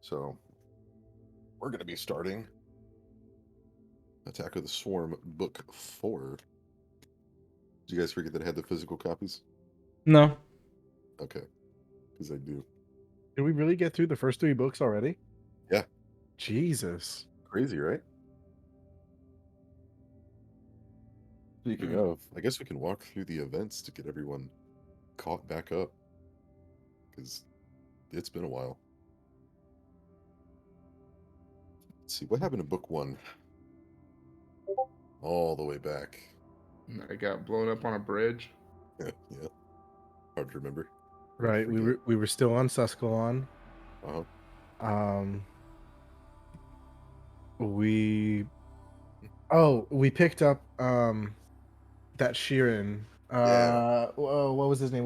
So we're going to be starting Attack of the Swarm Book 4. Did you guys forget that I had the physical copies? No. Okay, because I do. Did we really get through the first 3 books already? Yeah. Jesus. Crazy, right? Speaking of, I guess we can walk through the events to get everyone caught back up. Because it's been a while. Let's see, what happened in Book 1? All the way back. I got blown up on a bridge. Yeah. Hard to remember. Right, we were still on Suscalon. Uh-huh. We picked up that Sheeran. Yeah. What was his name?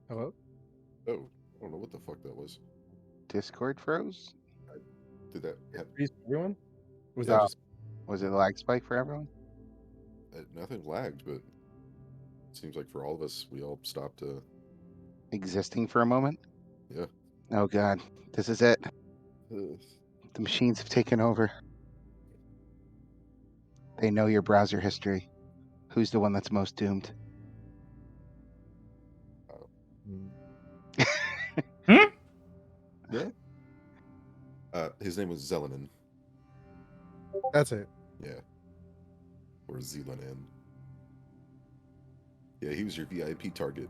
Hello? Oh, I don't know what the fuck that was. Discord froze? Did that happen? Freeze for everyone? Was Yeah. that just Was it a lag spike for everyone? Nothing lagged, but it seems like for all of us, we all stopped. Existing for a moment? Yeah. Oh god, this is it. Uh, The machines have taken over. They know your browser history. Who's the one that's most doomed? Yeah. His name was Zelenin. That's it. Yeah. Or Zelenin. Yeah, he was your VIP target.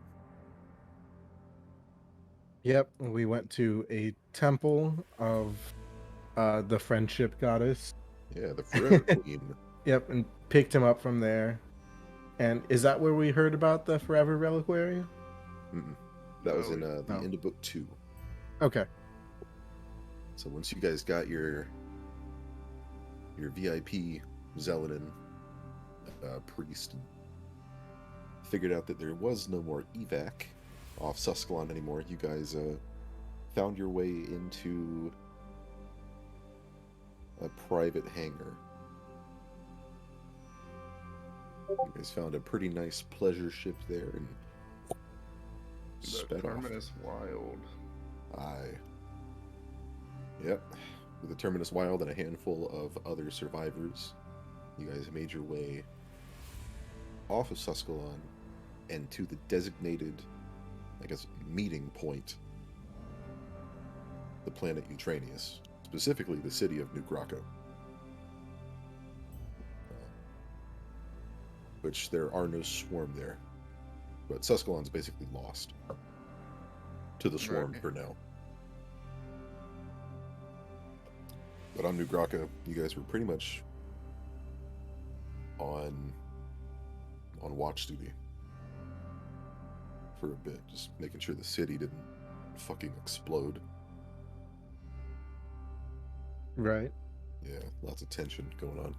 Yep, we went to a temple of the friendship goddess. Yeah, the Forever Queen. Yep, and picked him up from there. And is that where we heard about the Forever Reliquary? Mm-mm. That was in the No. end of Book 2. Okay. So once you guys got your VIP Zelenin priest, and figured out that there was no more evac off Suscalon anymore, you guys found your way into a private hangar. You guys found a pretty nice pleasure ship there and The sped off. Terminus Wild. Aye. Yep. With the Terminus Wild and a handful of other survivors, you guys made your way off of Suscalon and to the designated, I guess, meeting point, the planet Eutranius, specifically the city of New Graco. Which there are no swarm there. But Suscalon's basically lost to the swarm Right. for now. But on New Graco, you guys were pretty much on watch duty for a bit, just making sure the city didn't fucking explode. Right. Yeah, lots of tension going on.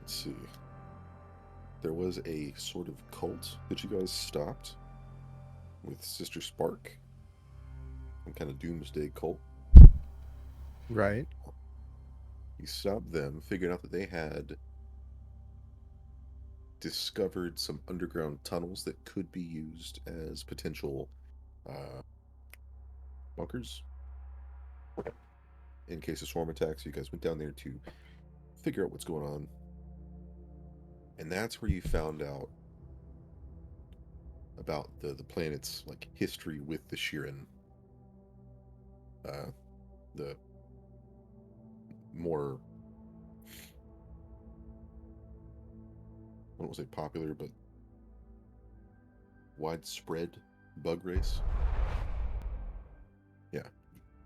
Let's see. There was a sort of cult that you guys stopped with Sister Spark. Some kind of doomsday cult. Right. You stopped them, figured out that they had discovered some underground tunnels that could be used as potential bunkers in case of swarm attacks. You guys went down there to figure out what's going on. And that's where you found out about the planet's like history with the Sheeran. The more, I don't want to say popular, but widespread bug race. Yeah,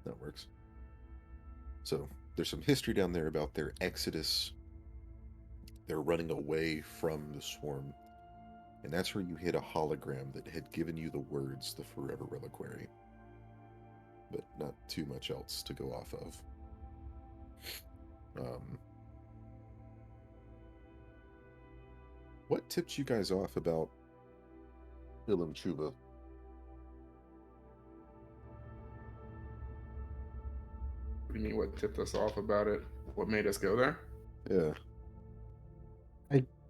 that works. So there's some history down there about their exodus. They're running away from the swarm. And that's where you hit a hologram that had given you the words, the Forever Reliquary. But not too much else to go off of. What tipped you guys off about Ilum Chuba. What do you mean? What tipped us off about it? What made us go there? Yeah,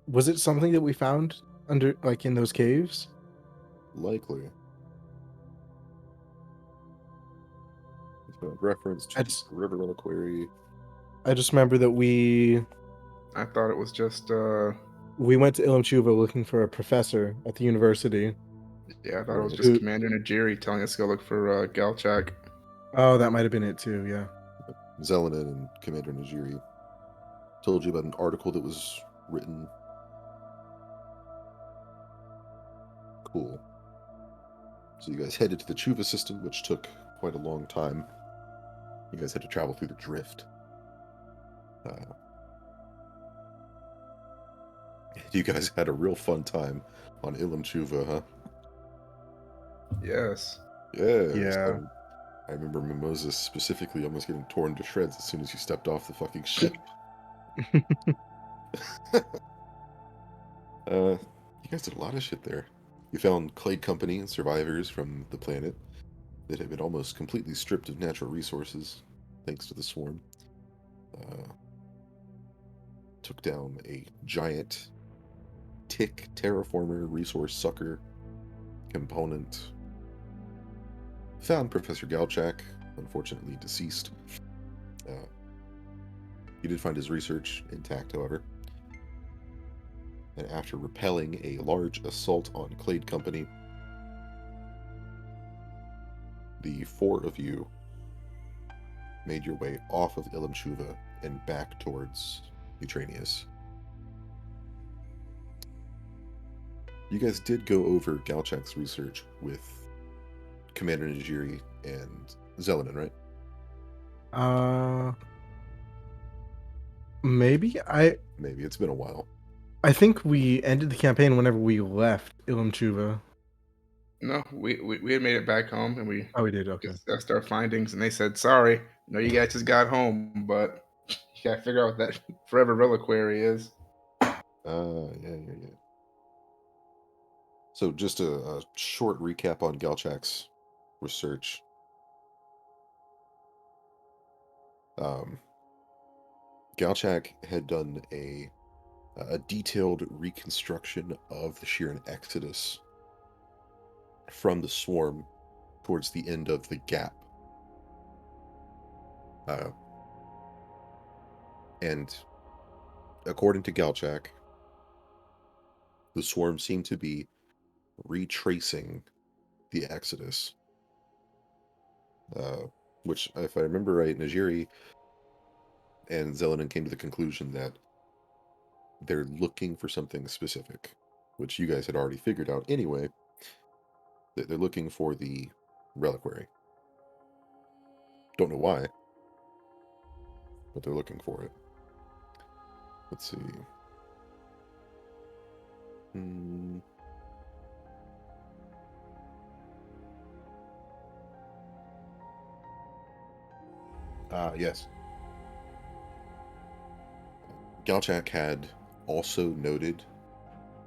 Was it something that we found under, like, in those caves? likely. We found reference to I the just, river reliquary. I just remember that we I thought it was just went to Ilum Chuva looking for a professor at the university. yeah, I thought it was Right. just Who- Commander Najiri telling us to go look for Galchak. Oh, that might have been it too. Yeah. Zelenin and Commander Najiri told you about an article that was written. Cool. So you guys headed to the Chuva system, which took quite a long time. You guys had to travel through the drift. You guys had a real fun time on Ilum Chuva, huh? Yes. Yeah. Yeah. I remember Mimosas specifically almost getting torn to shreds as soon as you stepped off the fucking ship. You guys did a lot of shit there. You found Clade Company and survivors from the planet that had been almost completely stripped of natural resources, thanks to the swarm. Took down a giant tick terraformer resource sucker component. Found Professor Galchak, unfortunately deceased. You did find his research intact, however. And after repelling a large assault on Clade Company, the four of you made your way off of Ilum Chuva and back towards Eutranius. You guys did go over Galchak's research with Commander Najiri and Zelenin, right? Maybe Maybe. It's been a while. I think we ended the campaign whenever we left Ilum Chuva. No, we had made it back home and we Oh, we did. Okay. discussed our findings, and they said, "Sorry, no, you guys just got home, but you gotta figure out what that forever reliquary is." Yeah. So just a short recap on Galchak's research. Galchak had done a detailed reconstruction of the Shiran Exodus from the swarm towards the end of the gap. And according to Galchak, the swarm seemed to be retracing the Exodus. Which, if I remember right, Najiri and Zelenin came to the conclusion that they're looking for something specific, which you guys had already figured out anyway, that they're looking for the reliquary. Don't know why, but they're looking for it. Let's see. Yes. Galchak had also noted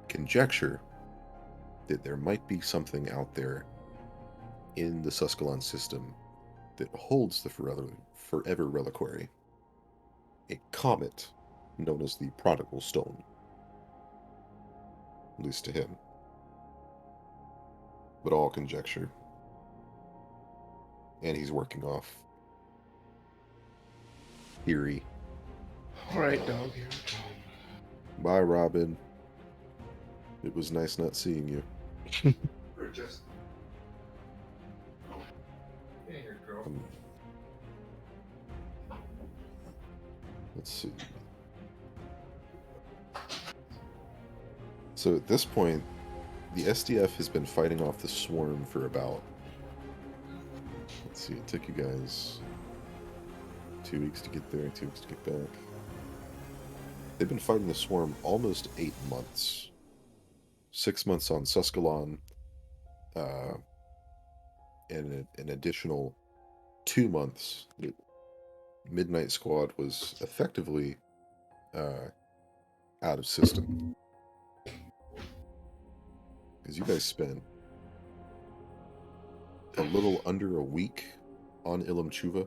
conjecture that there might be something out there in the Suskalon system that holds the forever reliquary. A comet known as the Prodigal Stone. At least to him. But all conjecture. And he's working off theory. All right, dog. Bye, Robin. It was nice not seeing you. We're just. Yeah, here, girl. Let's see. So at this point, the SDF has been fighting off the swarm for about... Let's see, it took you guys 2 weeks to get there, 2 weeks to get back. They've been fighting the swarm almost 8 months. 6 months on Suskalon, and an additional 2 months. The Midnight Squad was effectively out of system. Because you guys spent a little under a week on Ilum Chuva,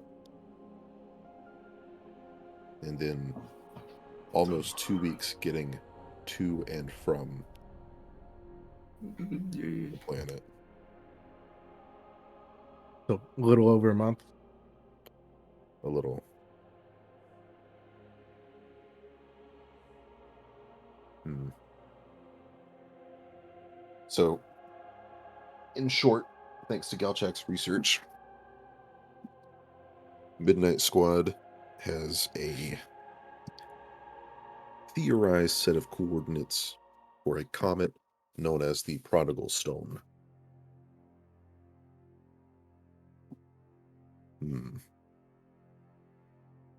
and then almost 2 weeks getting to and from the planet. So a little over a month. A little. So, in short, thanks to Galchak's research, Midnight Squad has a theorized set of coordinates for a comet known as the Prodigal Stone.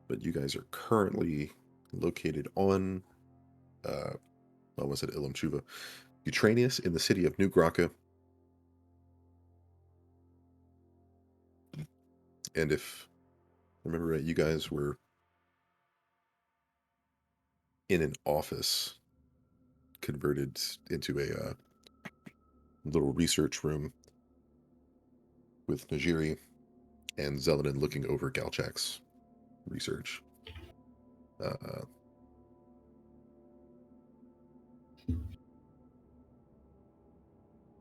But you guys are currently located on, what was it, Ilum Chuva, Eutranius, in the city of New Graka. And if I remember right, you guys were in an office converted into a little research room with Najiri and Zelenin looking over Galchak's research.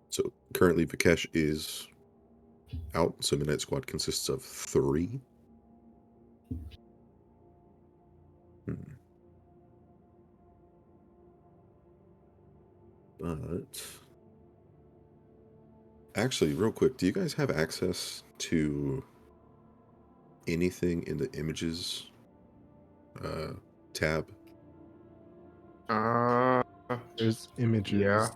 So currently Vikesh is out, so Midnight Squad consists of 3. But actually, real quick, do you guys have access to anything in the images tab? There's images. Yeah.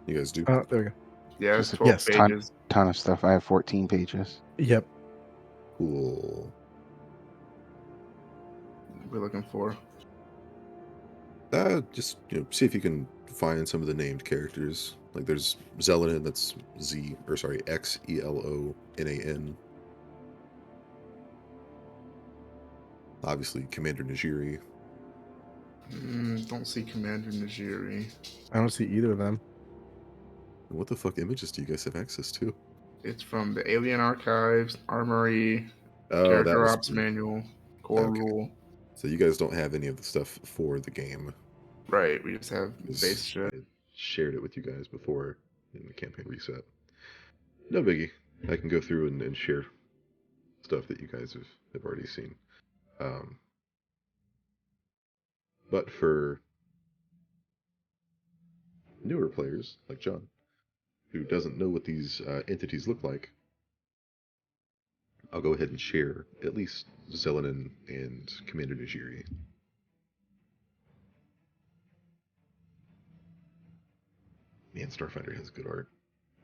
You guys do? Oh, there we go. Yeah, it's Just a 12 yes, pages. Ton of stuff. I have 14 pages. Yep. Cool. We're looking for. Just see if you can find some of the named characters. Like there's Zelenin, that's Xelonan. Obviously, Commander Najiri. Don't see Commander Najiri. I don't see either of them. What the fuck images do you guys have access to? It's from the Alien Archives, Armory, Oh, that Character was Ops Manual, Core Okay. Rule. So you guys don't have any of the stuff for the game. Right, we just have Because base shit. I shared it with you guys before in the campaign reset. No biggie. I can go through and share stuff that you guys have already seen. But for newer players like John, who doesn't know what these entities look like, I'll go ahead and share at least Zelenin and Commander Najiri. Man, Starfighter has good art.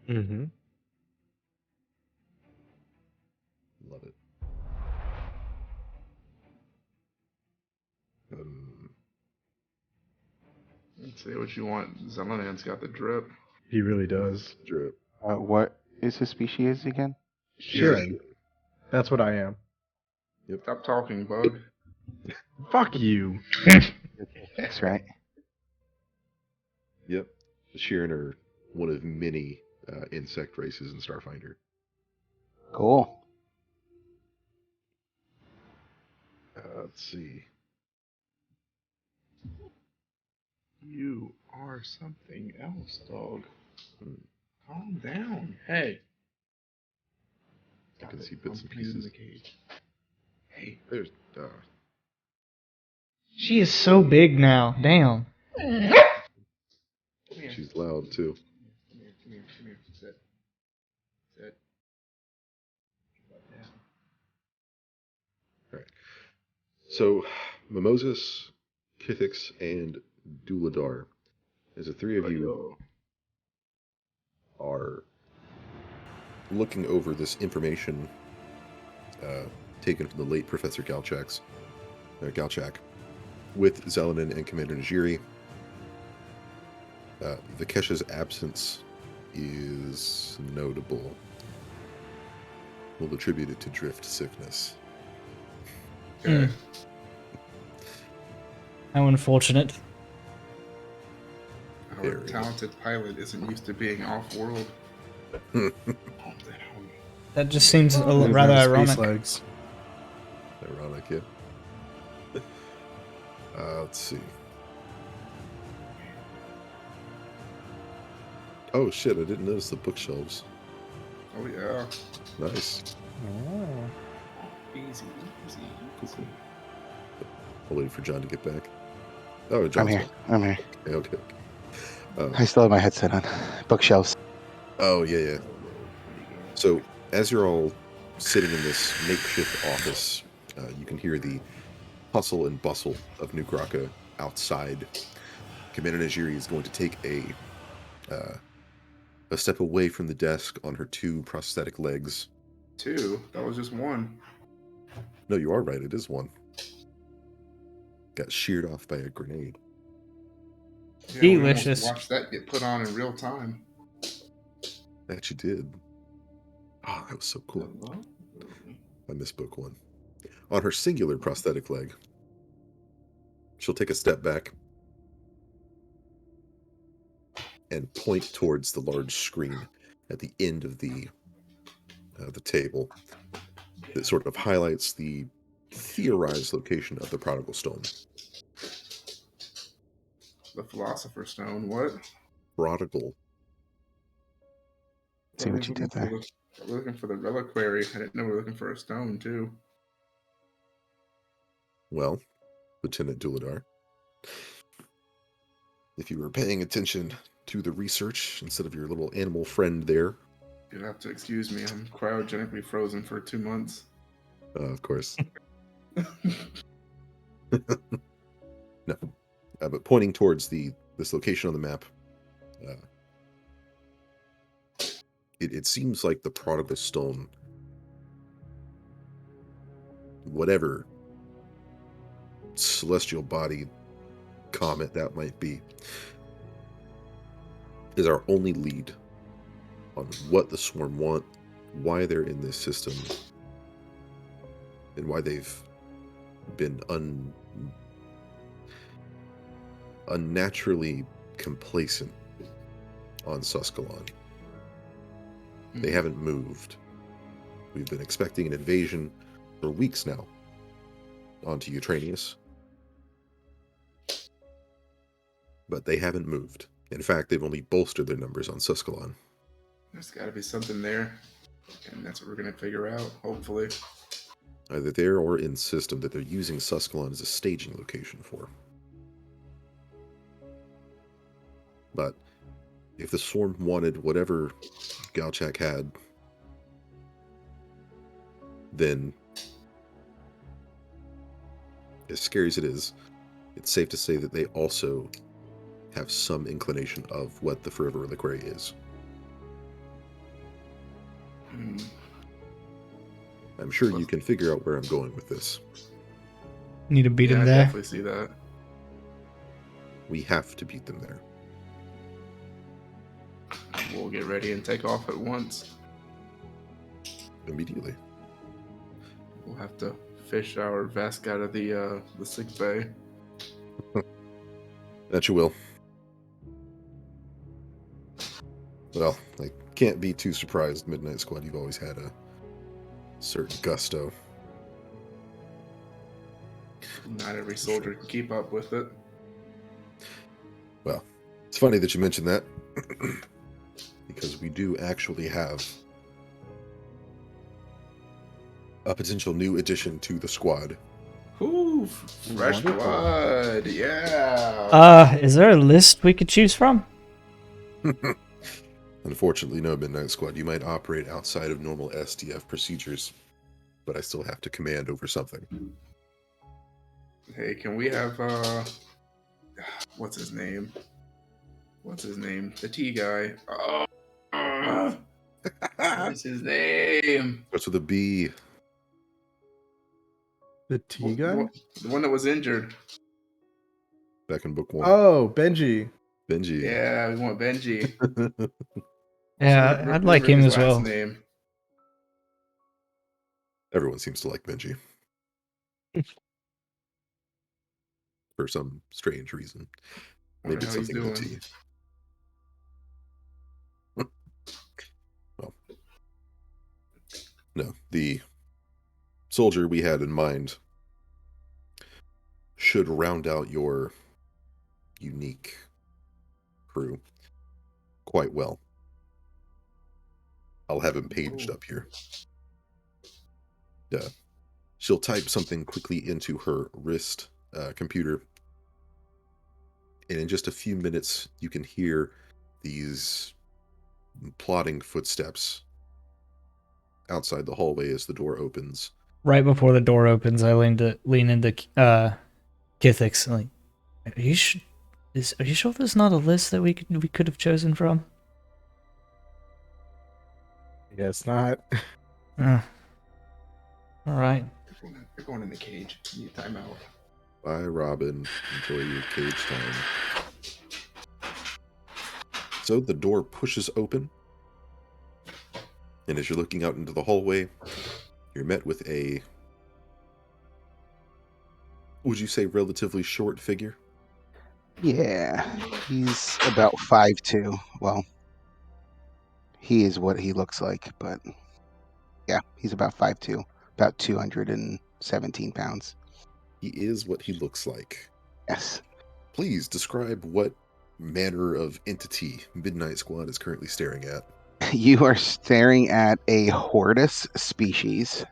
Mm-hmm. Love it. Let's see what you want. Zelenin's got the drip. He really does. Drip. What is his species again? Sheeran. That's what I am. Stop talking, bug. Fuck you. That's right. Yep. The Sheeran are one of many insect races in Starfinder. Cool. Let's see. You are something else, dog. Calm down. Hey. I can see bits and I'm in pieces. the cage. Hey. There's She is so big now. Damn. Come here. she's loud too. Come here. Sit. All right. So, Mimosas, Kithix, and Duladar, as the 3 of you are looking over this information taken from the late Professor Galchak with Zelenin and Commander Najiri. Vikesh's absence is notable. We'll attribute it to drift sickness. Okay. How unfortunate. Our Very. talented pilot isn't used to being off-world. That just seems They've rather got space ironic. legs. Ironic, yeah. Let's see. Oh shit! I didn't notice the bookshelves. Oh yeah. Nice. Oh. Easy. Cool, cool. I'll wait for John to get back. Oh, I'm John's here. back. I'm here. Okay. I still have my headset on. Bookshelves. Oh yeah. So as you're all sitting in this makeshift office, you can hear the hustle and bustle of New Graka outside. Commander Najiri is going to take a step away from the desk on her 2 prosthetic legs. 2. That was just 1. No, you are right. It is 1. Got sheared off by a grenade. Yeah, we almost Delicious. watched that get put on in real time. That you did. Oh, that was so cool. I missed book 1. On her singular prosthetic leg, she'll take a step back and point towards the large screen at the end of the table that sort of highlights the theorized location of the Prodigal Stone. The Philosopher's Stone. What? Prodigal. See what you did there. We're looking for the reliquary. I didn't know we were looking for a stone too. Well, Lieutenant Duladar, if you were paying attention to the research instead of your little animal friend there. You'll have to excuse me. I'm cryogenically frozen for 2 months. Of course. No. But pointing towards this location on the map, it seems like the Prodigal Stone, whatever celestial body comet that might be, is our only lead on what the Swarm want, why they're in this system, and why they've been unnaturally complacent on Suskalon. They haven't moved. We've been expecting an invasion for weeks now onto Eutranius. But they haven't moved. In fact, they've only bolstered their numbers on Suskalon. There's got to be something there, and that's what we're going to figure out, hopefully. Either there or in system that they're using Suskalon as a staging location for. But if the Swarm wanted whatever Galchak had, then, as scary as it is, it's safe to say that they also have some inclination of what the Forever Reliquary is. I'm sure you can figure out where I'm going with this. Need to beat Yeah, him I there. definitely see that. We have to beat them there. We'll get ready and take off at once. Immediately. We'll have to fish our Vesk out of the sick bay. That you will. Well, I can't be too surprised, Midnight Squad. You've always had a certain gusto. Not every soldier can keep up with it. Well, it's funny that you mentioned that, because we do actually have a potential new addition to the squad. Ooh, fresh blood, yeah. Is there a list we could choose from? Unfortunately, no, Midnight Squad. You might operate outside of normal SDF procedures, but I still have to command over something. Hey, can we have what's his name? The T guy. Oh, what's his name? Starts with a B. The T guy? The one that was injured. Back in book 1. Oh, Benji. Benji. Yeah, we want Benji. Yeah, I'd like him his as last well. Name. Everyone seems to like Benji. For some strange reason. Wonder Maybe it's how he's something with a doing. T. the soldier we had in mind should round out your unique crew quite well. I'll have him paged up here. She'll type something quickly into her wrist computer, and in just a few minutes, you can hear these plodding footsteps outside the hallway as the door opens. Right before the door opens, I lean into Kithix. Like, are you sure there's not a list that we could have chosen from? I guess not. All right. You're going in the cage. You need timeout. Bye, Robin. Enjoy your cage time. So the door pushes open, and as you're looking out into the hallway, you're met with a, would you say, relatively short figure? Yeah, he's about 5'2". Well, he is what he looks like, but yeah, he's about 5'2", about 217 pounds. He is what he looks like. Yes. Please describe what manner of entity Midnight Squad is currently staring at. You are staring at a Hortus species,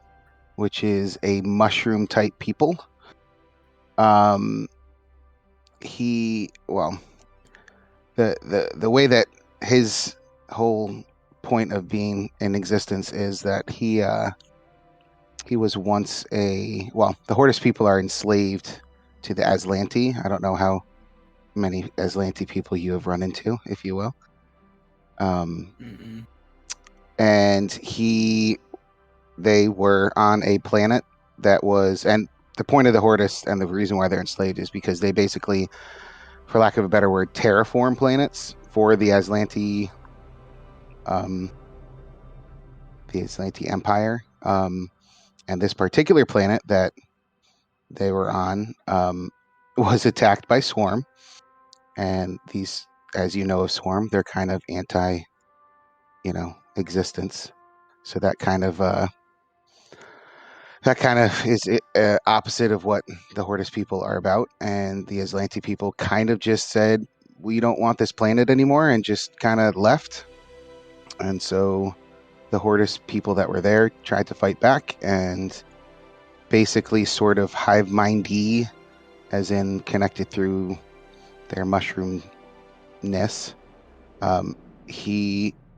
which is a mushroom type people. Well, the way that his whole point of being in existence is that he was once the Hortus people are enslaved to the Aslanti. I don't know how many Aslanti people you have run into, if you will. And they were on a planet that was, and the point of the Hortus and the reason why they're enslaved is because they basically, for lack of a better word, terraform planets for the Aslanti Empire. And this particular planet that they were on was attacked by Swarm. And these, as you know of Swarm, they're kind of anti, existence. So that kind of is opposite of what the Hortus people are about. And the Aslanti people kind of just said, we don't want this planet anymore, and just kind of left. And so the Hortus people that were there tried to fight back and basically sort of hive mindy, as in connected through their mushroomness.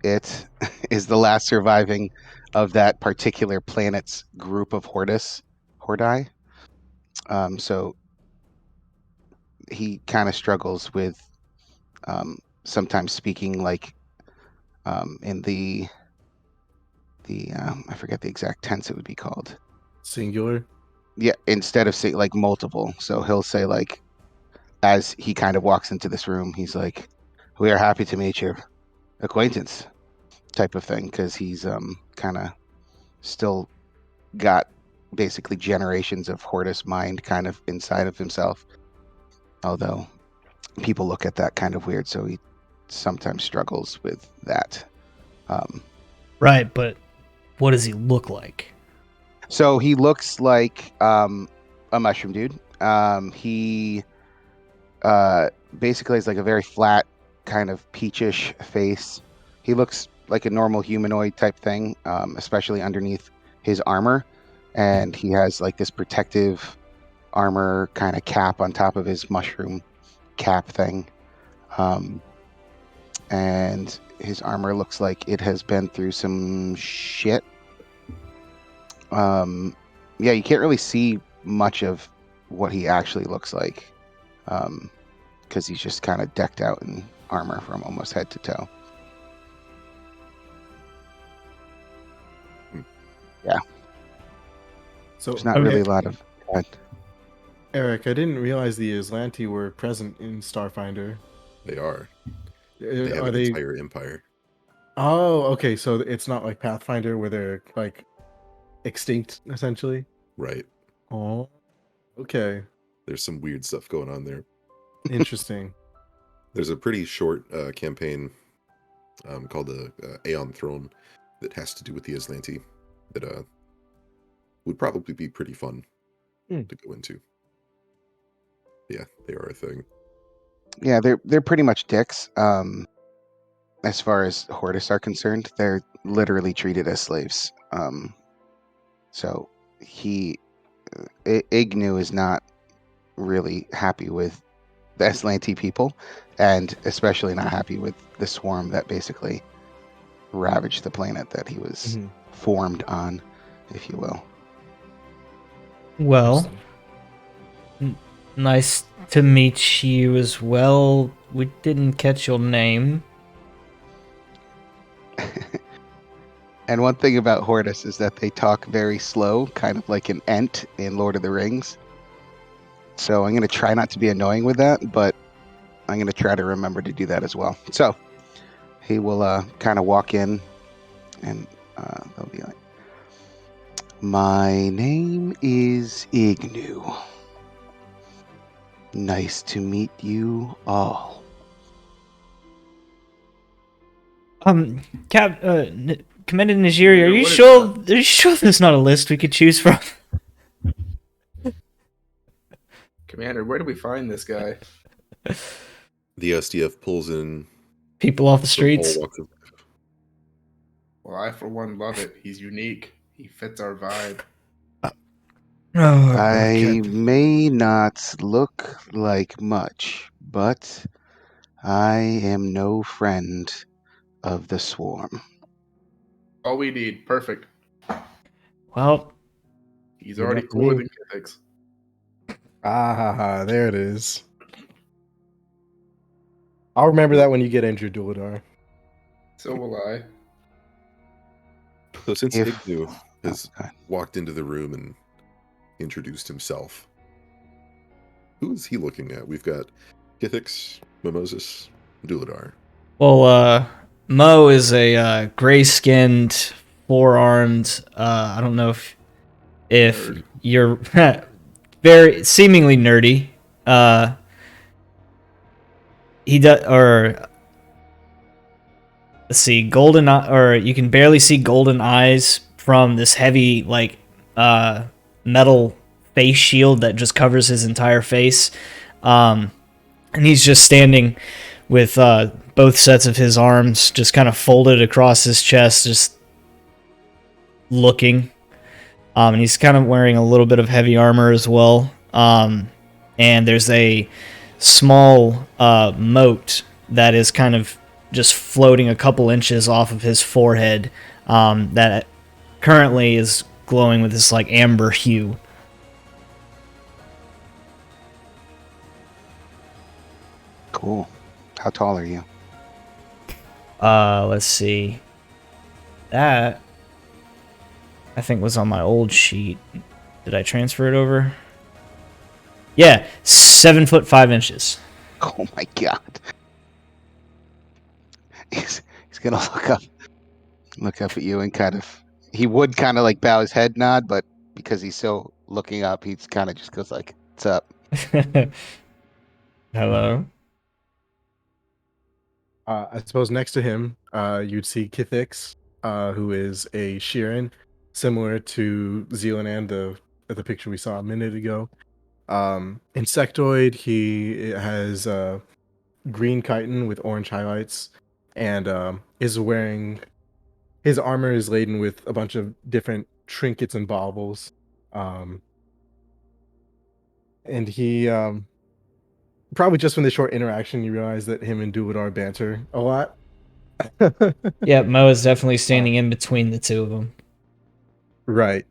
It is the last surviving of that particular planet's group of Hordi. So he kind of struggles with sometimes speaking like in the I forget the exact tense it would be called. Singular. Yeah, instead of saying like multiple. So he'll say like, as he kind of walks into this room, he's like, "We are happy to meet your acquaintance," type of thing, because he's kind of still got basically generations of Hortus mind kind of inside of himself. Although people look at that kind of weird, so he sometimes struggles with that. Right, but what does he look like? So he looks like a mushroom dude. He basically has like a very flat, kind of peachish face. He looks like a normal humanoid type thing, especially underneath his armor. And he has like this protective armor kind of cap on top of his mushroom cap thing. And his armor looks like it has been through some shit. Yeah, you can't really see much of what he actually looks like, because he's just kind of decked out in armor from almost head to toe. Yeah. So There's not really a lot of. Eric, I didn't realize the Aslanti were present in Starfinder. They are. They have Are an they? entire empire. Oh, okay. So it's not like Pathfinder where they're like extinct essentially. Right. Oh, okay. There's some weird stuff going on there. Interesting. There's a pretty short campaign called the Aeon Throne that has to do with the Aslanti that would probably be pretty fun Hmm. to go into. Yeah, they are a thing. Yeah, they're pretty much dicks. As far as Hortus are concerned, they're literally treated as slaves. So Ignu is not really happy with the Aslanti people, and especially not happy with the swarm that basically ravaged the planet that he was Mhm. formed on, if you will. Well, nice to meet you as well. We didn't catch your name. And one thing about Hortus is that they talk very slow, kind of like an Ent in Lord of the Rings. So I'm going to try not to be annoying with that, but I'm going to try to remember to do that as well. So he will kind of walk in, and they'll be like, "My name is Ignu. Nice to meet you all." Commander Najiri, are you What is sure? that? Are you sure there's not a list we could choose from? Commander, where do we find this guy? The SDF pulls in People off the from all streets. walks of life. Well, I for one love it. He's unique. He fits our vibe. Oh, I may not look like much, but I am no friend of the swarm. All we need. Perfect. well, He's Good already enough for cooler me. than Kithix. There it is. I'll remember that when you get injured, Duladar. So will I. So since If- Ignu has Okay. walked into the room and introduced himself, who is he looking at? We've got Kithix, Mimosas, Duladar. well, Mo is a gray-skinned, four-armed. I don't know if Nerd. you're very seemingly nerdy. He does, or let's see, or you can barely see golden eyes from this heavy metal face shield that just covers his entire face. And he's just standing with both sets of his arms just kind of folded across his chest, just looking. And he's kind of wearing a little bit of heavy armor as well. And there's a small moat that is kind of just floating a couple inches off of his forehead that currently is glowing with this like amber hue. Cool. How tall are you? Let's see. That I think was on my old sheet. Did I transfer it over? Yeah, 7'5". Oh my god. He's gonna look up at you and he would kind of like bow his head nod, but because he's still looking up, he's kind of just goes like, "What's up?" Hello. I suppose next to him, you'd see Kithix, who is a Sheeran, similar to Zealand, the picture we saw a minute ago. Insectoid, he has green chitin with orange highlights, and is wearing his armor is laden with a bunch of different trinkets and baubles. And he probably just from the short interaction, you realize that him and Duladar banter a lot. Yeah, Mo is definitely standing in between the two of them. Right.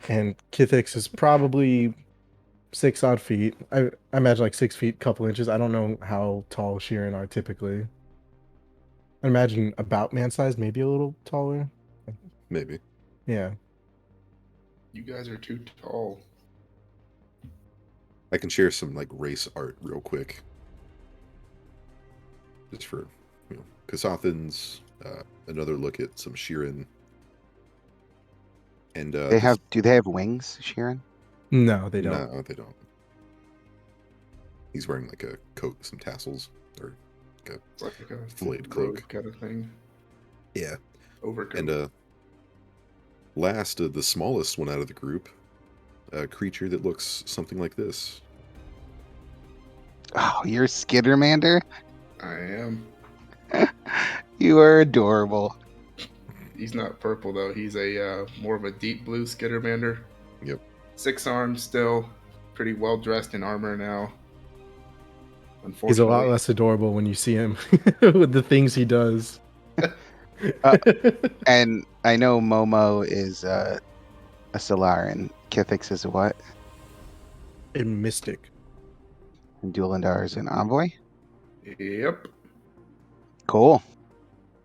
And Kithix is probably 6 odd feet. I imagine like 6 feet, couple inches. I don't know how tall Sheeran are typically. I imagine about man size, maybe a little taller. Maybe. Yeah. You guys are too tall. I can share some like race art real quick. Just for, Kasathans, another look at some Sheeran. And Do they have wings, Sharon? No, they don't. No, they don't. He's wearing like a coat with some tassels, or It's like a Flayed robe cloak. kind of thing. yeah. Overcoat. And last, the smallest one out of the group, a creature that looks something like this. Oh, you're Skittermander? I am. You are adorable. He's not purple though. He's a more of a deep blue Skittermander. Yep. 6 arms still, pretty well dressed in armor now. Unfortunately, He's a lot less adorable when you see him with the things he does. And I know Momo is a Solaran. Kithix is a what? A mystic. And Duelandar is an Envoy? Yep. Cool.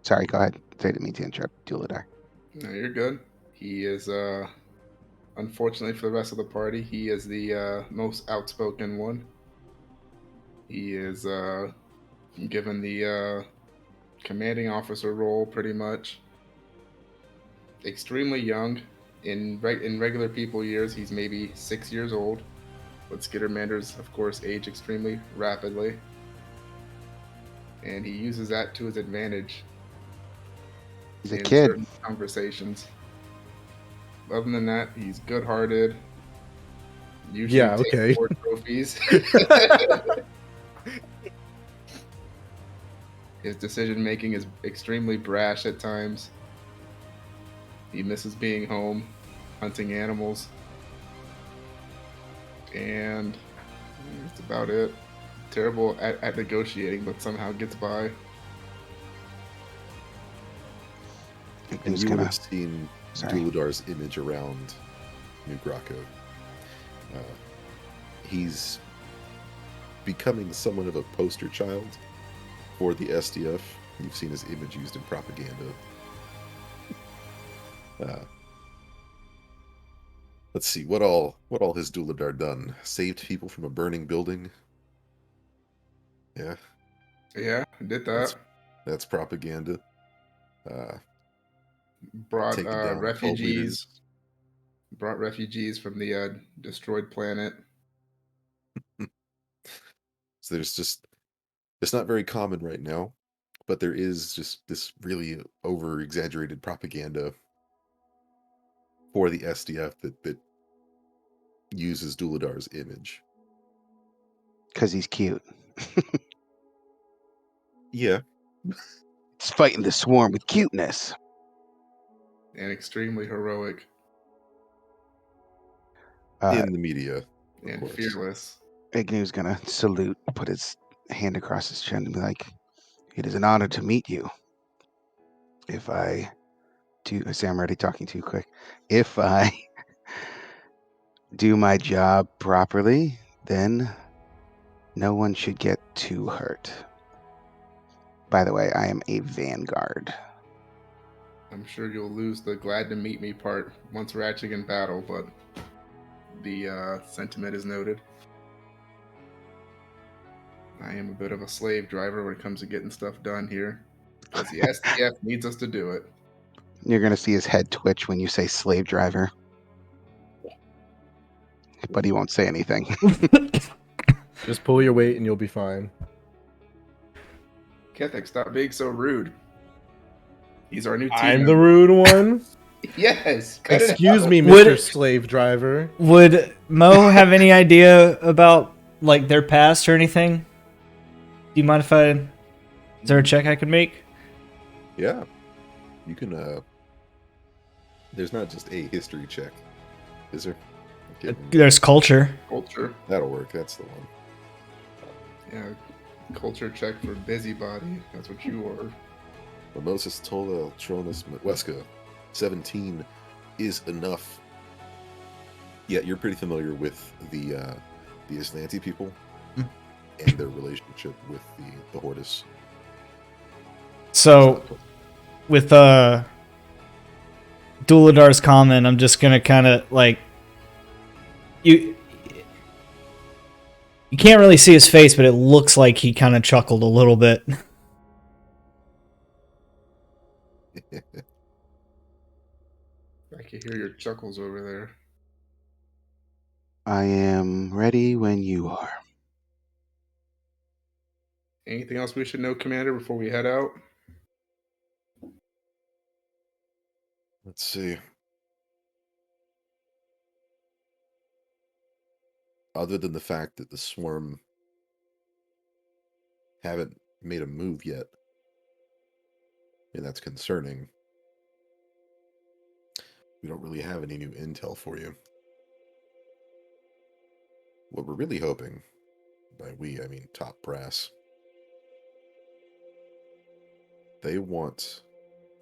Sorry, go ahead. I didn't mean to interrupt Duelandar. No, you're good. He is, unfortunately for the rest of the party, he is the most outspoken one. He is given the commanding officer role pretty much. Extremely young. In regular people years, he's maybe 6 years old. But Skittermanders, of course, age extremely rapidly. And he uses that to his advantage. He's a in kid. certain conversations. Other than that, he's good-hearted. Usually Yeah, takes okay. more trophies. His decision-making is extremely brash at times. He misses being home, hunting animals. And that's about it. Terrible at negotiating, but somehow gets by. I'm And just you would gonna. have seen Sorry. Dueladar's image around New Graco. He's becoming somewhat of a poster child for the SDF. You've seen his image used in propaganda. Let's see, what all has Dueladar done? Saved people from a burning building? Yeah, Yeah, did that. that's propaganda. Brought Taking down cult leaders. refugees from the destroyed planet. So it's not very common right now, but there is just this really over exaggerated propaganda for the SDF that uses Dueladar's image. Because he's cute. Yeah, He's fighting the swarm with cuteness. And extremely heroic in the media, of and course. fearless. Ignew's gonna salute, put his hand across his chin, and be like, "It is an honor to meet you. If I do, see, I'm already talking too quick. If I do my job properly, then no one should get too hurt. By the way, I am a vanguard." I'm sure you'll lose the glad to meet me part once we're actually in battle, but the sentiment is noted. I am a bit of a slave driver when it comes to getting stuff done here, because the SDF needs us to do it. You're gonna see his head twitch when you say slave driver, but he won't say anything. Just pull your weight and you'll be fine. Kethek, stop being so rude. He's our new team I'm the member. rude one. Yes. cut it Excuse out. me, Would- Mr. Slave Driver. Would Mo have any idea about like their past or anything? Do you mind if I? Is there a check I could make? Yeah, you can. There's not just a history check, is there? I'm kidding. There's culture. Culture. That'll work. That's the one. Yeah. Culture check for busybody. That's what you are. Mimosas Tola Tronus Weska. 17 is enough. Yeah, you're pretty familiar with the Aslanti people and their relationship with the Hortus. So, with Dueladar's comment, I'm just gonna kind of like you can't really see his face, but it looks like he kind of chuckled a little bit. I can hear your chuckles over there. I am ready when you are. Anything else we should know, Commander, before we head out? Let's see. other than the fact that the swarm haven't made a move yet, and that's concerning, we don't really have any new intel for you. What we're really hoping, by we, I mean top brass, they want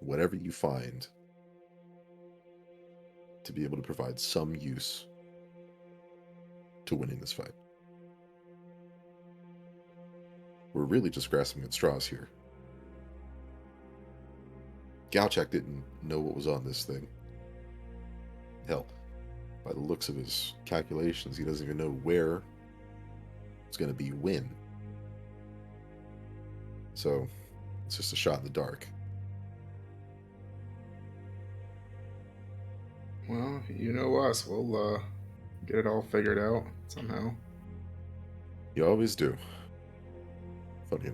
whatever you find to be able to provide some use to winning this fight. We're really just grasping at straws here. Galchak didn't know what was on this thing. Hell, by the looks of his calculations, he doesn't even know where it's going to be when. So, it's just a shot in the dark. Well, you know us. We'll get it all figured out somehow. You always do. Funny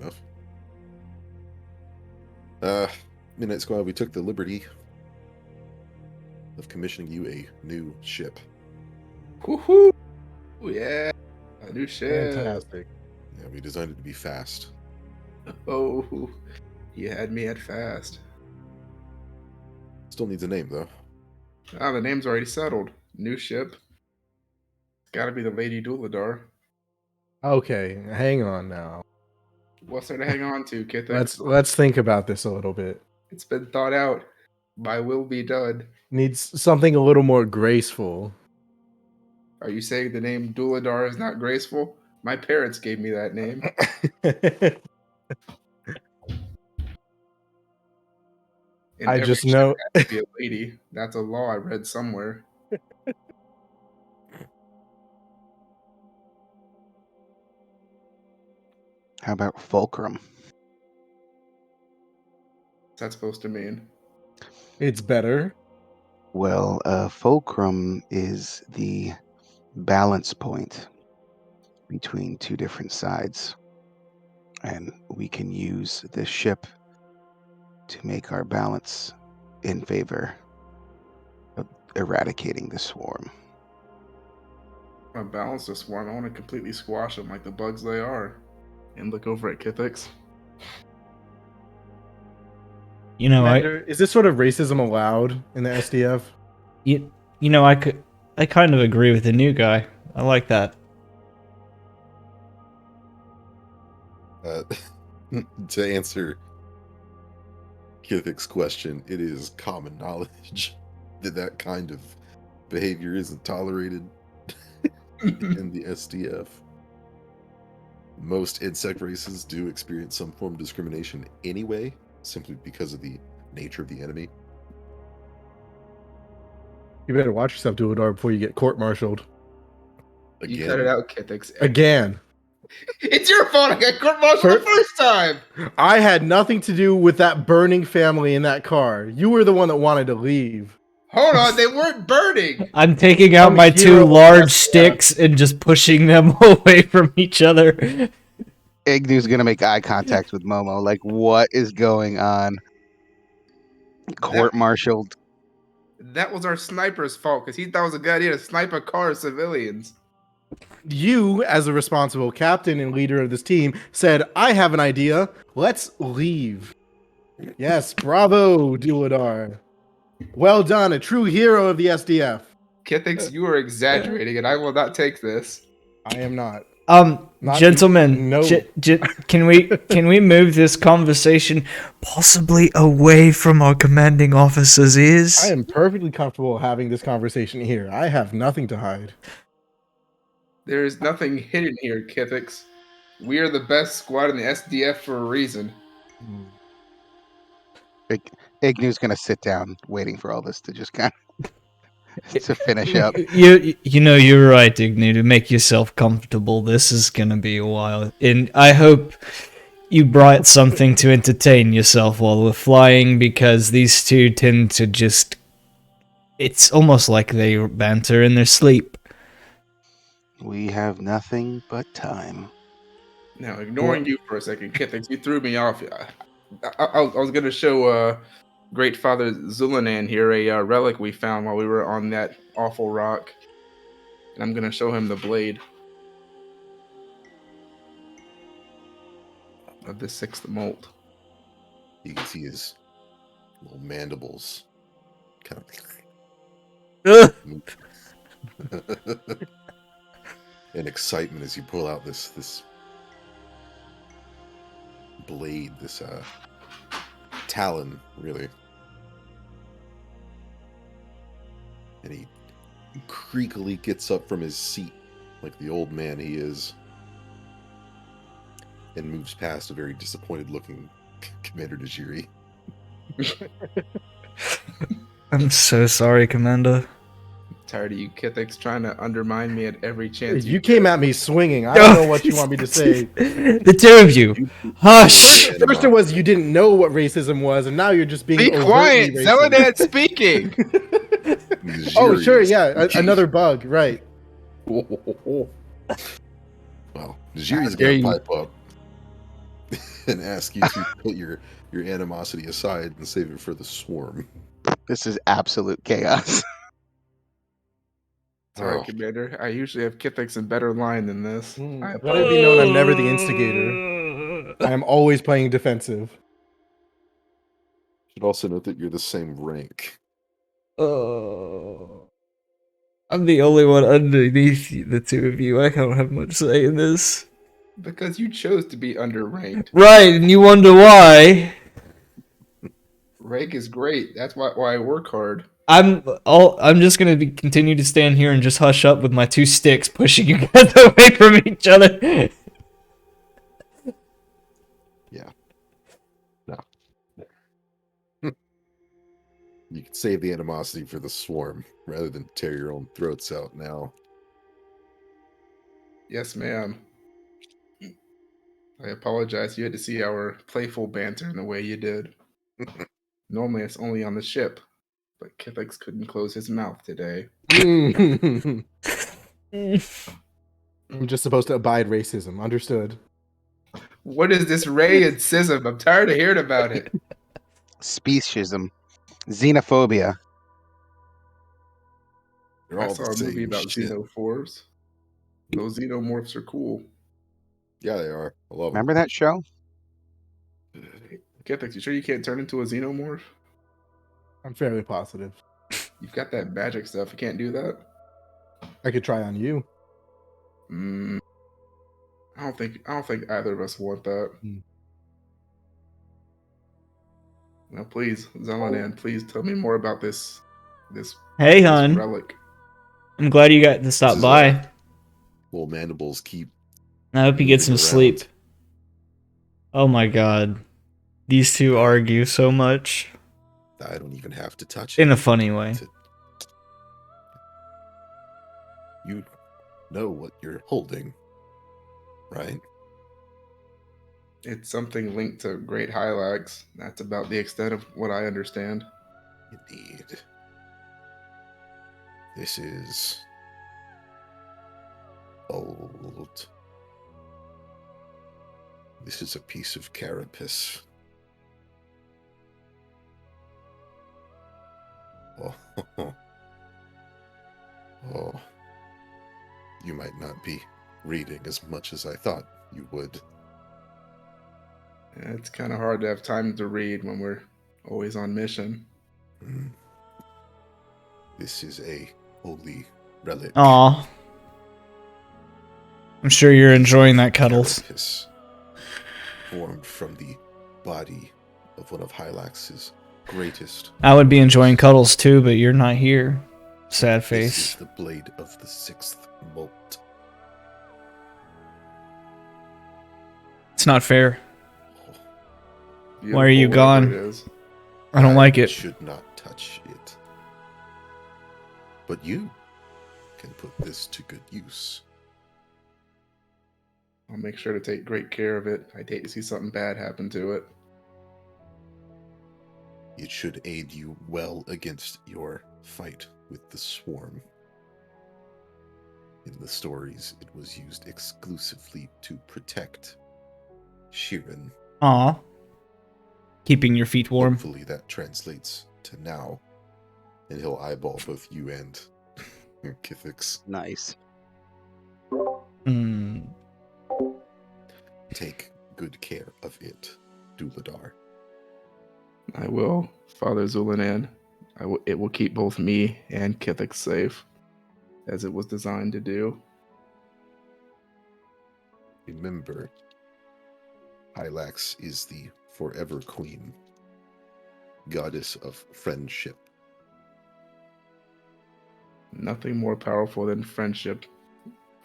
enough. Midnight Squad, we took the liberty of commissioning you a new ship. Woohoo! Yeah, a new ship. Fantastic. Yeah, we designed it to be fast. Oh, you had me at fast. Still needs a name, though. Ah, the name's already settled. New ship. Gotta be the Lady Duladar. Okay, hang on now. What's there to hang on to, Kithix? Let's think about this a little bit. It's been thought out. My will be done. Needs something a little more graceful. Are you saying the name Duladar is not graceful? My parents gave me that name. And I every just ship know has to be a lady. That's a law I read somewhere. How about Fulcrum? What's that supposed to mean? it's better. Well, Fulcrum is the balance point between two different sides. And we can use this ship to make our balance in favor of eradicating the swarm. I balance the swarm. I want to completely squash them like the bugs they are. And look over at Kithix. You know, Commander, is this sort of racism allowed in the SDF? you know, I kind of agree with the new guy. I like that. To answer Kithik's question, it is common knowledge that that kind of behavior isn't tolerated in the SDF. Most insect races do experience some form of discrimination anyway, simply because of the nature of the enemy. You better watch yourself, Duladar, before you get court-martialed. You cut it out, Kithix. Again. It's your fault. I got court-martialed the first time. I had nothing to do with that burning family in that car. You were the one that wanted to leave. Hold on, they weren't burning. I'm taking out I'm my a hero two of large the sticks and just pushing them away from each other. Ignew's gonna make eye contact with Momo. Like, what is going on? Court-martialed. That was our sniper's fault because he thought it was a good idea to snipe a car of civilians. You, as a responsible captain and leader of this team, said, I have an idea. Let's leave. Yes, bravo, Duladar. Well done, a true hero of the SDF. Kithix, you are exaggerating, and I will not take this. I am not. Not- Gentlemen, no. can we move this conversation possibly away from our commanding officer's ears? I am perfectly comfortable having this conversation here. I have nothing to hide. There is nothing hidden here, Kithix. We are the best squad in the SDF for a reason. Ignew's gonna sit down, waiting for all this to just kind of to finish up. You know, you're right, Ignu, to make yourself comfortable. This is gonna be a while. And I hope you brought something to entertain yourself while we're flying, because these two tend to just... It's almost like they banter in their sleep. We have nothing but time. Now, ignoring you for a second, Kithix, you threw me off. I was going to show Great Father Zulanan here a relic we found while we were on that awful rock. And I'm going to show him the blade. of the sixth molt. You can see his little mandibles kind Ugh. of in excitement as you pull out this blade, this talon, really. And he creakily gets up from his seat, like the old man he is, and moves past a very disappointed-looking Commander Najiri. I'm so sorry, Commander. Tired of you Kithics trying to undermine me at every chance You came at me swinging. I don't know what you want me to say. The two of you. Hush. First it was you didn't know what racism was, and now you're just being Be quiet! overtly Zelodan racist. speaking! Oh, Najiri sure, is yeah, confused. another bug, right? Well, Najiri's dare gonna you. pipe up and ask you to put your animosity aside and save it for the swarm. This is absolute chaos. Sorry, Oh. Commander. I usually have Kithics in better line than this. I Let it apologize. be known I'm never the instigator. I am always playing defensive. Should also note that you're the same rank. Oh. I'm the only one underneath the two of you. I don't have much say in this. Because you chose to be underranked. Right, and you wonder why. Rank is great. That's why I work hard. I'm just gonna continue to stand here and just hush up with my two sticks, pushing you guys away from each other. You can save the animosity for the swarm rather than tear your own throats out now. Yes, ma'am. I apologize. You had to see our playful banter in the way you did. Normally, it's only on the ship, but Kithix couldn't close his mouth today. I'm just supposed to abide racism. Understood. What is this ray and schism? I'm tired of hearing about it. Speciesism. Xenophobia. They're I all saw the a movie same about shit. xenophores. Those xenomorphs are cool. Yeah, they are. I love Remember that show? Kithix, you sure you can't turn into a xenomorph? I'm fairly positive. You've got that magic stuff. You can't do that? I could try on you. I don't think either of us want that. Now, please, Zelanan, please tell me more about this Hey, this hon. relic. I'm glad you got to stop This is by. Little mandibles keep. I hope you get some moving around. sleep. Oh my god. These two argue so much. I don't even have to touch it. In a funny way. You know what you're holding, right? It's something linked to Great Hylax. That's about the extent of what I understand. Indeed. This is old. This is a piece of carapace. Oh. Oh. You might not be reading as much as I thought you would. Yeah, it's kind of hard to have time to read when we're always on mission. This is a holy relic. Aw. I'm sure you're enjoying that, Cuddles. Carapace, formed from the body of one of Hylax's greatest. I would be enjoying Cuddles too, but you're not here. Sad This face. is the blade of the sixth molt. It's not fair. Beautiful, Why are you whatever gone? it is. I don't like it. Should not touch it. But you can put this to good use. I'll make sure to take great care of it. I'd hate to see something bad happen to it. It should aid you well against your fight with the swarm. In the stories, it was used exclusively to protect Sheeran. Aw. Keeping your feet warm. Hopefully that translates to now. And he'll eyeball both you and Kithix. Nice. Mm. Take good care of it, Duladar. I will, Father Zulanan. It will keep both me and Kithix safe, as it was designed to do. Remember, Hylax is the forever queen, goddess of friendship. Nothing more powerful than friendship,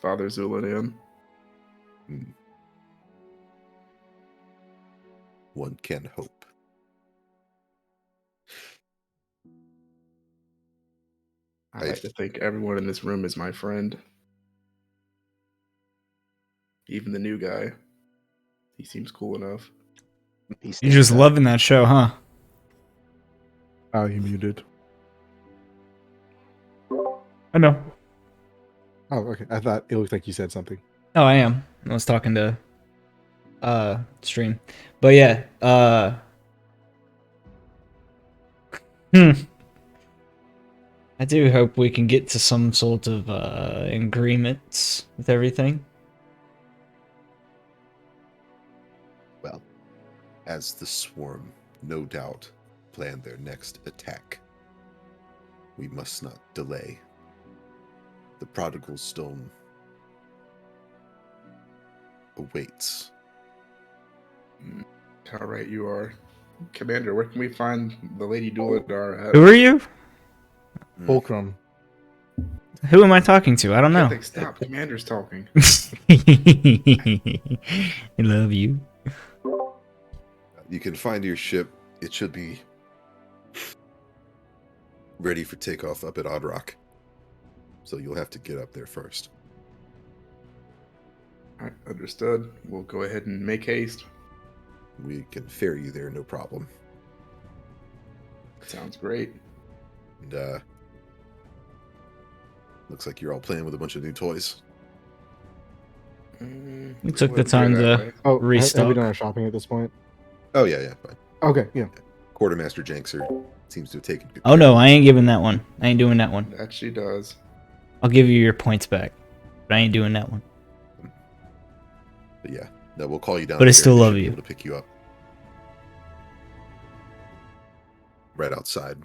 Father Zulanan. One can hope. I like to think everyone in this room is my friend. Even the new guy. He seems cool enough. He You're stands just out. loving that show, huh? Oh, you muted. I know. Oh, okay. I thought it looked like you said something. Oh, I am. I was talking to stream. But yeah, I do hope we can get to some sort of agreements with everything. Well, as the swarm no doubt plan their next attack, we must not delay. The prodigal stone awaits. How right you are. Commander, where can we find the Lady Duladar at? Who are you? Fulcrum. Who am I talking to? I don't know. Kithix, stop. Commander's talking. I love you. You can find your ship. It should be ready for takeoff up at Oddrock. So you'll have to get up there first. All right, understood. We'll go ahead and make haste. We can ferry you there, no problem. Sounds great. And looks like you're all playing with a bunch of new toys. We took the time to Oh, have we restock. done our shopping at this point? Oh yeah, fine. Okay, yeah. Quartermaster Jankser seems to have taken good Oh care no, of I ain't giving that one. I ain't doing that one. That she does. I'll give you your points back, but I ain't doing that one. it. But yeah, no, we'll call you down. But I there still and they love should be you. able to pick you up right outside.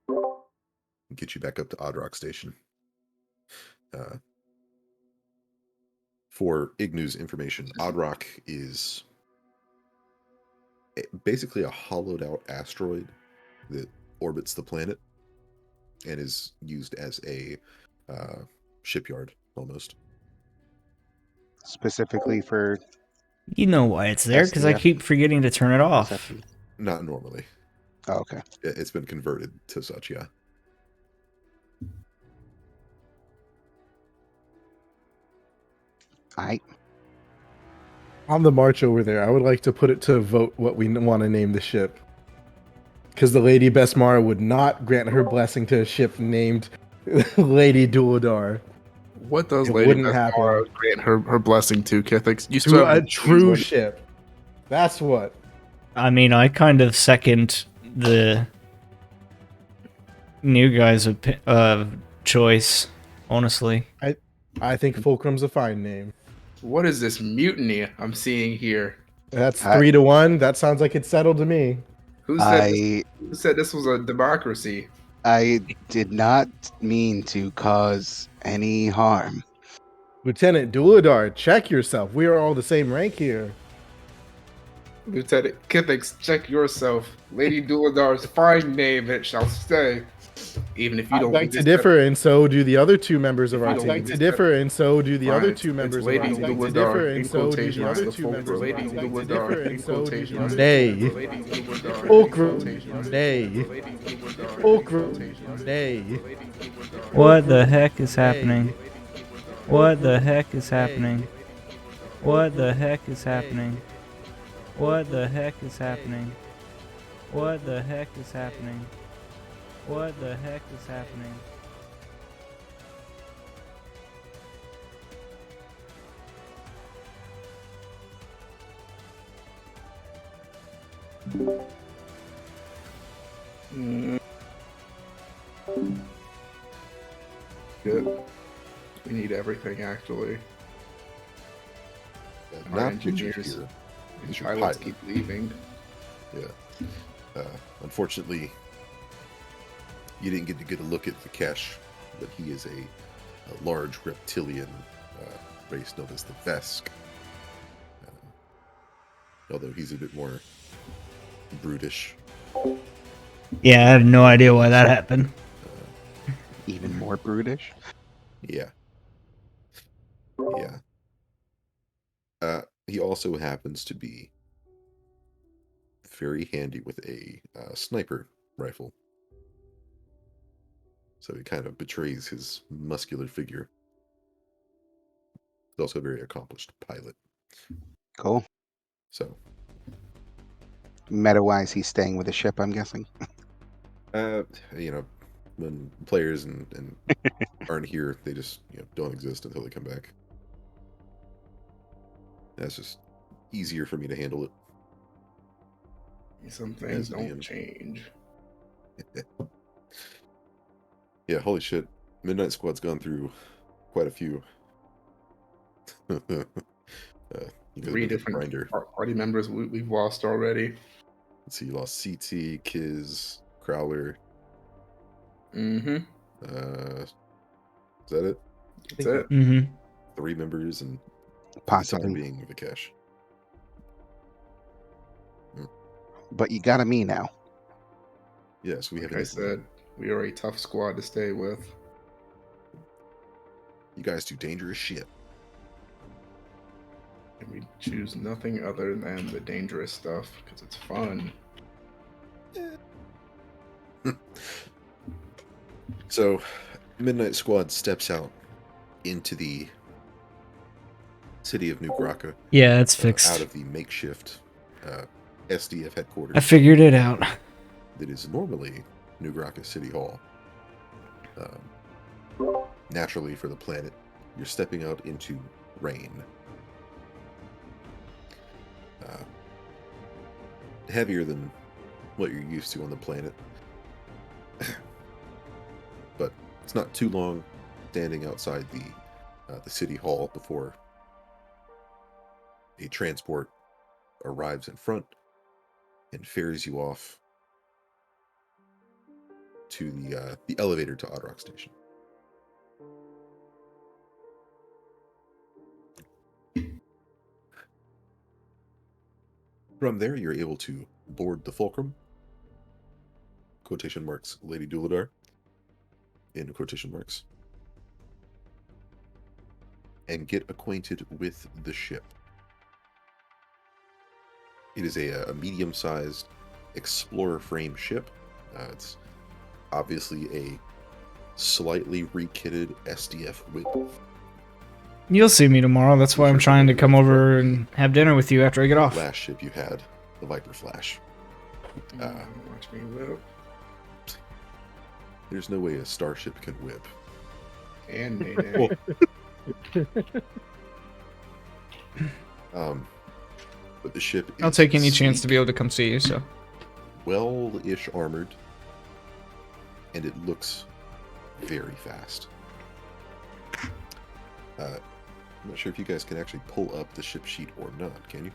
And get you back up to Oddrock Station. For Ignew's information, Oddrock is basically a hollowed out asteroid that orbits the planet and is used as a shipyard almost. Specifically for You know why it's there, because I SDF. keep forgetting to turn it off. SFE. Not normally. Oh, okay. It's been converted to such, yeah. I On the march over there, I would like to put it to a vote what we want to name the ship. Because the Lady Besmara would not grant her blessing to a ship named Lady Duladar. What does It Lady wouldn't Besmara happen. grant her blessing to, Kithix? You To still a have true ship. That's what. I mean, I kind of second the new guy's choice, honestly. I think Fulcrum's a fine name. What is this mutiny I'm seeing here? That's I- 3-1. That sounds like it's settled to me. Who said this was a democracy? I did not mean to cause any harm. Lieutenant Duladar, check yourself. We are all the same rank here. Lieutenant Kithix, check yourself. Lady Duladar's fine name, it shall stay. Even if you I'd don't like think to it's differ, and so do the other two members of If our you team. don't I'd like think to it's differ, and so do the Fine, other it's- two it's members of Lady our team. I'd like to Duladar, differ, in and so do the quotations, other the two Fulcrum. members of our Lady team. I'd like to Duladar, differ, in and so do the quotations, other Lady two. Duladar, in Fulcrum, quotations, nay. Lady Duladar, in Fulcrum, quotations, nay. Lady Duladar, What the heck is happening? Nay. What the heck is happening? What the heck is happening? What the heck is happening? What the heck is happening? What the heck is happening? Good. We need everything, actually. Our not what you engineers hear and is your pilots pilot. keep leaving. Yeah. Unfortunately, you didn't get to get a look at Vikesh, but he is a large reptilian race known as the Vesk. Although he's a bit more brutish. Yeah, I have no idea why that happened. Even more brutish. Yeah. Yeah. He also happens to be very handy with a sniper rifle. So he kind of betrays his muscular figure. He's also a very accomplished pilot. Cool. So, Meta-wise, he's staying with the ship, I'm guessing. you know, when players and aren't here, they just don't exist until they come back. That's just easier for me to handle it. Some things As don't DM. change. Yeah, holy shit. Midnight Squad's gone through quite a few. You guys 3 been the different grinder. party members we've lost already. Let's see, you lost CT, Kiz, Crowler. Mm-hmm. Is that it? That's it. Mm-hmm. 3 members, and for the time Possibly. being, Vikesh. But you got a me now. Yes, we Like have. I said, we are a tough squad to stay with. You guys do dangerous shit. And we choose nothing other than the dangerous stuff because it's fun. So, Midnight Squad steps out into the city of New Graka, Yeah, it's fixed. out of the makeshift SDF headquarters. I figured it out. That is normally New Graka City Hall. Naturally, for the planet, you're stepping out into rain. Heavier than what you're used to on the planet. But it's not too long standing outside the city hall before a transport arrives in front and ferries you off to the elevator to Odd Rock Station. From there, you're able to board the Fulcrum, quotation marks, Lady Duladar, in quotation marks, and get acquainted with the ship. It is a medium-sized explorer frame ship. It's obviously a slightly rekitted SDF whip. You'll see me tomorrow. That's why I'm trying to come over and have dinner with you after I get off. Last ship you had, the Viper Flash. Watch me whip. There's no way a starship can whip. And Mayday. But the ship is I'll take any chance to sleek, be able to come see you, so. well-ish armored, and it looks very fast. I'm not sure if you guys can actually pull up the ship sheet or not, can you?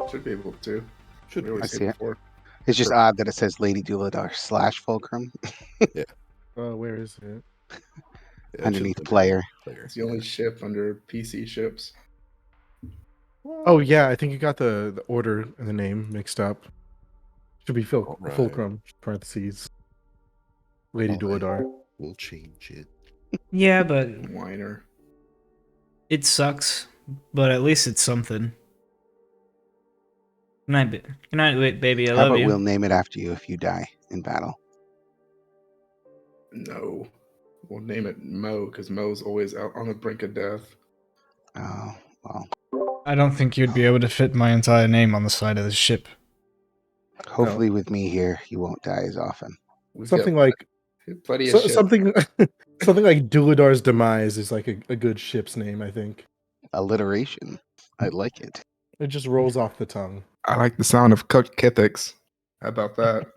Should be able to. Should We be. always I say see it. before. It's just odd that it says Lady Duladar / Fulcrum Where is it? Yeah, it should underneath look player. It's the only ship under PC ships. Oh yeah, I think you got the order and the name mixed up. Should be Alright. Fulcrum parentheses. Lady Alright. Duladar. We'll change it. Yeah, but Whiner. it sucks. But at least it's something. Good night, good night, baby. I How love about you. we'll name it after you if you die in battle? No. We'll name it Mo because Mo's always out on the brink of death. Oh, well. I don't think you'd be able to fit my entire name on the side of the ship. Hopefully, with me here, you won't die as often. We've Something got like plenty of ships. something like Duladar's demise is like a good ship's name, I think. Alliteration. I like it. It just rolls off the tongue. I like the sound of cooked Kithix. How about that?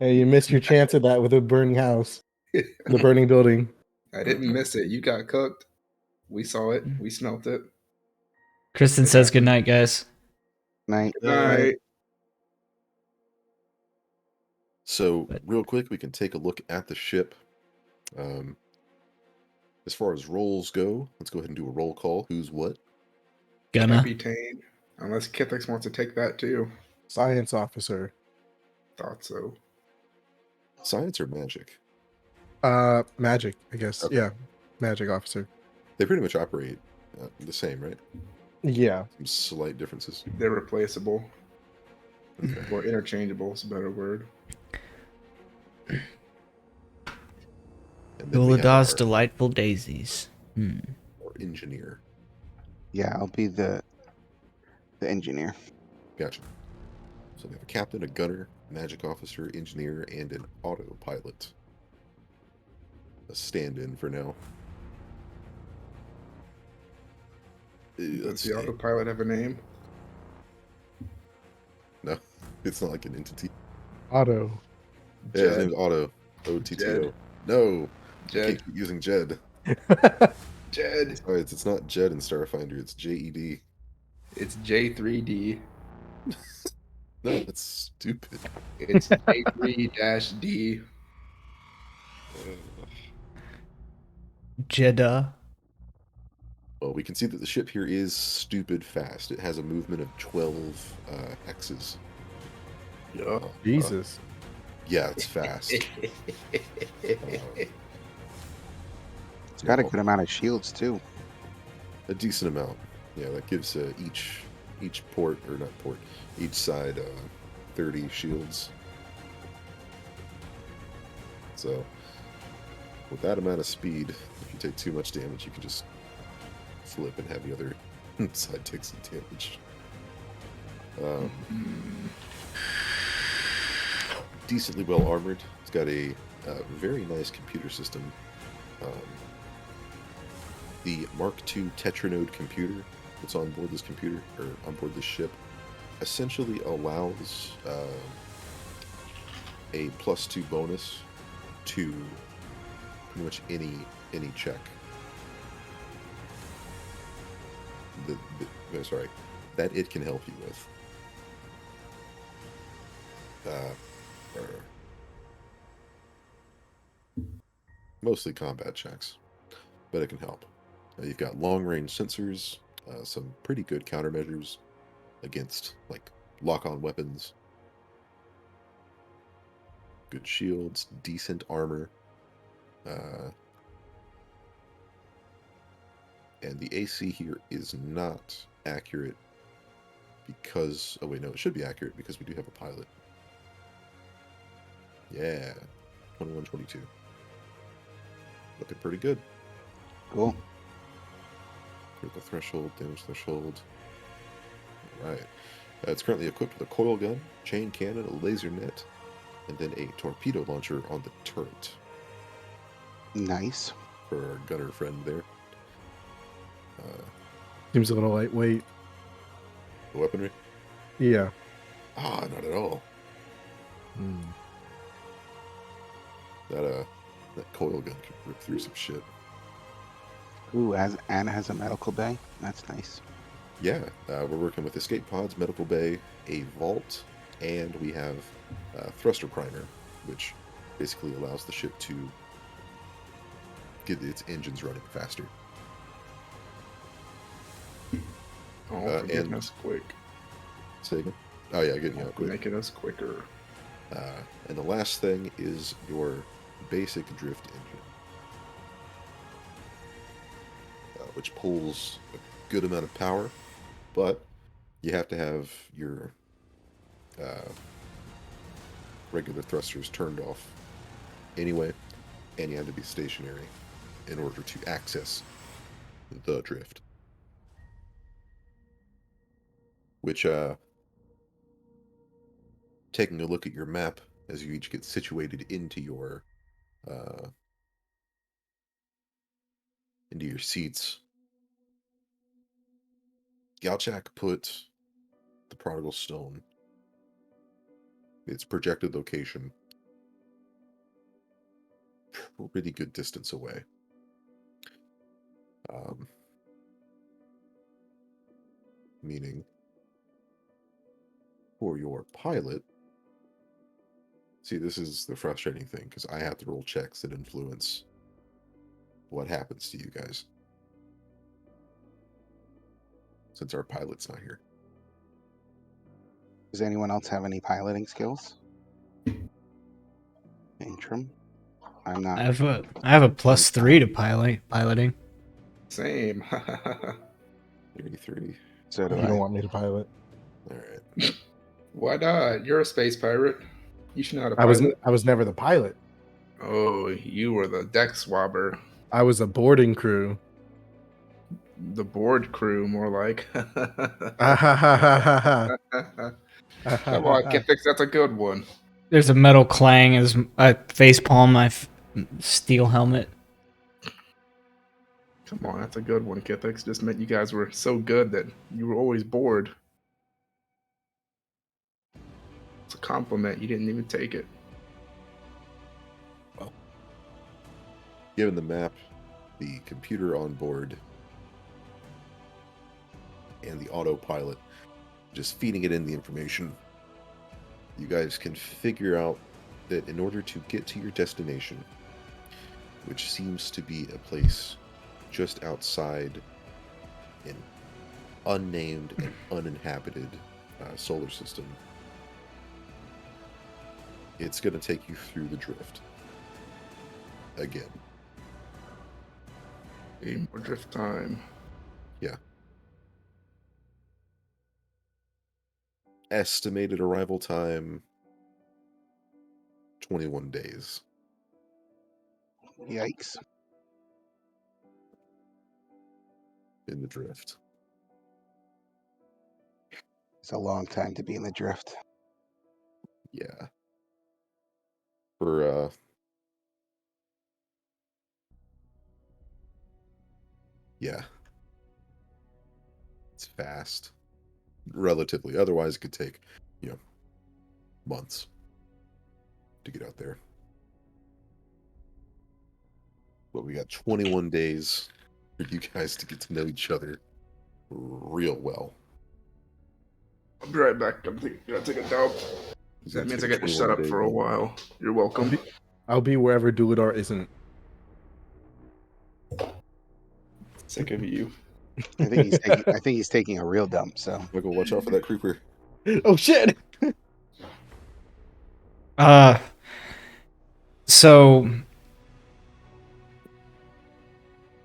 Hey, you missed your chance at that with a burning house, the burning building. I didn't miss it. You got cooked. We saw it. We smelt it. Kristen says good night, guys. Night. All right. So, But- real quick, we can take a look at the ship. As far as roles go, let's go ahead and do a roll call. Who's what? Gonna. Captain. Unless Kithix wants to take that too. Science officer. Thought so. Science or magic? Magic, I guess. Okay. Yeah, magic officer. They pretty much operate the same, right? Yeah. Some slight differences. They're replaceable Okay. or interchangeable. Is a better word. And then we have Duladas our, delightful daisies. our engineer. Yeah, I'll be the engineer. Gotcha. So we have a captain, a gunner, magic officer, engineer, and an autopilot. A stand-in for now. Does Let's the see. autopilot have a name? No, it's not like an entity. Otto. Yeah, his Jed. name's Otto. OTTO. Jed. No, you Jed. can't keep using Jed. Jed. Besides, it's not Jed in Starfinder, it's JED. It's J3D. No, that's stupid. It's J3-D. Jeddah. Well, we can see that the ship here is stupid fast. It has a movement of 12 hexes. Yeah. Jesus. Yeah, it's fast. It's got a Well, good amount of shields too. a decent amount. Yeah, that gives each port, or not port, each side 30 shields. So, with that amount of speed, if you take too much damage, you can just flip and have the other side take some damage. Decently well armored. It's got a very nice computer system. The Mark II Tetranode computer that's on board this computer, or on board this ship, essentially allows a +2 bonus to pretty much any check. Sorry, that it can help you with. Mostly combat checks, but it can help. You've got long-range sensors, some pretty good countermeasures against like lock-on weapons, good shields, decent armor, and the AC here is not accurate because, oh wait, no, it should be accurate because we do have a pilot. Yeah, 21-22. Looking pretty good. Cool. Critical threshold, damage threshold. Alright. It's currently equipped with a coil gun, chain cannon, a laser net, and then a torpedo launcher on the turret Nice. for our gunner friend there. Seems a little lightweight. The weaponry? Yeah. Not at all. That coil gun can rip through some shit. Ooh, Anna has a medical bay. That's nice. Yeah, we're working with escape pods, medical bay, a vault, and we have thruster primer, which basically allows the ship to get its engines running faster. Oh, for getting and- us quick. Say again? Oh yeah, getting out quick. Making us quicker. And the last thing is your basic drift engine, which pulls a good amount of power, but you have to have your regular thrusters turned off anyway, and you have to be stationary in order to access the drift. Which, taking a look at your map as you each get situated into your seats, Galchak put the Prodigal Stone, its projected location, pretty good distance away. meaning for your pilot. See, this is the frustrating thing because I have to roll checks that influence what happens to you guys. Since our pilot's not here. Does anyone else have any piloting skills? Intrum? I'm not. I have a +3 to piloting. Same. 33. So do You I. don't want me to pilot. Alright. Why not? You're a space pirate. You should know how to pilot. I was never the pilot. Oh, you were the deck swabber. I was a boarding crew. The board crew, more like. Ah, Come on, Kithix, that's a good one. There's a metal clang as I facepalm my steel helmet. Come on, that's a good one, Kithix. Just meant you guys were so good that you were always bored. It's a compliment. You didn't even take it. Given the map, the computer on board, and the autopilot, just feeding it in the information, you guys can figure out that in order to get to your destination, which seems to be a place just outside an unnamed and uninhabited solar system, it's going to take you through the drift. Again. More drift time. Yeah. Estimated arrival time 21 days. Yikes. In the drift. It's a long time to be in the drift. Yeah. For yeah. It's fast. Relatively. Otherwise it could take, months to get out there. But we got 21 days for you guys to get to know each other real well. I'll be right back. I'm gonna take a dump. That means I get to shut up for a while. You're welcome. I'll be wherever Duladar isn't. Sick of you. I think he's taking a real dump. So Michael, watch out for that creeper. Oh shit! So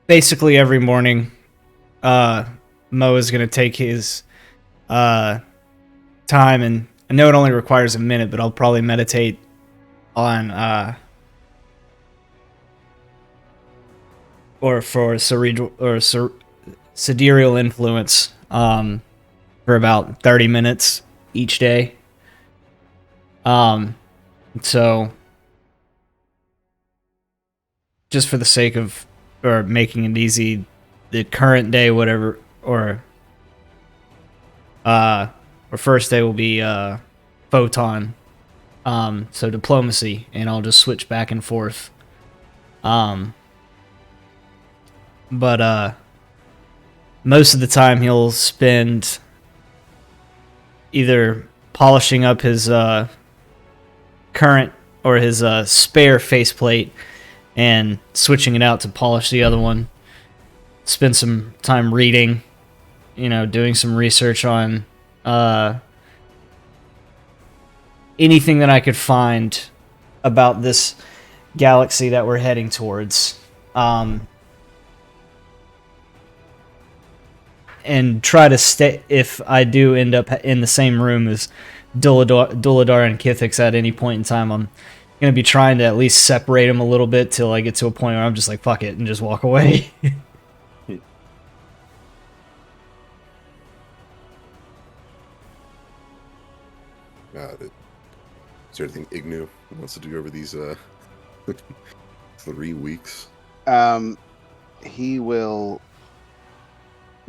basically every morning, Mo is gonna take his time, and I know it only requires a minute, but I'll probably meditate on or for cerebral or sidereal influence for about 30 minutes each day. So just for the sake of or making it easy, the current day, whatever, or first day will be photon. So diplomacy, and I'll just switch back and forth. But most of the time he'll spend either polishing up his current or his spare faceplate and switching it out to polish the other one. Spend some time reading, doing some research on anything that I could find about this galaxy that we're heading towards. And try to stay, if I do end up in the same room as Duladar and Kithix at any point in time, I'm going to be trying to at least separate them a little bit till I get to a point where I'm just like, fuck it, and just walk away. Is there anything Ignu wants to do over these 3 weeks? he will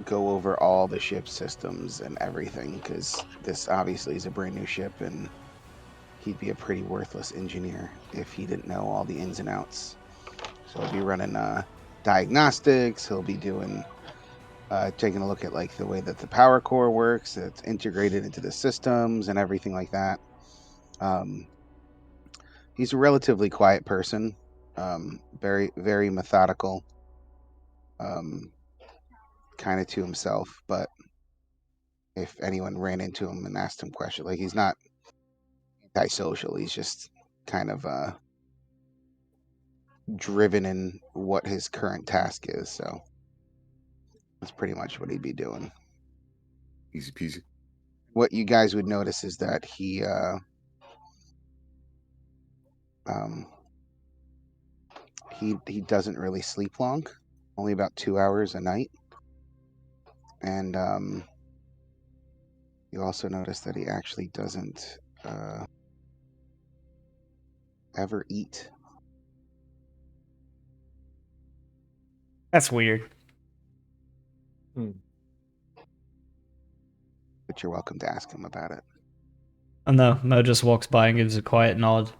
go over all the ship systems and everything, because this obviously is a brand new ship, and he'd be a pretty worthless engineer if he didn't know all the ins and outs. So he'll be running diagnostics, he'll be doing taking a look at like the way that the power core works, it's integrated into the systems and everything like that. He's a relatively quiet person, very, very methodical, kind of to himself. But if anyone ran into him and asked him questions, like he's not antisocial, he's just kind of driven in what his current task is. So that's pretty much what he'd be doing. Easy peasy. What you guys would notice is that he doesn't really sleep long, only about 2 hours a night. And you also notice that he actually doesn't ever eat. That's weird. But you're welcome to ask him about it. Oh no, Mo just walks by and gives a quiet nod.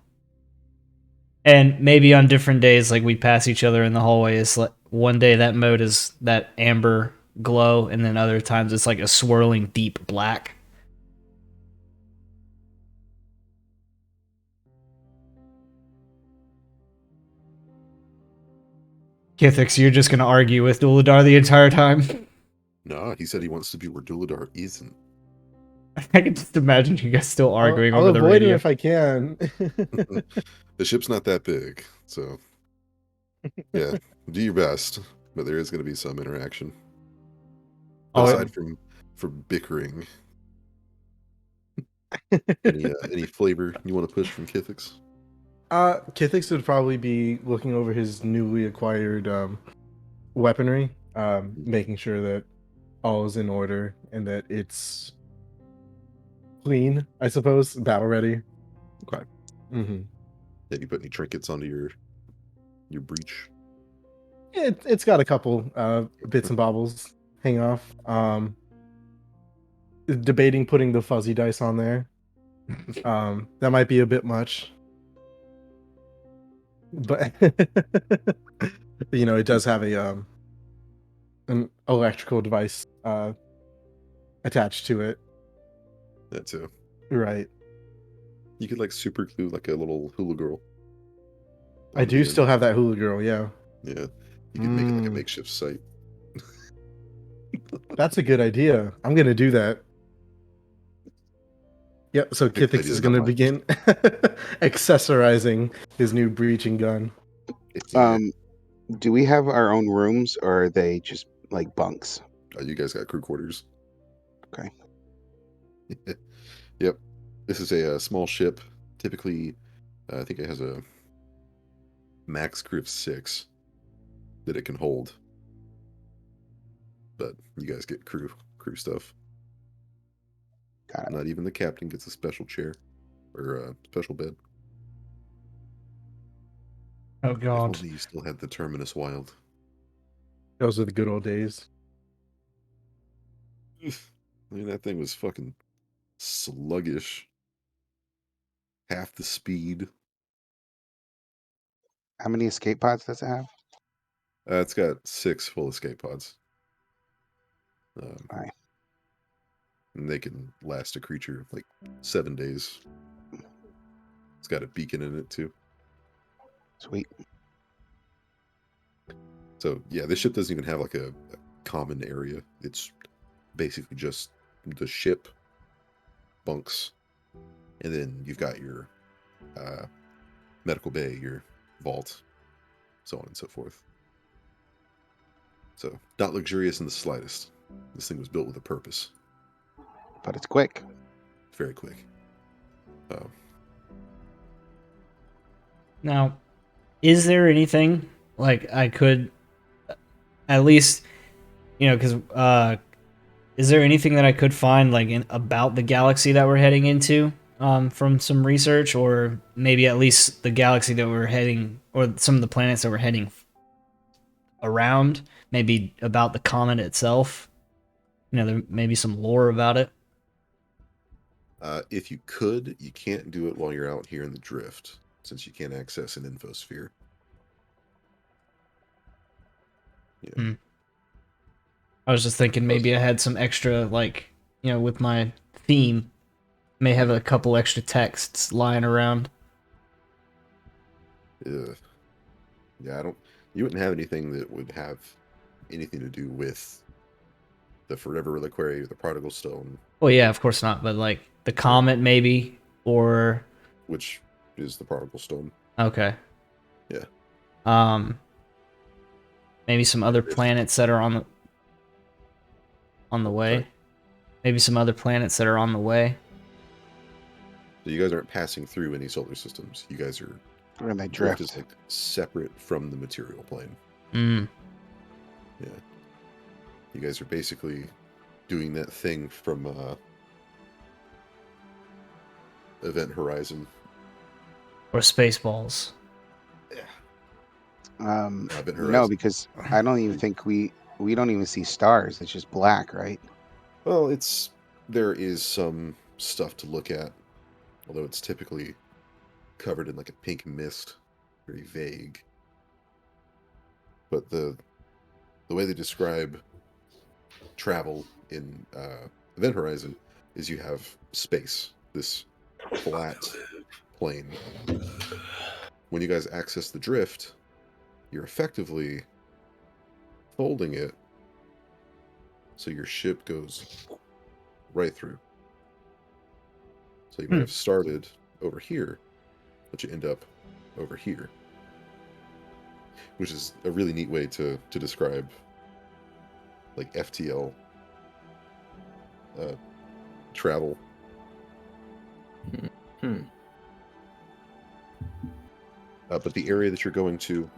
And maybe on different days, like we pass each other in the hallway, it's like one day that mode is that amber glow, and then other times it's like a swirling deep black. Kithix, you're just gonna argue with Duladar the entire time? Nah, he said he wants to be where Duladar isn't. I can just imagine you guys still arguing I'll over the avoid him radio. if I can. The ship's not that big, so yeah, do your best. But there is going to be some interaction. Oh, Aside from bickering, any flavor you want to push from Kithix? Kithix would probably be looking over his newly acquired weaponry, making sure that all is in order and that it's clean, I suppose, battle ready. Okay. Mm-hmm. Did you put any trinkets onto your breach? It's got a couple bits and baubles hang off. Debating putting the fuzzy dice on there. That might be a bit much. But it does have a an electrical device attached to it. That too. Right. You could like super glue like a little hula girl. I do still have that hula girl, yeah. Yeah. You could make it like a makeshift site. That's a good idea. I'm gonna do that. Yep, so Good Kithix idea, is not gonna mine. begin accessorizing his new breaching gun. Do we have our own rooms, or are they just like bunks? You guys got crew quarters. Okay. Yep. This is a small ship. Typically, I think it has a max crew of 6 that it can hold. But you guys get crew stuff. Got it. Not even the captain gets a special chair or a special bed. Oh If god. only you still had the Terminus Wild. Those are the good old days. I mean, that thing was fucking sluggish. Half the speed. How many escape pods does it have? It's got 6 full escape pods. Alright. And they can last a creature like 7 days. It's got a beacon in it too. Sweet. So yeah, this ship doesn't even have like a common area. It's basically just the ship, bunks, and then you've got your medical bay, your vault, so on and so forth. So not luxurious in the slightest. This thing was built with a purpose. But it's quick. Very quick. Now, is there anything like I could at least, because is there anything that I could find like about the galaxy that we're heading into from some research, or maybe at least the galaxy that we're heading, or some of the planets that we're heading around, maybe about the comet itself? There may be some lore about it. If you could, you can't do it while you're out here in the drift, since you can't access an infosphere. Yeah. I was just thinking maybe I had some extra, like, with my theme, may have a couple extra texts lying around. Ugh. Yeah, I don't. You wouldn't have anything that would have anything to do with the Forever Reliquary or the Prodigal Stone, Well, yeah, of course not, but like the comet maybe, or which is the Prodigal Stone. okay, Yeah. Maybe some other There's- planets that are on the way. Sorry. Maybe some other planets that are on the way. So you guys aren't passing through any solar systems. You guys are When they drift drift. is like separate from the material plane. Mm. Yeah. You guys are basically doing that thing from Event Horizon. Or Spaceballs. No, Horizon. because I don't even think we don't even see stars. It's just black, right? Well, there is some stuff to look at, although it's typically covered in like a pink mist, very vague. But the way they describe travel in Event Horizon is you have space, this flat plane. When you guys access the drift, you're effectively folding it so your ship goes right through. So you might have started over here, but you end up over here, which is a really neat way to describe like FTL travel. But the area that you're going to,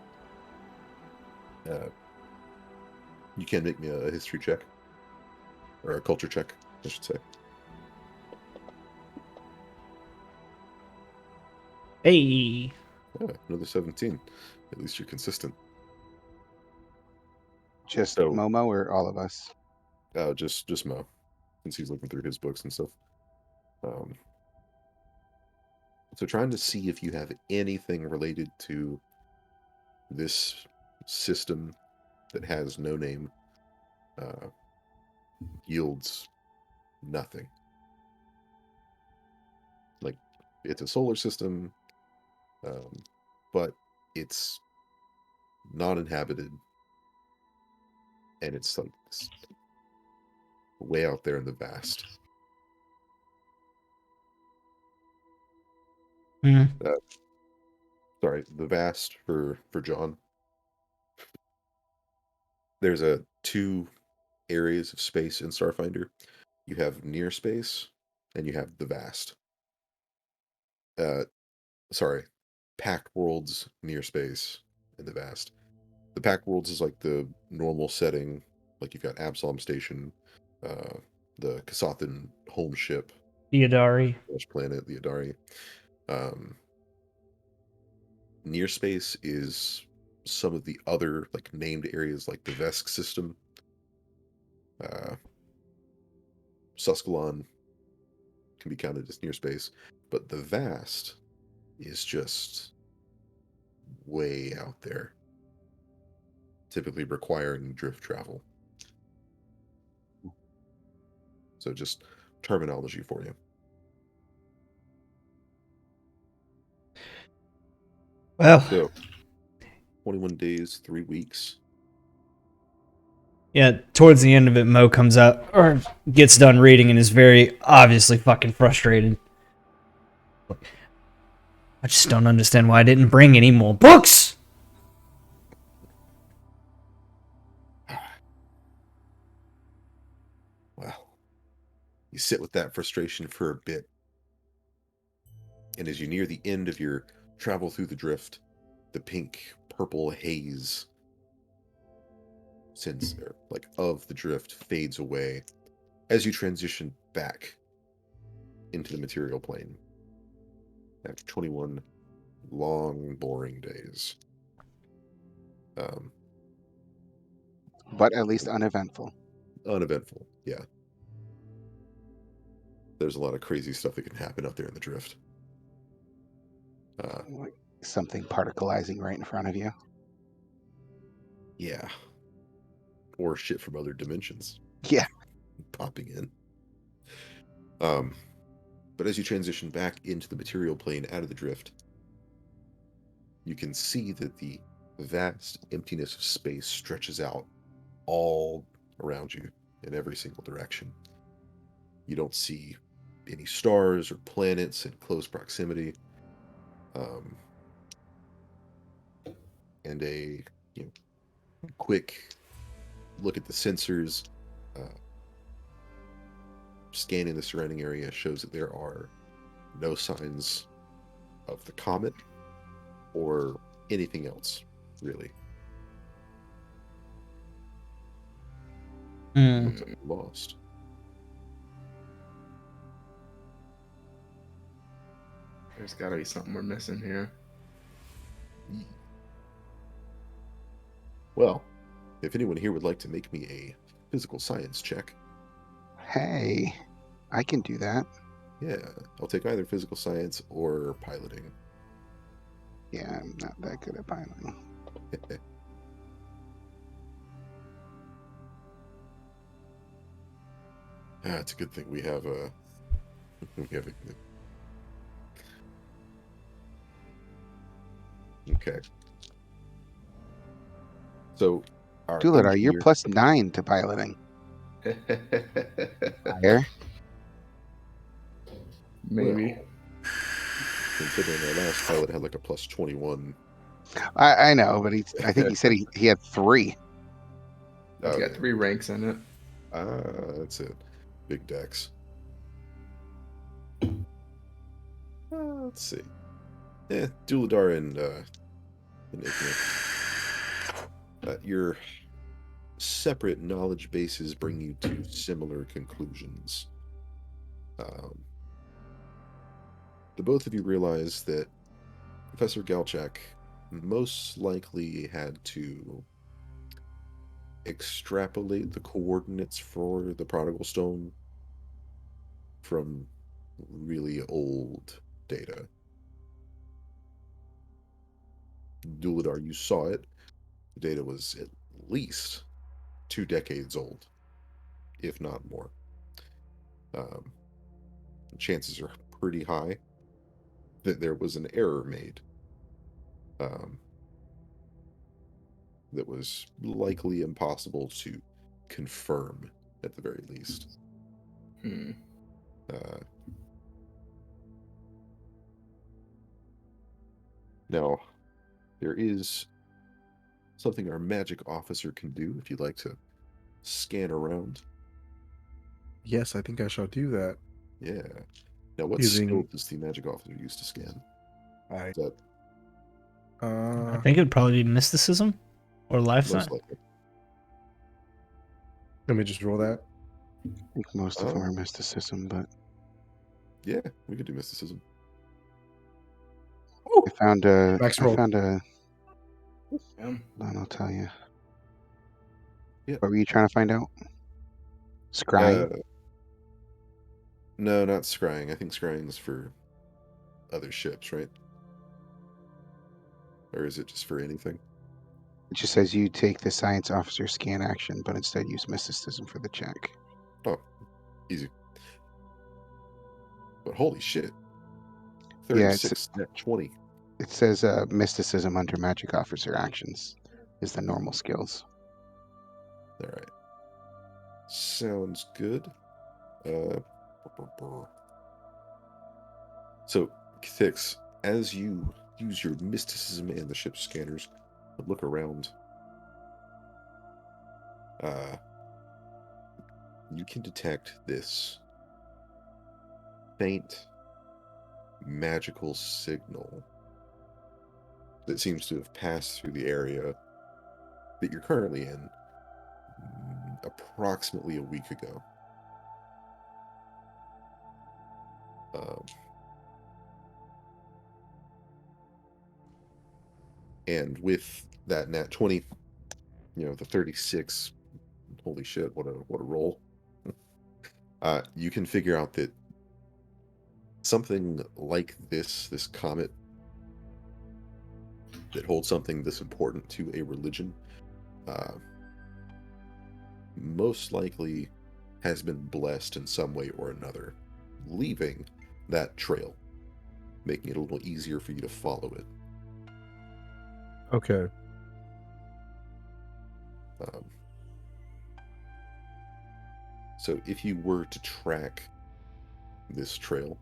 you can make me a history check or a culture check, I should say. Hey. Another 17. At least you're consistent. Just So- Momo or all of us? Just Mo, since he's looking through his books and stuff. So trying to see if you have anything related to this system that has no name yields nothing. Like, it's a solar system, but it's not inhabited, and it's like way out there in the vast. Mm. Sorry, the vast for John. There's two areas of space in Starfinder. You have near space, and you have the vast. Sorry, Pack Worlds, near space, and the vast. The Pack Worlds is like the normal setting, like you've got Absalom Station, the Kasathan home ship, Theodari. planet, the Adari. Near space is some of the other like named areas, like the Vesk system, Suskalon can be counted as near space, but the vast is just way out there, typically requiring drift travel. So just terminology for you. Well, So 21 days, 3 weeks. yeah, towards the end of it, Mo comes out, or gets done reading, and is very obviously fucking frustrated. I just don't understand why I didn't bring any more books! Well, you sit with that frustration for a bit. And as you near the end of your travel through the drift, the pink purple haze of the drift fades away as you transition back into the material plane after 21 long, boring days. But at least uneventful. Uneventful, yeah. There's a lot of crazy stuff that can happen out there in the drift. Like something particleizing right in front of you. Yeah. or shit from other dimensions Yeah. popping in. But as you transition back into the material plane out of the drift, you can see that the vast emptiness of space stretches out all around you in every single direction. You don't see any stars or planets in close proximity. And a quick look at the sensors, scanning the surrounding area shows that there are no signs of the comet or anything else, really. Looks like we lost. There's got to be something we're missing here. Well, if anyone here would like to make me a physical science check, Hey, I can do that. yeah, I'll take either physical science or piloting. Yeah, I'm not that good at piloting. It's a good thing we have a okay. So our Duladar, you're engineer- +9 to piloting. Higher? Maybe. Well, considering our last pilot had like a +21. I know, but I think he said he had 3. It's got 3 ranks in it. That's it. Big decks. Let's see. Duladar and Ignis. Your separate knowledge bases bring you to similar conclusions. The both of you realize that Professor Galchak most likely had to extrapolate the coordinates for the Prodigal Stone from really old data. Duladar, you saw it. The data was at least 2 decades old, if not more. Chances are pretty high that there was an error made that was likely impossible to confirm at the very least. Now, there is something our magic officer can do if you'd like to scan around. Yes, I think I shall do that. Yeah. Now, what Using- skill does the magic officer use to scan? I Is that I think it would probably be mysticism or life most science. likely? let me just roll that. I think most of them are mysticism, but Yeah, we could do mysticism. I found a. Max I roll. found a. Yeah. Hold on, I'll tell you. Yeah. What were you trying to find out? Scrying? No, not scrying. I think scrying's for other ships, right? Or is it just for anything? It just says you take the science officer scan action, but instead use mysticism for the check. Oh, easy. But holy shit. Yeah, 36, net 20. It says mysticism under magic officer actions is the normal skills. All right. Sounds good. So, Kithix, as you use your mysticism and the ship's scanners to look around, you can detect this faint magical signal that seems to have passed through the area that you're currently in approximately a week ago. And with that nat 20, the 36, holy shit, what a roll. You can figure out that something like this comet that holds something this important to a religion most likely has been blessed in some way or another, leaving that trail, making it a little easier for you to follow it. Okay. Um, so if you were to track this trail,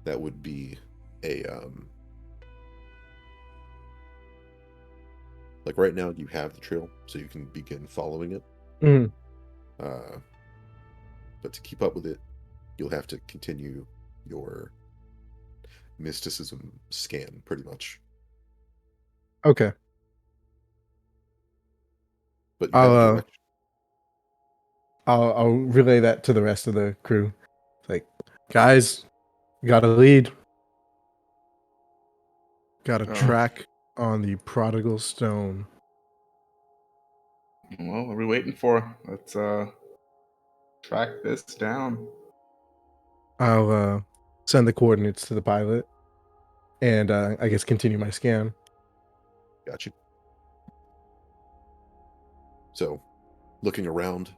that would be a like right now you have the trail, so you can begin following it. Mhm. But to keep up with it, you'll have to continue your mysticism scan, pretty much. Okay. But you have a I'll direction. I'll relay that to the rest of the crew. It's like, guys, gotta lead. Got a Oh. track on the prodigal stone. Well, what are we waiting for? Let's track this down. I'll send the coordinates to the pilot, and I guess continue my scan. Got you. So, looking around,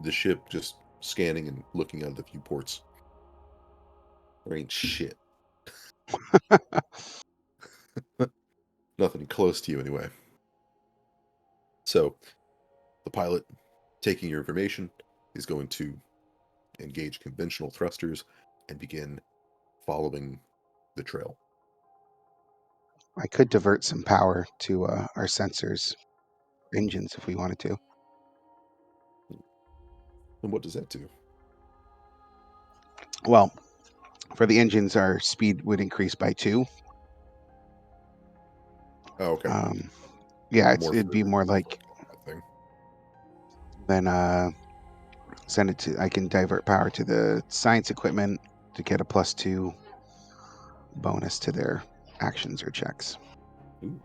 the ship just scanning and looking out of the viewports. There ain't shit. Nothing close to you, anyway. So, the pilot, taking your information, is going to engage conventional thrusters and begin following the trail. I could divert some power to our sensors engines if we wanted to. And what does that do? Well, for the engines, our speed would increase by 2. Oh, okay. Yeah, it'd More be for- more like that thing. then send it to. I can divert power to the science equipment to get a +2 bonus to their actions or checks. Ooh.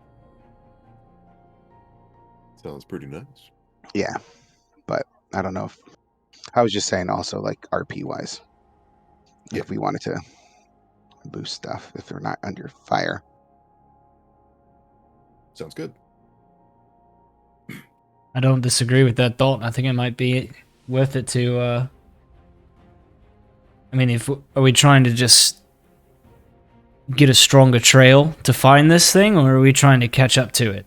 Sounds pretty nice. Yeah, but I don't know if I was just saying also like RP wise, Yeah. if we wanted to boost stuff if they're not under fire. Sounds good. I don't disagree with that thought. I think it might be worth it to. I mean, are we trying to just get a stronger trail to find this thing, or are we trying to catch up to it?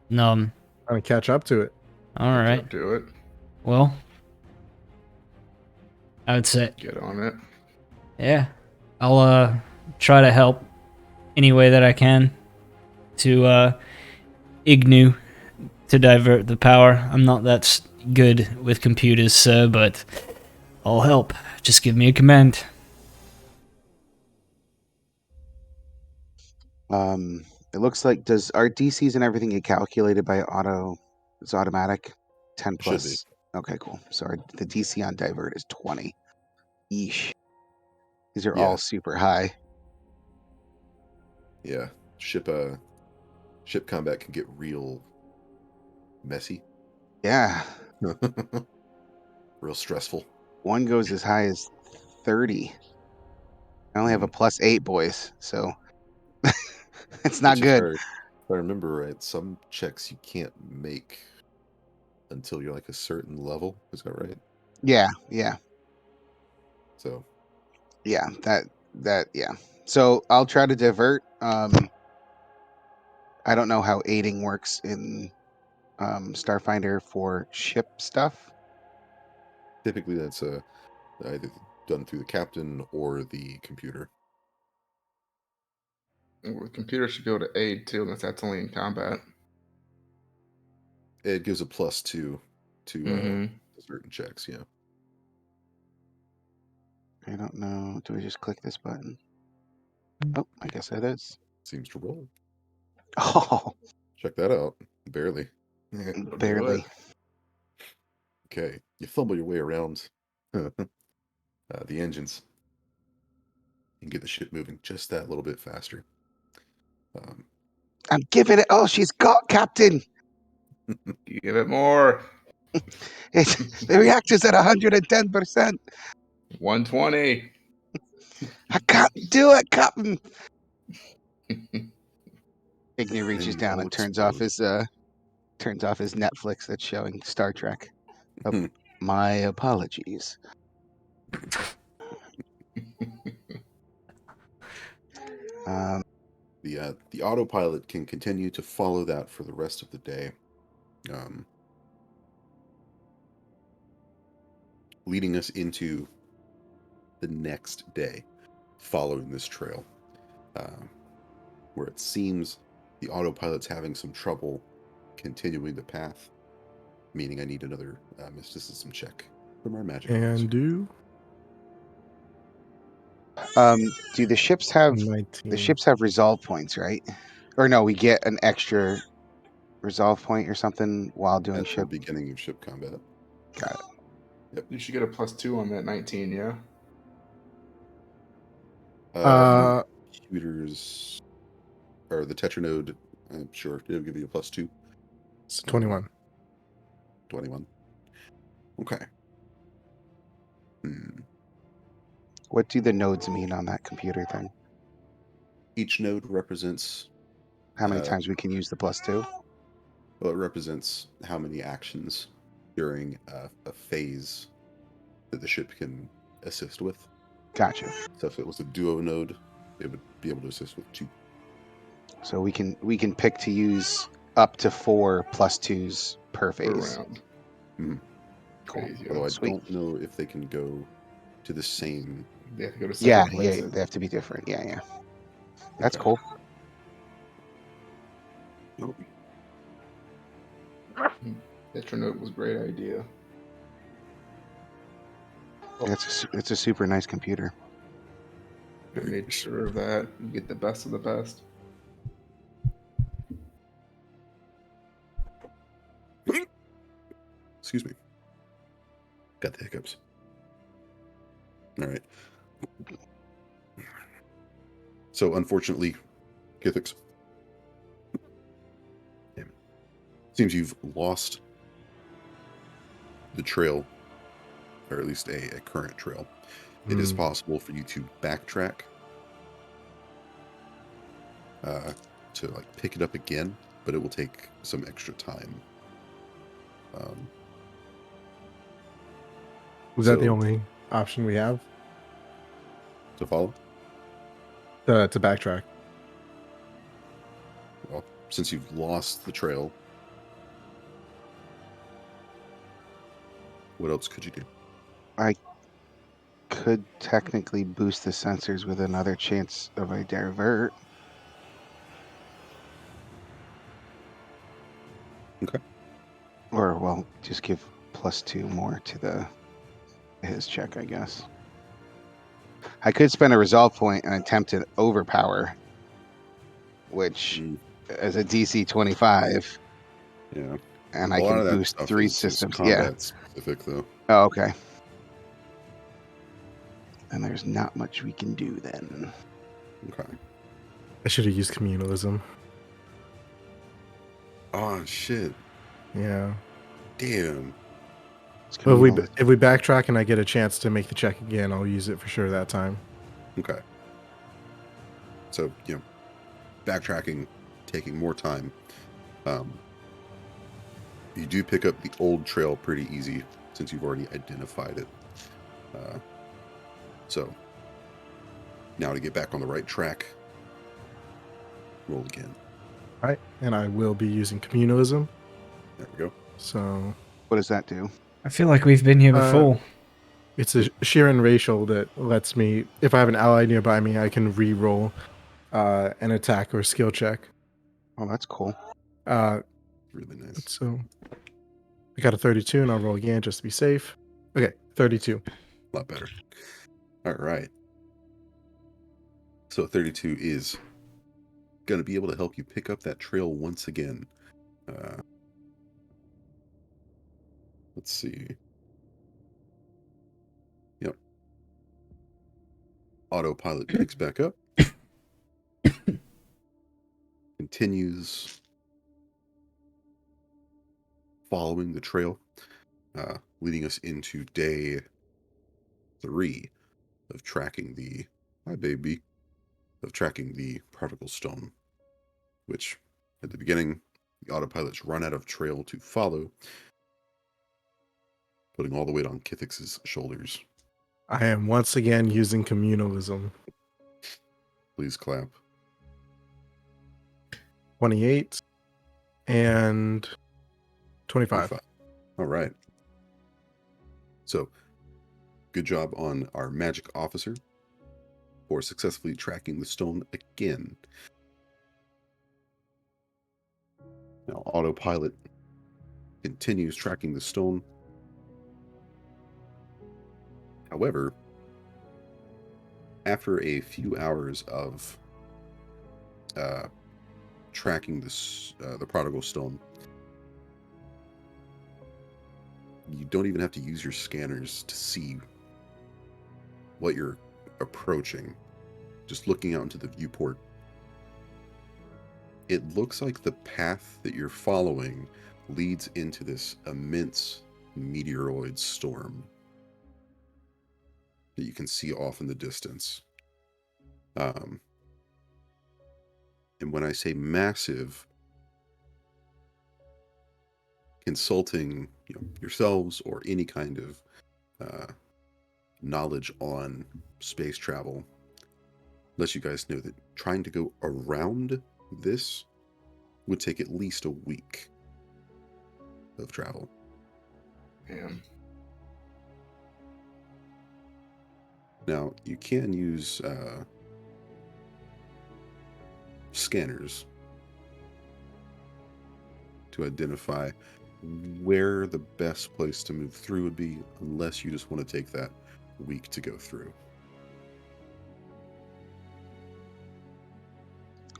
Trying to catch up to it. All right. Do it. Well, I would say, Get on it. yeah, I'll try to help any way that I can to Ignu to divert the power. I'm not that good with computers, sir, but I'll help. Just give me a command. It looks like does our DCs and everything get calculated by auto? It's automatic. 10 Should plus. Okay, cool. So the DC on divert is 20. Yeesh. These are Yeah. all super high. Yeah. Ship combat can get real messy. Yeah. Real stressful. One goes as high as 30. I only have a +8, boys, so it's not Which good. If I remember right, some checks you can't make until you're like a certain level. Is that right? Yeah. So Yeah, yeah. So I'll try to divert. I don't know how aiding works in Starfinder for ship stuff. typically that's either done through the captain or the computer. Well, the computer should be able to aid too, unless that's only in combat. It gives a +2 to Mhm. certain checks. Yeah. I don't know. Do we just click this button? Oh, I guess it is. Seems to roll. Oh, Check that out. Barely. barely. Okay. You fumble your way around the engines. You can get the ship moving just that little bit faster. I'm giving it. Oh, she's got Captain. Give it more. The reactor's at 110%. 120. I can't do it, Captain. Igni reaches Then down all and turns off explode. his turns off his Netflix that's showing Star Trek. Oh, my apologies. Um, The autopilot can continue to follow that for the rest of the day, leading us into the next day following this trail, where it seems the autopilot's having some trouble continuing the path, meaning I need another mysticism check from our magic And officer. do do the ships have 19. resolve points, right? Or no, we get an extra resolve point or something while doing At the ship. beginning of ship combat. Got it. You should get a +2 on that 19, yeah? Computers or the Tetranode, I'm sure it'll give you a +2. It's 21. 21. Okay. What do the nodes mean on that computer thing? Each node represents, How many times we can use the +2? well, it represents how many actions during a phase that the ship can assist with. Gotcha. So if it was a duo node, it would be able to assist with 2. So we can pick to use up to 4 +2s per Per phase. round. Cool. Phase, yeah. Although I Sweet. don't know if they can go to the same. They have to go to Yeah, separate yeah, places. they have to be different. Yeah. That's Okay. cool. Oh, Tetranote was a great idea. It's a super nice computer. I made sure of that. You get the best of the best. excuse me. Got the hiccups. All right. So unfortunately, Kithix, seems you've lost the trail, or at least a current trail. It is possible for you to backtrack to like pick it up again, but it will take some extra time. Was that the so- only option we have To follow? to backtrack? Well, since you've lost the trail, what else could you do? I could technically boost the sensors with another chance of a divert. Okay. Or well, just give +2 more to his check, I guess. I could spend a resolve point and attempt to overpower, which as a DC 25, Yeah. and A I lot can of that boost stuff 3 is systems. combat specific, though. Oh, okay. And there's not much we can do then. Okay. I should have used communalism. Oh shit! Yeah. Damn. It's But communal. if we backtrack and I get a chance to make the check again, I'll use it for sure that time. Okay. So backtracking, taking more time. You do pick up the old trail pretty easy since you've already identified it. So now to get back on the right track, roll again. All right. And I will be using communalism. There we go. So What does that do? I feel like we've been here before. it's a Sheeran racial that lets me, if I have an ally nearby me, I can re-roll an attack or skill check. Oh, that's cool. Really nice. So I got a 32 and I'll roll again just to be safe. Okay, 32. A lot better. All right. So 32 is going to be able to help you pick up that trail once again. Let's see. Yep. Autopilot picks back up. Continues following the trail, leading us into day 3 of tracking the particle stone, which at the beginning The autopilots run out of trail to follow, putting all the weight on Kithix's shoulders. I am once again using communalism. Please clap. 28 and 25. 25. All right. So, good job on our magic officer for successfully tracking the stone again. Now, autopilot continues tracking the stone. However, after a few hours of tracking this, the prodigal stone, you don't even have to use your scanners to see what you're approaching. Just looking out into the viewport, it looks like the path that you're following leads into this immense meteoroid storm that you can see off in the distance. And when I say massive, consulting yourselves or any kind of knowledge on space travel lets you guys know that trying to go around this would take at least a week of travel. Damn. Now, you can use scanners to identify where the best place to move through would be, unless you just want to take that week to go through.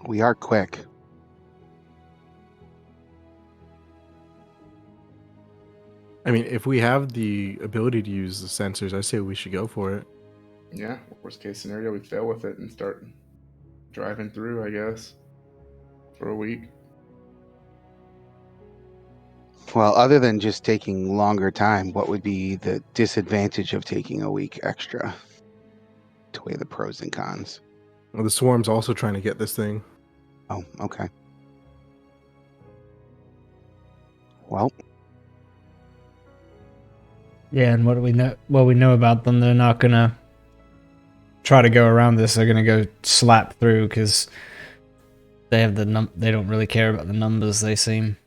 We are quick. I mean, if we have the ability to use the sensors, I say we should go for it. Yeah, worst case scenario, we fail with it and start driving through, I guess, for a week. Well, other than just taking longer time, what would be the disadvantage of taking a week extra? To weigh the pros and cons. Well, the swarm's also trying to get this thing. Oh, okay. Well, Yeah, and what do we know? What we know about them? They're not gonna try to go around this. They're gonna go slap through because they have They don't really care about the numbers. They seem.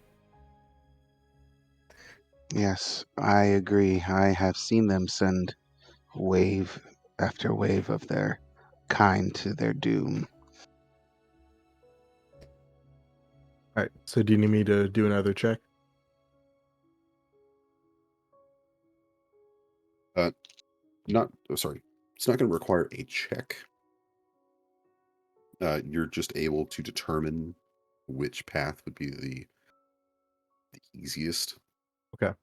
yes, I agree. I have seen them send wave after wave of their kind to their doom. All right. So do you need me to do another check? It's not going to require a check. You're just able to determine which path would be the easiest. Okay.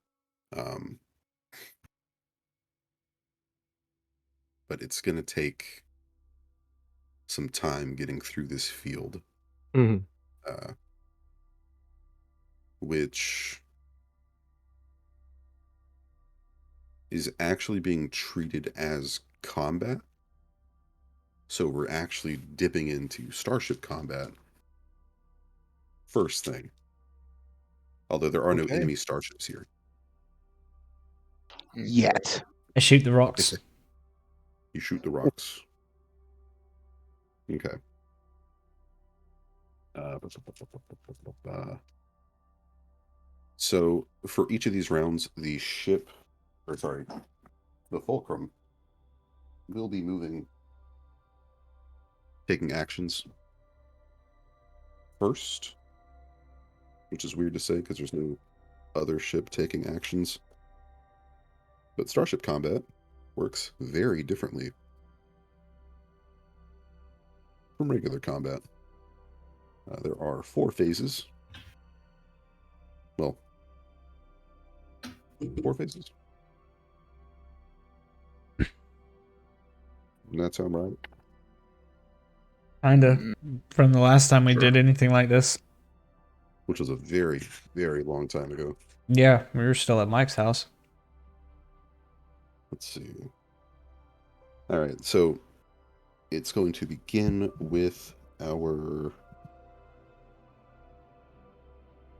But it's going to take some time getting through this field, Mhm. which is actually being treated as combat. So we're actually dipping into starship combat first thing. Although there are no Okay. enemy starships here. Yet. I shoot the rocks. You shoot the rocks. Okay. So for each of these rounds, the Fulcrum will be moving, taking actions first, which is weird to say because there's no other ship taking actions. But starship combat works very differently from regular combat. There are 4 phases. Well, 4 phases. And that sound right? Kinda. From the last time we Sure. did anything like this. Which was a very, very long time ago. Yeah, we were still at Mike's house. Let's see. All right, so it's going to begin with our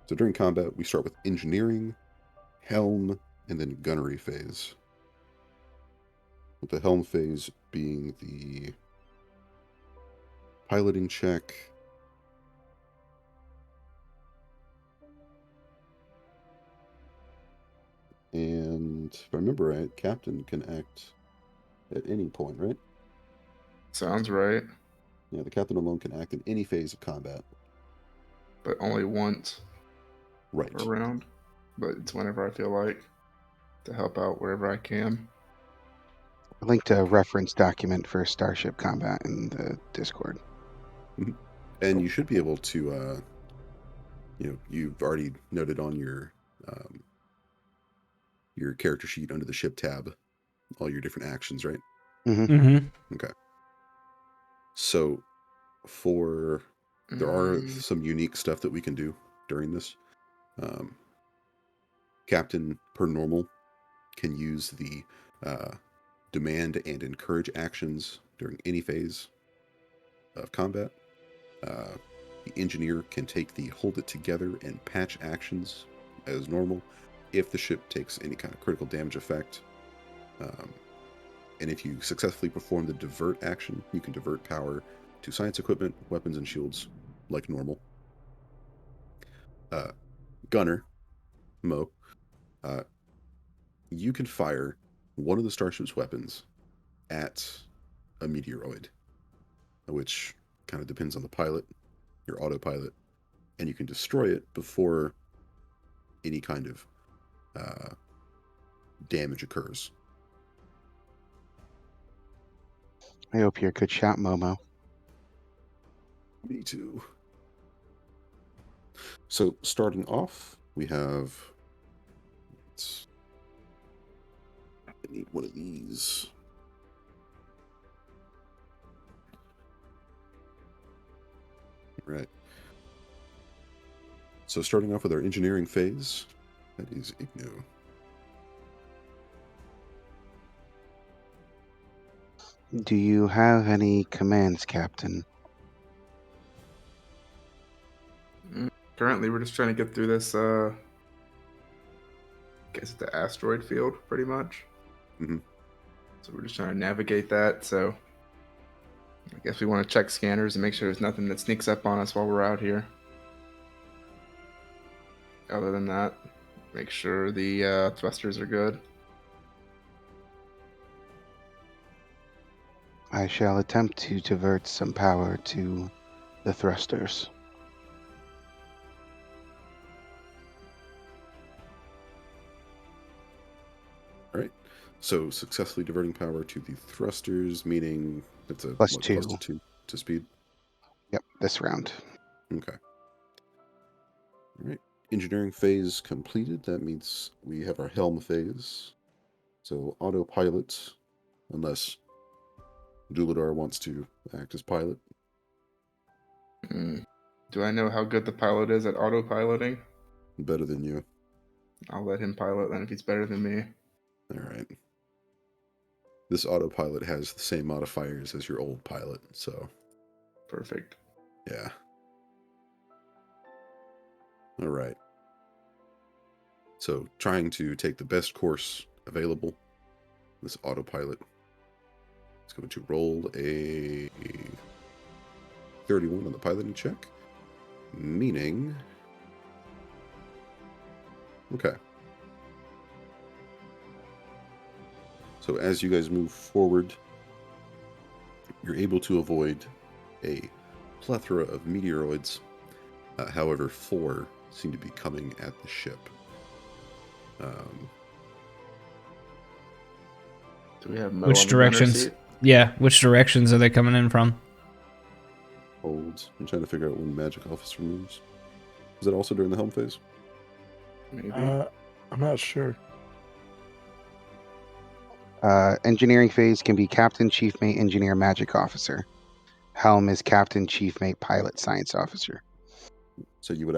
So during combat, we start with engineering, helm, and then gunnery phase. With the helm phase being the piloting check. And if I remember right, captain can act at any point, right? Sounds right, Yeah, the captain alone can act in any phase of combat. but only once Right. per round. But it's whenever I feel like to help out wherever I can. I linked a reference document for Starship Combat in the Discord. And you should be able to, you've already noted on your character sheet under the ship tab all your different actions, right? Mm-hmm. Okay. So there are some unique stuff that we can do during this. Captain, per normal, can use the demand and encourage actions during any phase of combat. The engineer can take the hold it together and patch actions as normal if the ship takes any kind of critical damage effect. And if you successfully perform the divert action, you can divert power to science equipment, weapons, and shields like normal. Gunner, Mo, you can fire one of the starship's weapons at a meteoroid, which kind of depends on the pilot, your autopilot, and you can destroy it before any kind of damage occurs. I hope you're a good shot, Momo. Me too. So starting off, we have. I need one of these. Right. So starting off with our engineering phase, that is Igno. Do you have any commands, Captain? Currently, we're just trying to get through this. I guess the asteroid field, pretty much. Mhm. So we're just trying to navigate that. So I guess we want to check scanners and make sure there's nothing that sneaks up on us while we're out here. Other than that, make sure the thrusters are good. I shall attempt to divert some power to the thrusters. All right. So successfully diverting power to the thrusters, meaning it's a Plus what, two. plus 2 to speed. Yep, this round. Okay. All right. Engineering phase completed. That means we have our helm phase. So autopilot, unless Duladar wants to act as pilot. Do I know how good the pilot is at autopiloting? Better than you. I'll let him pilot then if he's better than me. All right. This autopilot has the same modifiers as your old pilot, so Perfect. yeah. All right. So trying to take the best course available, this autopilot is going to roll a 31 on the piloting check, meaning... Okay. So as you guys move forward, you're able to avoid a plethora of meteoroids. However, 4 seem to be coming at the ship. Do we have Mo Which on the gunner directions? seat? Yeah, which directions are they coming in from? Hold. I'm trying to figure out when magic officer moves. Is that also during the helm phase? Maybe. I'm not sure. Engineering phase can be Captain, Chief Mate, Engineer, Magic Officer. Helm is Captain, Chief Mate, Pilot, Science Officer. So you would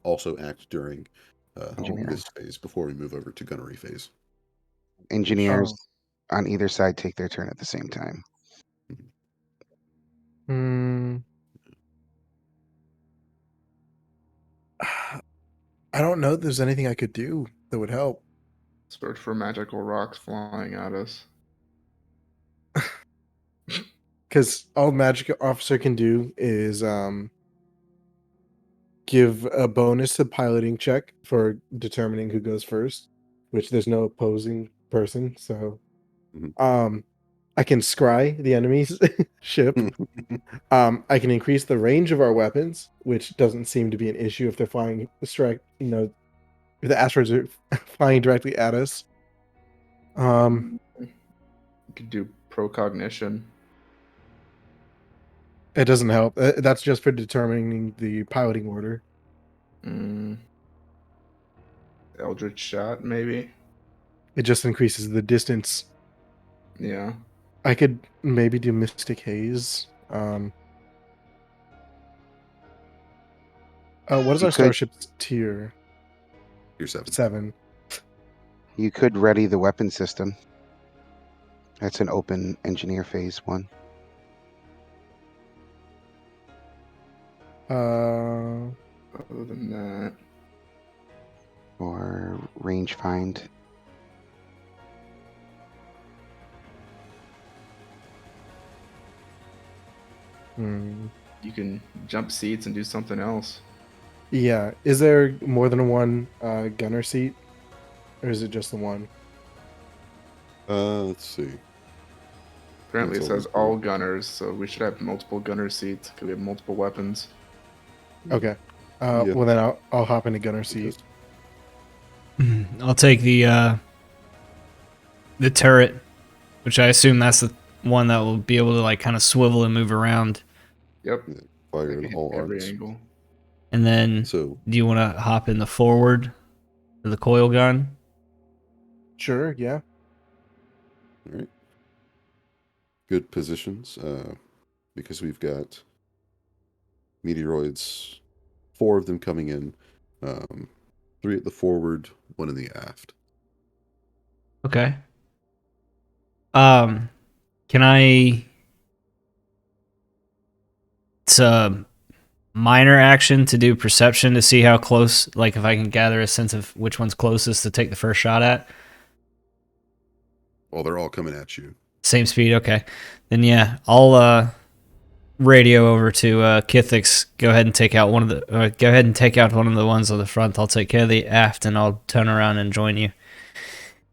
also act during Engineering. this phase before we move over to gunnery phase. Engineers on either side take their turn at the same time. Hmm. I don't know if there's anything I could do that would help. Search for magical rocks flying at us. Because all magic officer can do is give a bonus to piloting check for determining who goes first, which there's no opposing person. So Mhm. I can scry the enemy's ship. I can increase the range of our weapons, which doesn't seem to be an issue if they're flying strike, if the asteroids are flying directly at us. You could do procognition. It doesn't help. That's just for determining the piloting order. Eldritch shot, maybe. It just increases the distance. Yeah. I could maybe do Mystic Haze. What is You our could- starship's tier? You're 7. 7. You could ready the weapon system. That's an open engineer phase 1. Uh, Other than that, Or range find. you can jump seats and do something else. Yeah. Is there more than one gunner seat? Or is it just the one? Let's see. Apparently, it It's says always all cool. gunners, so we should have multiple gunner seats because we have multiple weapons. Okay. Yeah. Well, then I'll hop into gunner seat. I'll take the turret, which I assume that's the one that will be able to like kind of swivel and move around. Yep. Fire They in can hit all every arms. angle. And then, So do you want to hop in the forward for the coil gun? Sure. Yeah. all right. Good positions. Because we've got meteoroids, 4 of them coming in. 3 at the forward, 1 in the aft. Okay. Can I? It's a minor action to do perception to see how close, like if I can gather a sense of which one's closest to take the first shot at. Well, they're all coming at you. Same speed, okay. Then yeah, I'll radio over to Kithix. Go ahead and take out one of the ones on the front. I'll take care of the aft, and I'll turn around and join you.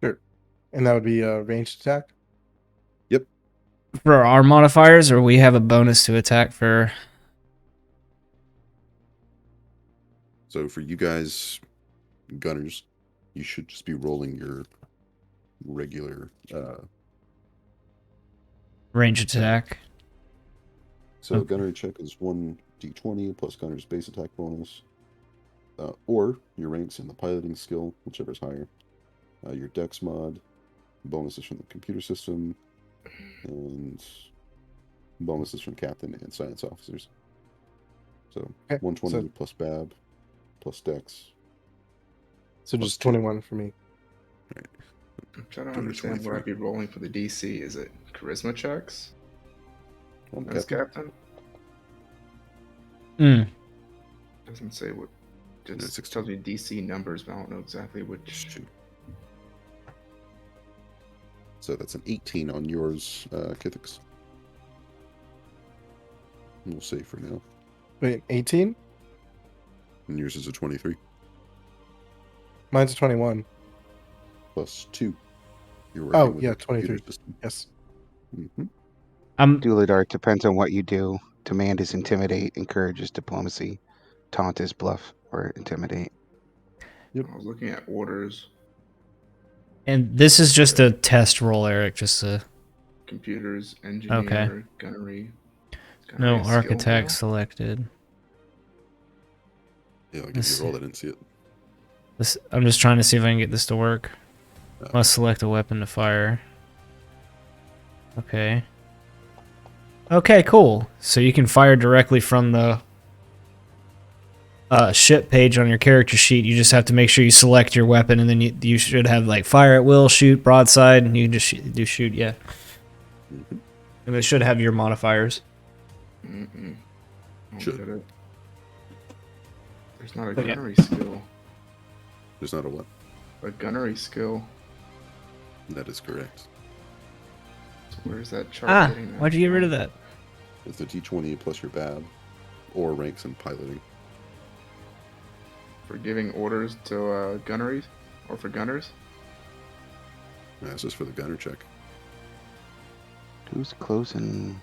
Sure. And that would be a ranged attack. For our modifiers, or we have a bonus to attack for. So for you guys, gunners, you should just be rolling your regular. Range attack. So Okay. gunnery check is 1d20 plus gunner's base attack bonus, or your ranks in the piloting skill, whichever's higher. Your dex mod, bonuses from the computer system, and bonuses from captain and science officers. So Okay, 120 so- plus BAB plus dex. So Plus just 2. 21 for me. I'm trying to Gunner understand what 23. I'd be rolling for the DC. Is it charisma checks I'm as captain. captain? Doesn't say what. No, Just 16. tells me DC numbers, but I don't know exactly which. Shoot. So that's an 18 on yours, Kithix. We'll say for now. Wait, 18? And yours is a 23 Mine's a 21. plus 2. You're Oh, working with yeah, a computer 23. system. Yes. Mhm. Dualidar depends on what you do. Demand is intimidate, encourage is diplomacy, taunt is bluff or intimidate. I was looking at orders, And this is just a test roll, Eric. Just a computers, engineer, gunnery. Is no gunnery a skill architect now? selected. Yeah, I'll give Let's you a roll. I didn't see it. I'm just trying to see if I can get this to work. Oh. Must select a weapon to fire. Okay. Okay, cool. So you can fire directly from the ship page on your character sheet. You just have to make sure you select your weapon, and then you should have like fire at will, shoot, broadside, and you can just shoot, yeah. Mhm. And it should have your modifiers. Mm-mm. Don't Should. get it. There's not a Okay. gunnery skill. There's not a what? A gunnery skill. That is correct. So where's that chart getting that why'd you get rid from? of that? It's the D20 plus your BAB, or ranks in piloting. For giving orders to gunneries? Or for gunners? That's just for the gunner check. Who's closing?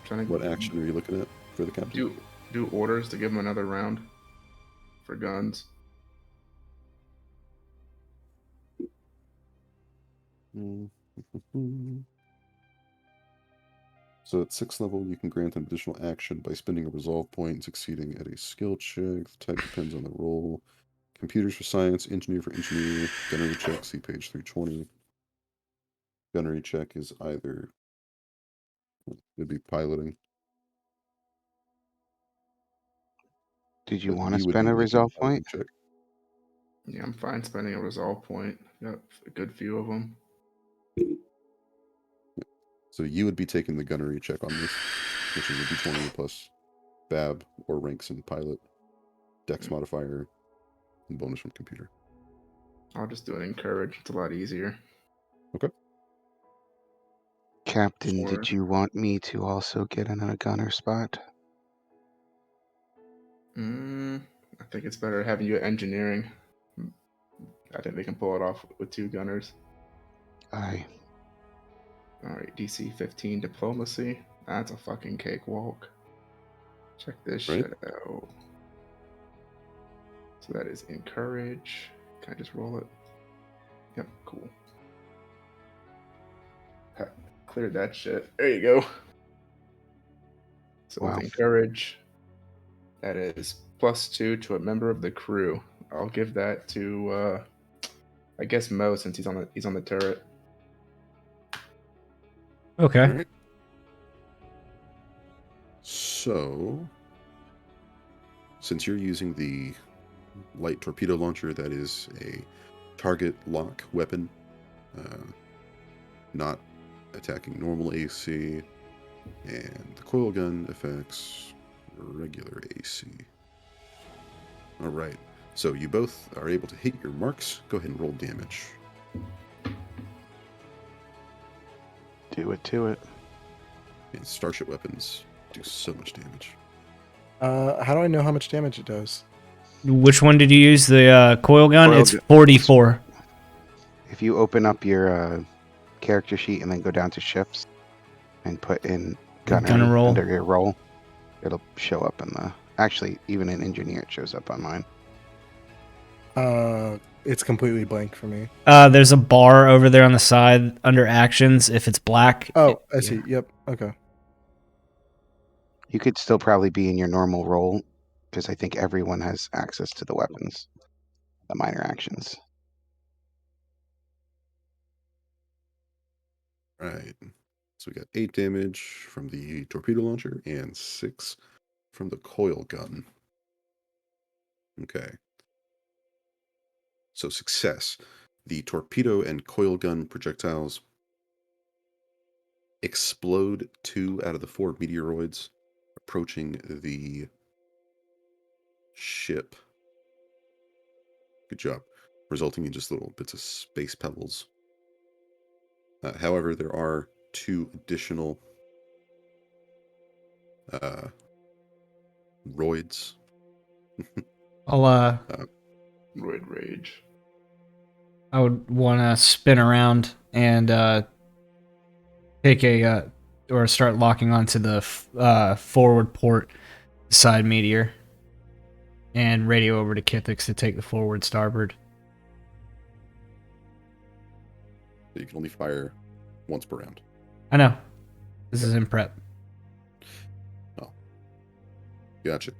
Trying to What action are you looking at for the captain? do orders to give them another round for guns. So at 6th level, you can grant an additional action by spending a resolve point and succeeding at a skill check. The type depends on the role. Computers for science, engineer for engineer, gunnery check, see page 320. Gunnery check is either, it'd be piloting. Did you but want to would spend be a making resolve piloting point? check. Yeah, I'm fine spending a resolve point. Got a good few of them. So you would be taking the gunnery check on this, which is a D20 plus BAB or ranks in pilot, dex modifier, and bonus from computer. I'll just do an encourage. It's a lot easier. Captain, Sure. did you want me to also get in a gunner spot? I think it's better having you at engineering. I think they can pull it off with 2 gunners. Aye. Alright, DC 15 diplomacy. That's a fucking cakewalk. Check this Right. shit out. So that is encourage. Can I just roll it? Yep, cool. Cleared that shit. There you go. So Wow. with encourage, that is +2 to a member of the crew. I'll give that to I guess Mo, since he's on the turret. Okay. All right. So, since you're using the light torpedo launcher, that is a target lock weapon, not attacking normal AC, and the coil gun affects regular AC. All right. So you both are able to hit your marks. Go ahead and roll damage. Do it to it. And starship weapons do so much damage. How do I know how much damage it does? Which one did you use? The coil gun? Coil It's gun. 44. If you open up your character sheet and then go down to ships and put in gunner roll. under your roll, it'll show up in the. Actually, even in engineer, it shows up on mine. It's completely blank for me. There's a bar over there on the side under actions. If it's black. Oh, I see. Yep. Okay. You could still probably be in your normal role because I think everyone has access to the weapons, the minor actions. Right. So we got 8 damage from the torpedo launcher and 6 from the coil gun. Okay. So success. The torpedo and coil gun projectiles explode 2 out of the 4 meteoroids approaching the ship. Good job. Resulting in just little bits of space pebbles. However, there are 2 additional roids. I'll Roid rage. I would want to spin around and take a or start locking onto the forward port side meteor and radio over to Kithix to take the forward starboard. You can only fire once per round. I know. This is in prep. Oh. Gotcha.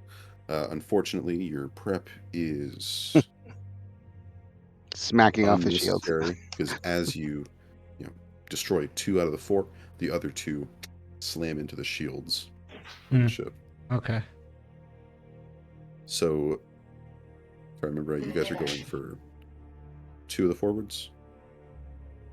Unfortunately, your prep is Smacking off his shield. because as you destroy 2 out of the 4, the other 2 slam into the shields of the ship. Okay. So, if I remember right, you guys are going for 2 of the forwards.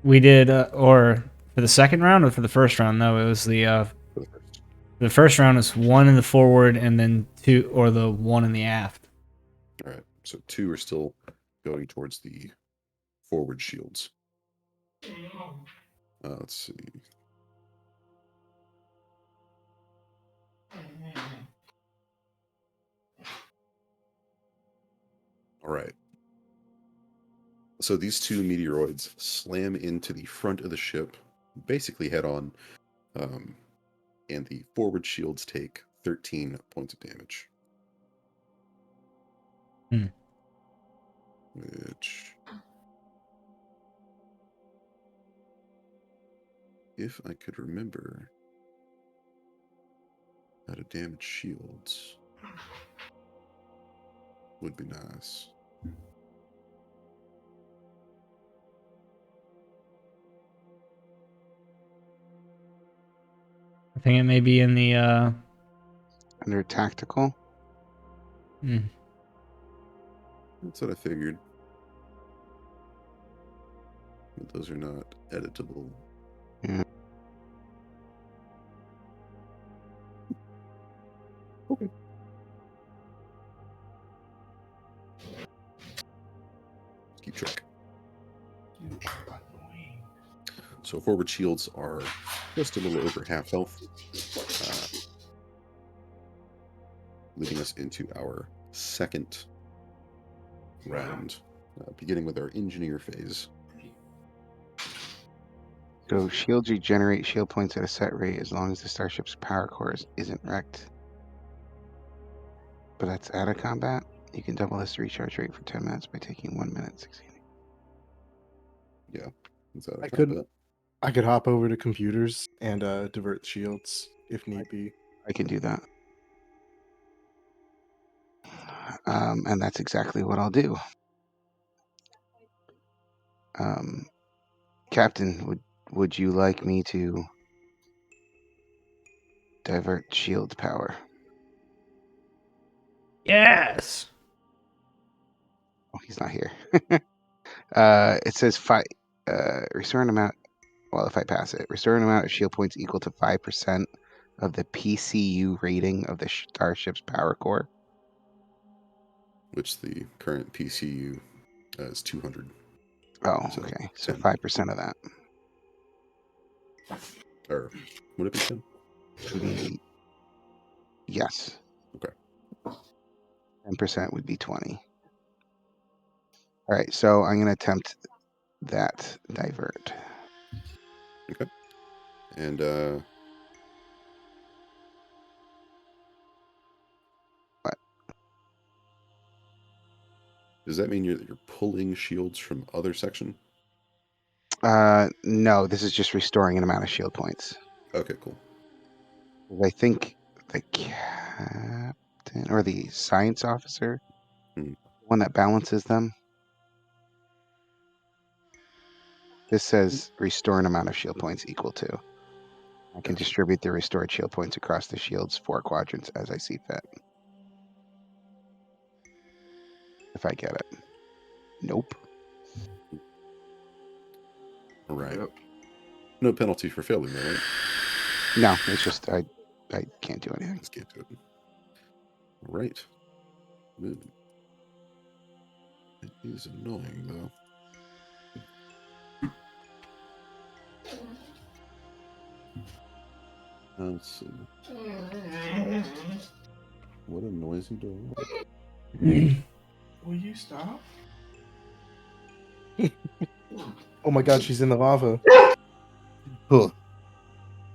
We did, or for the second round or for the first round? No, it was For the first. the first round was 1 in the forward and then 2, or the 1 in the aft. So 2 are still going towards the forward shields. Let's see. All right. So these 2 meteoroids slam into the front of the ship, basically head on, and the forward shields take 13 points of damage. Which, if I could remember how to damage shields, would be nice. I think it may be in the Under tactical. That's what I figured. But those are not editable. Yeah. Okay. Keep track. So forward shields are just a little over half health, leading us into our second round, beginning with our engineer phase. So shields regenerate shield points at a set rate as long as the starship's power core isn't wrecked. But that's out of combat. You can double this recharge rate for 10 minutes by taking 1 minute succeeding. Yeah, is that I a could- combat? I could hop over to computers and divert shields if need be. I can do that. And that's exactly what I'll do. Captain, would you like me to divert shield power? yes. Oh, he's not here. It says restore an amount. Well, if I pass it, restore an amount of shield points equal to 5% of the PCU rating of the starship's power core. Which the current PCU is 200. Oh, So, okay. So 10. 5% of that. Or would it be 10? Would be, yes. Okay. 10% would be 20. All right, so I'm going to attempt that divert. Okay. And What? Does that mean you're pulling shields from other section? No, this is just restoring an amount of shield points. Okay, cool. I think the captain or the science officer, Hmm. one that balances them. This says restore an amount of shield points equal to. I can Gotcha. distribute the restored shield points across the shield's 4 quadrants as I see fit. If I get it. Nope. All right. Yep. No penalty for failure, though, right? No, it's just I can't do anything. Just can't do it. All right. Good. It is annoying, though. Let's see. What a noisy dog. Will you stop? Oh my god, she's in the lava. Huh.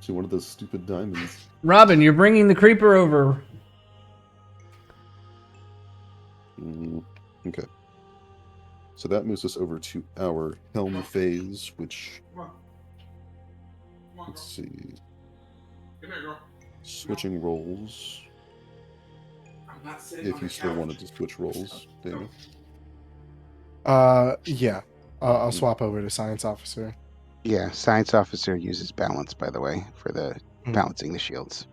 She one of those stupid diamonds. Robin, you're bringing the creeper over. Okay. So that moves us over to our helm phase, which, let's see, switching roles. If you still wanted to switch roles, Daniel. Yeah. I'll swap over to science officer. Yeah, science officer uses balance, by the way, for the balancing the shields.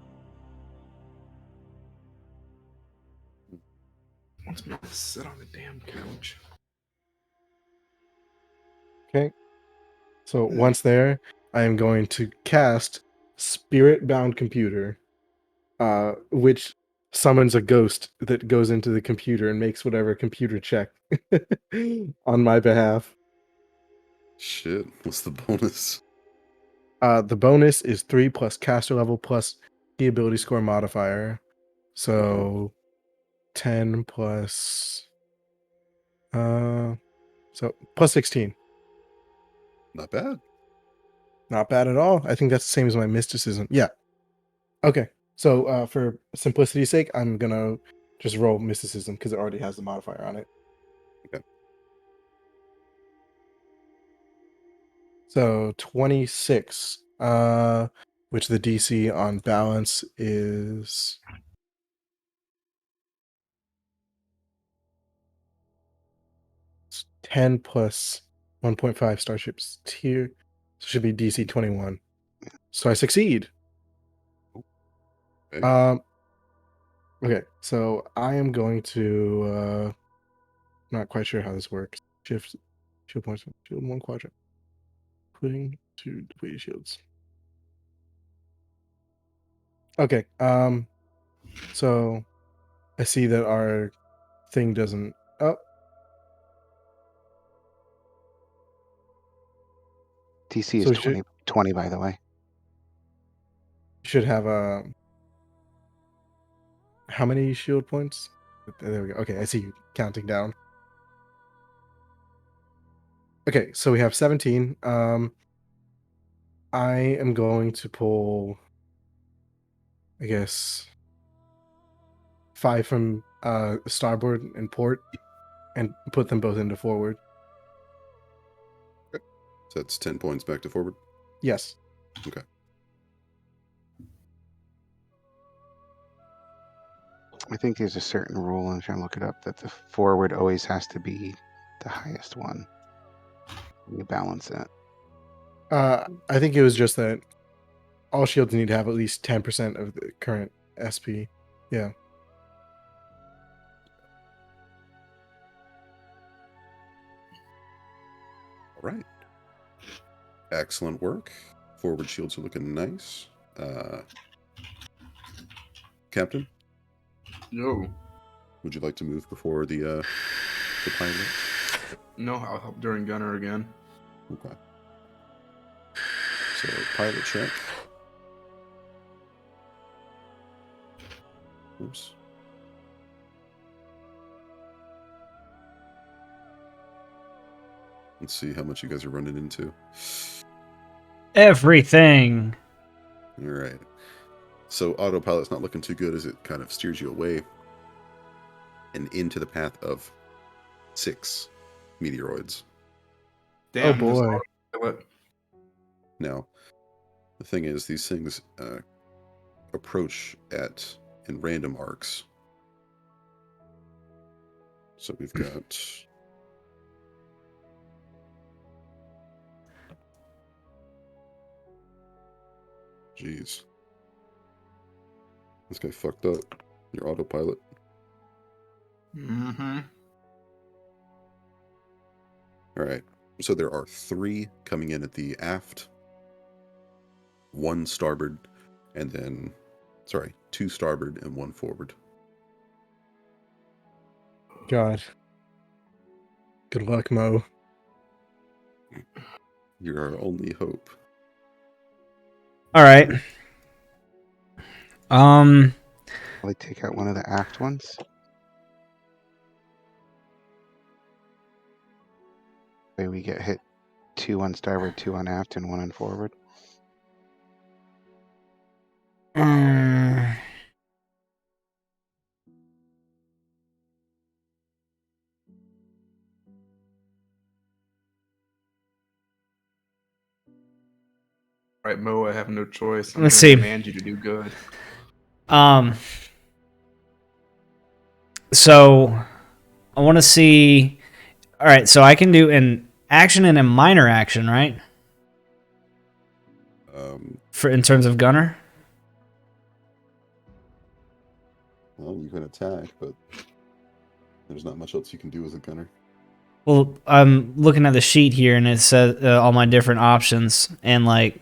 Wants me to sit on the damn couch. Okay. So once there, I am going to cast Spirit Bound Computer, which summons a ghost that goes into the computer and makes whatever computer check on my behalf. Shit. What's the bonus? The bonus is 3 plus caster level plus the ability score modifier. So 10 plus so plus 16. Not bad. Not bad at all. I think that's the same as my mysticism. Yeah. Okay. So for simplicity's sake, I'm gonna just roll mysticism because it already has the modifier on it. Okay. So 26. Which the DC on balance is 10 plus 1.5 starships tier. So it should be DC 21. So I succeed. Okay. Okay, so I am going to not quite sure how this works. Shield points, shield 1 quadrant. Putting 2 depleted shields. Okay, so I see that our thing doesn't DC is So 20, 20, by the way. should have how many shield points? There we go. Okay, I see you counting down. Okay, so we have 17. I am going to pull, I guess, 5 from starboard and port and put them both into forward. So that's 10 points back to forward. Yes. Okay. I think there's a certain rule, I'm trying to look it up, that the forward always has to be the highest one. You balance it. I think it was just that all shields need to have at least 10% of the current SP. Yeah. All right. Excellent work. Forward shields are looking nice. Captain, Yo. would you like to move before the pilot? No, I'll help during Gunner again. Okay. So pilot check. Oops. Let's see how much you guys are running into. Everything. All right. So autopilot's not looking too good as it kind of steers you away and into the path of 6 meteoroids. Damn, Oh, this boy. autopilot. Now, the thing is, these things approach in random arcs. So we've got jeez. This guy fucked up. Your autopilot. Mm-hmm. All right. So there are 3 coming in at the aft, 1 starboard, and then, 2 starboard and 1 forward. God. Good luck, Mo. You're our only hope. All right. Probably take out one of the aft ones. Way we get hit 2 on starboard, 2 on aft, and 1 on forward. All right, Mo, I have no choice. I'm Let's gonna see. command you to do good. So I want to see. All right, so I can do an action and a minor action, right? For in terms of gunner. Well, you can attack, but there's not much else you can do as a gunner. Well, I'm looking at the sheet here, and it says all my different options, and like.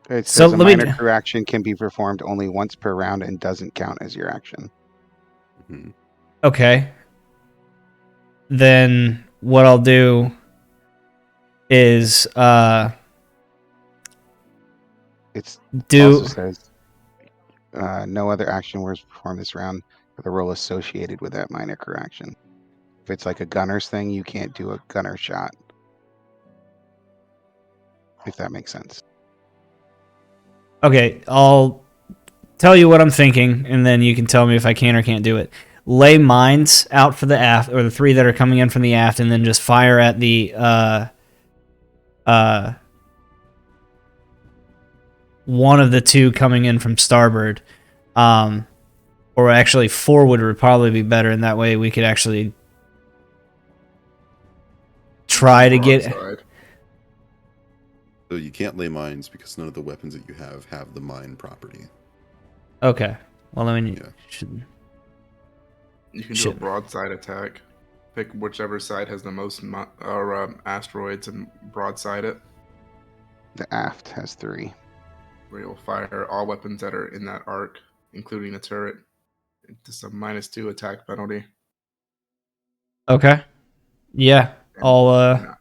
It So says a let me- minor crew action can be performed only once per round and doesn't count as your action. Mhm. Okay. Then what I'll do is It's do also says no other action was performed this round with a roll associated with that minor crew action. If it's like a gunner's thing, you can't do a gunner shot. If that makes sense. Okay, I'll tell you what I'm thinking, and then you can tell me if I can or can't do it. Lay mines out for the aft, or the 3 that are coming in from the aft, and then just fire at the one of the 2 coming in from starboard. Or actually, forward would probably be better, and that way we could actually try to get. Broadside. So you can't lay mines because none of the weapons that you have the mine property. Okay. Well, I mean, Yeah. should. You can do a Shit. broadside attack. Pick whichever side has the most asteroids and broadside it. The aft has 3. Where you'll fire all weapons that are in that arc, including the turret. Just a -2 attack penalty. Okay. Yeah. And, I'll.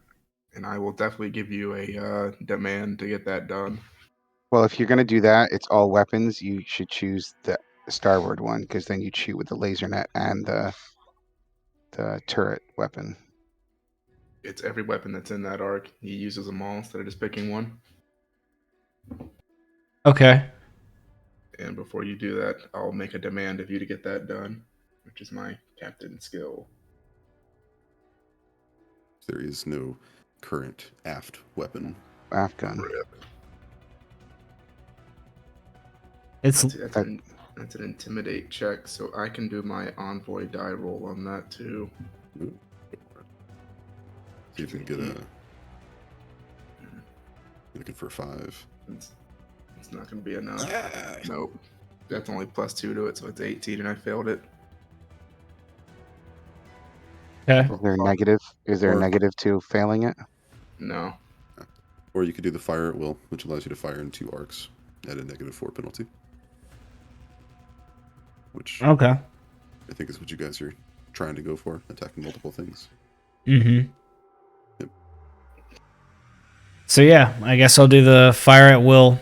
and I will definitely give you a demand to get that done. Well, if you're gonna do that, it's all weapons. You should choose the starboard one because then you shoot with the laser net and the turret weapon. It's every weapon that's in that arc. He uses them all instead of just picking one. Okay. And before you do that, I'll make a demand of you to get that done, which is my captain skill. There is no current aft weapon. Aft gun. It's. That's an intimidate check, so I can do my envoy die roll on that too. Ooh. See if we can get a. Looking for 5. It's not going to be enough. Nope. That's only +2 to it, so it's 18, and I failed it. Okay. Is there a negative? Is there a Or- negative to failing it? No. Or you could do the fire at will, which allows you to fire in 2 arcs at a -4 penalty. Which Okay. I think is what you guys are trying to go for, attacking multiple things. Mm-hmm. Yep. So yeah, I guess I'll do the fire at will.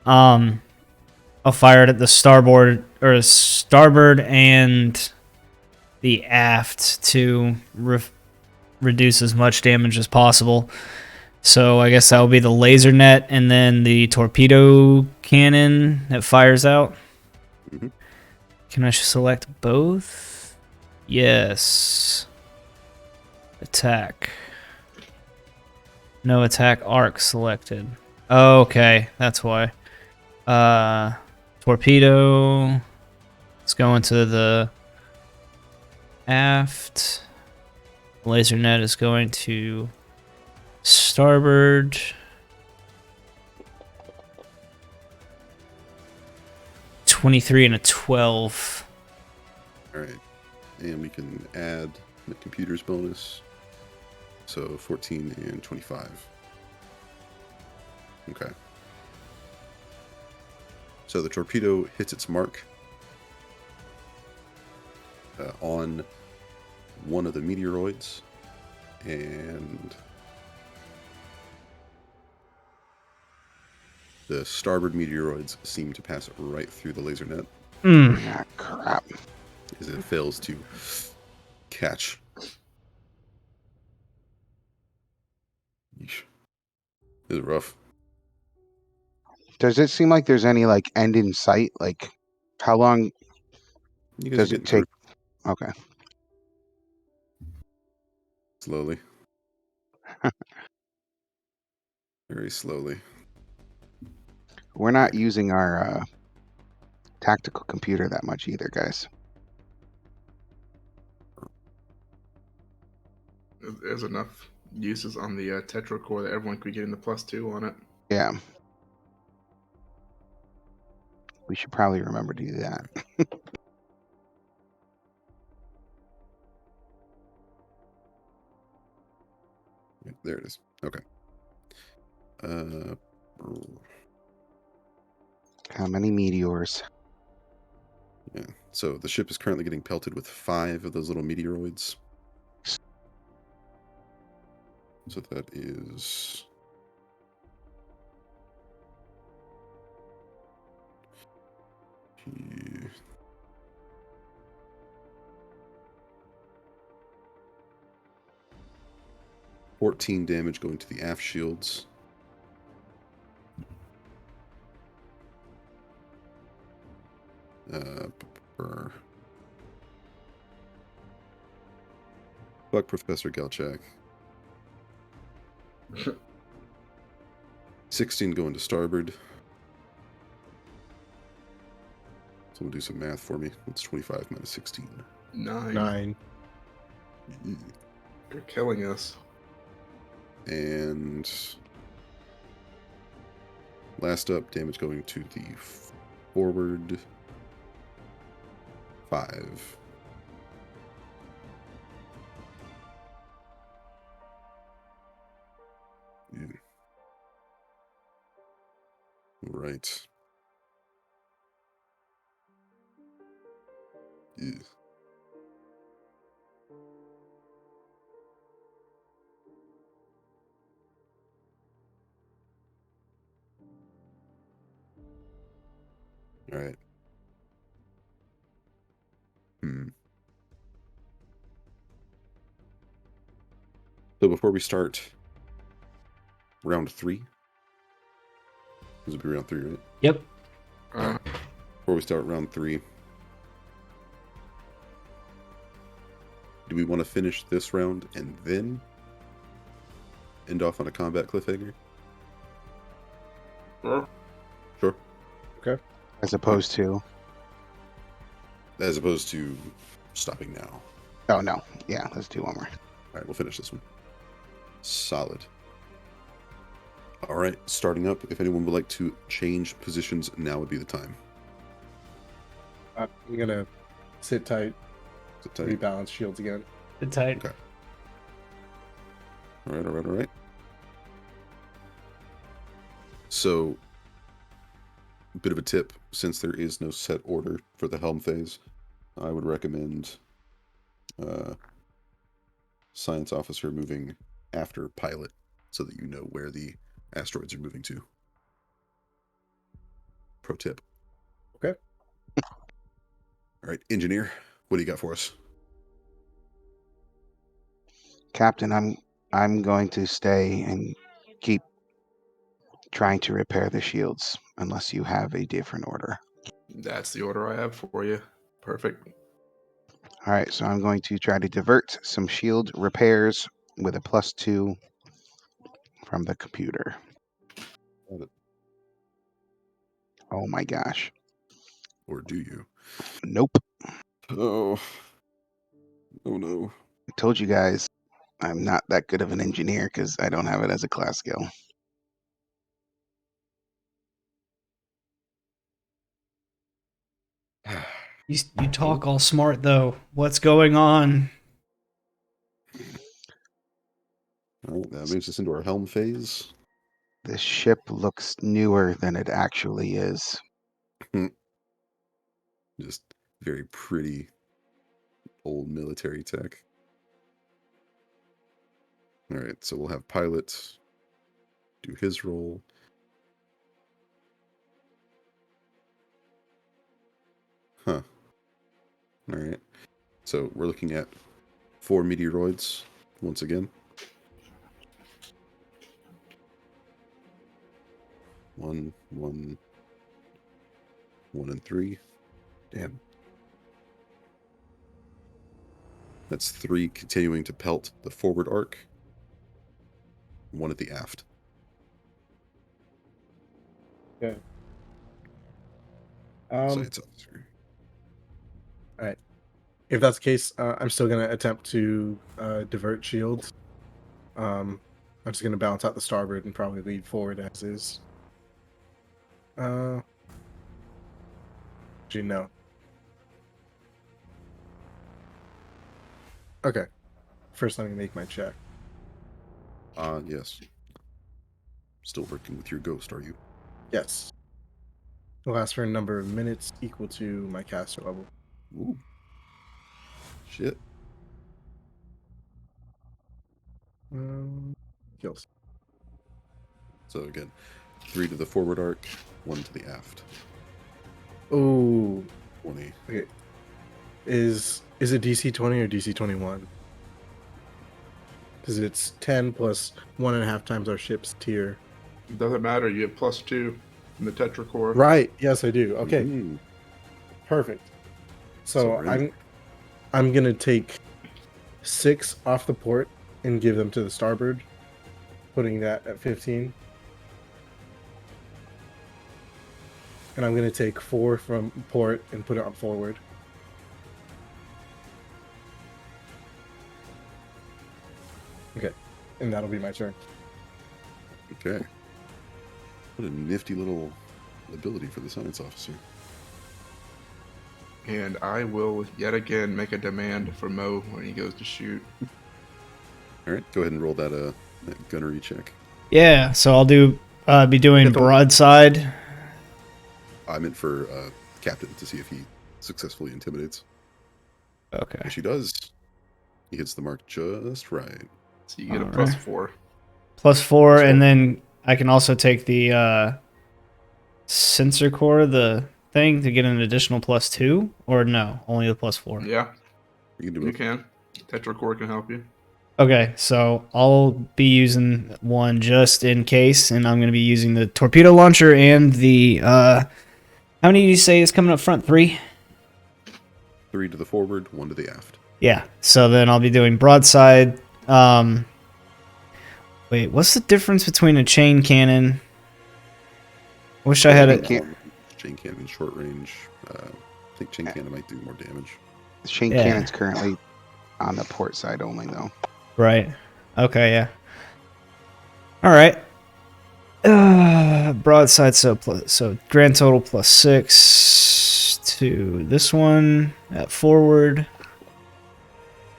I'll fire it at the starboard and the aft to reduce as much damage as possible. So I guess that will be the laser net and then the torpedo cannon that fires out. Mhm. Can I select both? Yes. Attack. No attack arc selected. Okay, that's why. Torpedo. Let's go into the aft. Laser net is going to starboard. $23 and a 12. All right. And we can add the computer's bonus. So 14 and 25. Okay. So the torpedo hits its mark on one of the meteoroids, and the starboard meteoroids seem to pass right through the laser net Ah, crap. as it fails to catch. Yeesh. This is rough. Does it seem like there's any like end in sight? Like, how long You guys does are it getting take? Okay. slowly. Very slowly. We're not using our tactical computer that much either, guys. There's enough uses on the Tetra core that everyone could get in the +2 on it. Yeah. We should probably remember to do that. There it is. Okay. How many meteors? Yeah. So the ship is currently getting pelted with 5 of those little meteoroids. So that is... Yeah. ...14 damage going to the aft shields. Brr. Fuck Professor Galchak. 16 going to starboard. Someone do some math for me. What's 25 minus 16? 9. 9. You're killing us. And last up, damage going to the forward 5. Yeah. Right. Yeah. All right. So before we start round 3, this will be round 3, right? Yep. Before we start round 3, do we want to finish this round and then end off on a combat cliffhanger? Sure. Sure. As opposed to. As opposed to stopping now. Oh, no. Yeah, let's do one more. All right, we'll finish this one. Solid. All right, starting up. If anyone would like to change positions, now would be the time. I'm gonna sit tight, Sit tight. rebalance shields again. It's tight. Okay. All right. So, a bit of a tip, since there is no set order for the helm phase, I would recommend science officer moving after pilot so that you know where the asteroids are moving to. Pro tip. Okay. All right, engineer, what do you got for us? Captain, I'm going to stay and keep trying to repair the shields unless you have a different order. That's the order I have for you. Perfect. All right, so I'm going to try to divert some shield repairs with a +2 from the computer. Got it. Oh my gosh. Or do you? Nope. Oh no. I told you guys I'm not that good of an engineer because I don't have it as a class skill. You talk all smart though. What's going on? All right, that moves us into our helm phase. This ship looks newer than it actually is. Just very pretty old military tech. All right, so we'll have pilot do his role. Huh. All right. So we're looking at 4 meteoroids once again. 1, 1, 1, and 3. Damn. That's 3 continuing to pelt the forward arc. 1 at the aft. Okay. Science officer. All right. If that's the case, I'm still gonna attempt to divert shields. I'm just gonna balance out the starboard and probably lead forward as is. Actually, no. Okay. First, let me make my check. Yes. still working with your ghost, are you? Yes. It lasts for a number of minutes equal to my caster level. Ooh. Shit. Kills. So again, 3 to the forward arc, 1 to the aft. Oh, 20. okay. Is it DC 20 or DC 21? Because it's 10 plus 1.5 times our ship's tier. It doesn't matter. You have +2 in the Tetracore. Right. Yes, I do. Okay. Mhm. Perfect. So Surrender. I'm gonna take 6 off the port and give them to the starboard, putting that at 15. And I'm gonna take 4 from port and put it on forward. Okay, and that'll be my turn. Okay. What a nifty little ability for the science officer. And I will yet again make a demand for Mo when he goes to shoot. All right, go ahead and roll that gunnery check. Yeah, so I'll be doing Get the- broadside. I meant for captain to see if he successfully intimidates. Okay. If he does, he hits the mark just right. So you get a Alright. +4. +4, So- and then I can also take the sensor core, the thing, to get an additional +2, or no, only the +4. Yeah, You can do you it. can. Tetracore can help you. Okay, so I'll be using one just in case, and I'm going to be using the torpedo launcher and the how many do you say is coming up front? 3? 3 to the forward, 1 to the aft. Yeah. So then I'll be doing broadside. Wait, what's the difference between a chain cannon? I wish I had Chain it. can- Chain cannon, short range. I think chain cannon might do more damage. The chain Yeah. cannon's currently on the port side only, though. Right. Okay. Yeah. All right. Broadside. So grand total +6 to this one at forward.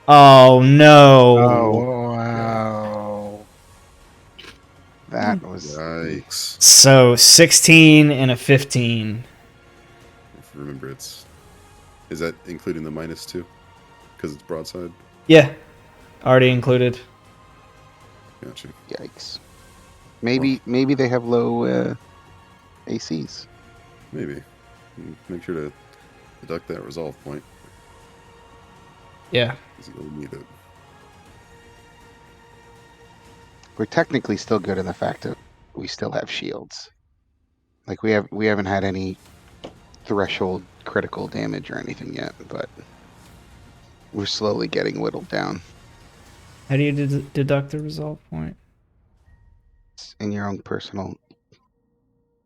Oh no! Oh, wow. That was Yikes. So 16 and a 15. If you remember, is that including the -2? Because it's broadside? Yeah, already included. Gotcha. yikes. Maybe they have low ACs. Maybe. Make sure to deduct that resolve point, Yeah. because you'll need it. We're technically still good in the fact that we still have shields. Like we haven't had any threshold critical damage or anything yet, but we're slowly getting whittled down. How do you deduct the resolve point? It's in your own personal.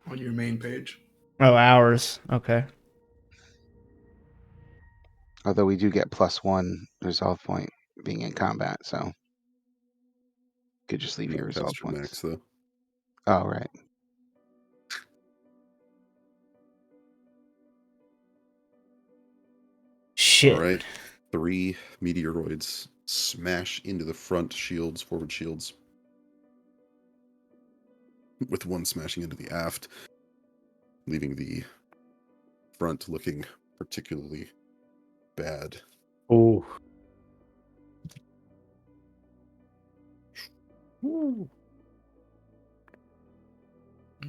On your main page. Oh, hours. Okay. Although we do get +1 resolve point being in combat, so you could just leave your Not resolve past your points. max, though. Oh, right. Shit. All right. 3 meteoroids smash into the front shields, forward shields, with one smashing into the aft, leaving the front looking particularly bad. Oh.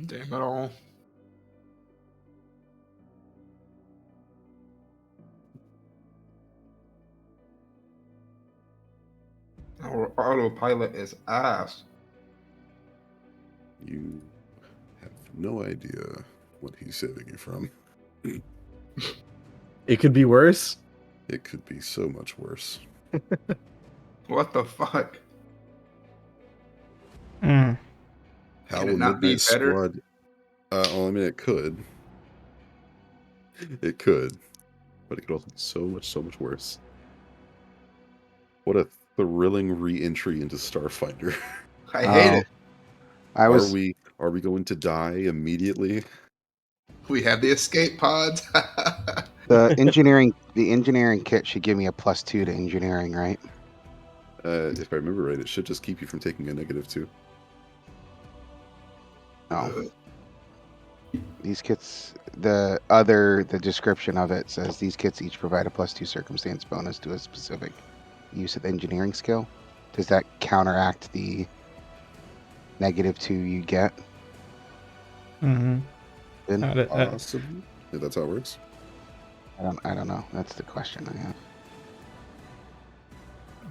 Damn it all. Our autopilot is ass. You have no idea what he's saving you from. It could be worse. It could be so much worse. What the fuck? Mm. How Can it will not be Midnight better? Squad? Well, I mean, it could. It could, but it could also be so much worse. What a thrilling re-entry into Starfinder. I hate it. I was. Are we going to die immediately? We have the escape pods. The engineering kit should give me a +2 to engineering, right? If I remember right, it should just keep you from taking a -2. No. These kits, the description of it says these kits each provide a +2 circumstance bonus to a specific use of engineering skill. Does that counteract the -2 you get? Mm-hmm. Good. Possibly. If that's how it works. I don't know. That's the question I have.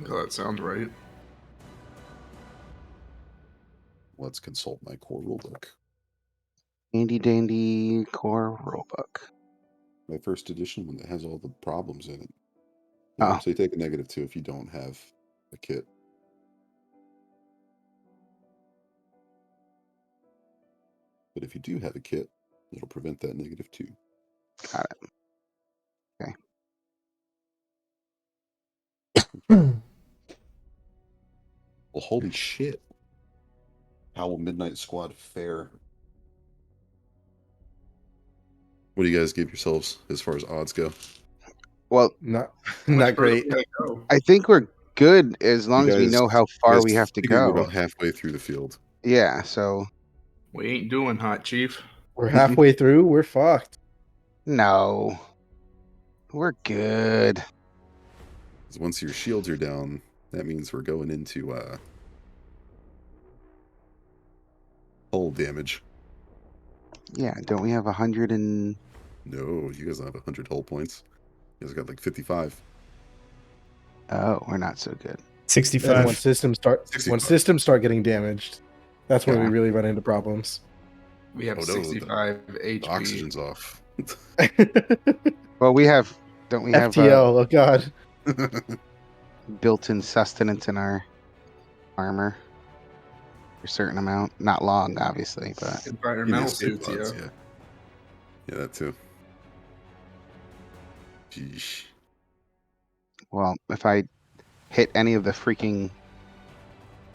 No, that sounds right. Let's consult my core rulebook. Handy dandy core rulebook. My first edition one that has all the problems in it. Oh. So you take a -2 if you don't have a kit. But if you do have a kit, it'll prevent that -2. Got it. Okay. Well, holy shit. How will Midnight Squad fare? What do you guys give yourselves as far as odds go? Well, Not How much not further great. we gotta go? I think we're good as long as we know how far we have to We're go. about halfway through the field. Yeah, so We ain't doing hot, Chief. We're halfway through. We're fucked. no. We're good. 'Cause once your shields are down, that means we're going into hull damage. Yeah, don't we have 100 and No, you guys don't have 100 hull points. You guys got like 55. oh, we're not so good. And 65. when systems start 65. getting damaged, that's when we Yeah. really run into problems. We have Oh, no, 65 The HP. oxygen's off. Well, we have don't we have FTL. Oh god. built-in sustenance in our armor? A certain amount, not long, obviously, but Environmental In the escape suits, yeah. pods, yeah. Yeah, that too. Sheesh. well, if I hit any of the freaking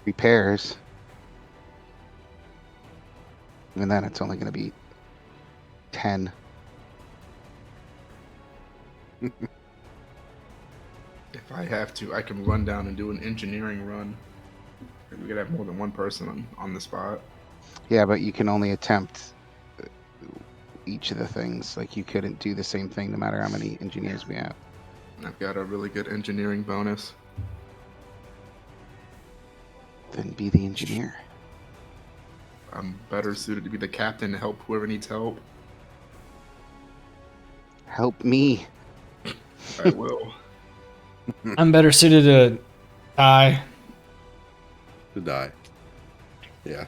repairs, even then, it's only going to be 10. If I have to, I can run down and do an engineering run. We could have more than one person on the spot. Yeah, but you can only attempt each of the things. Like, you couldn't do the same thing no matter how many engineers we have. I've got a really good engineering bonus. Then be the engineer. I'm better suited to be the captain to help whoever needs help. Help me. I will. I'm better suited to die. To die. Yeah.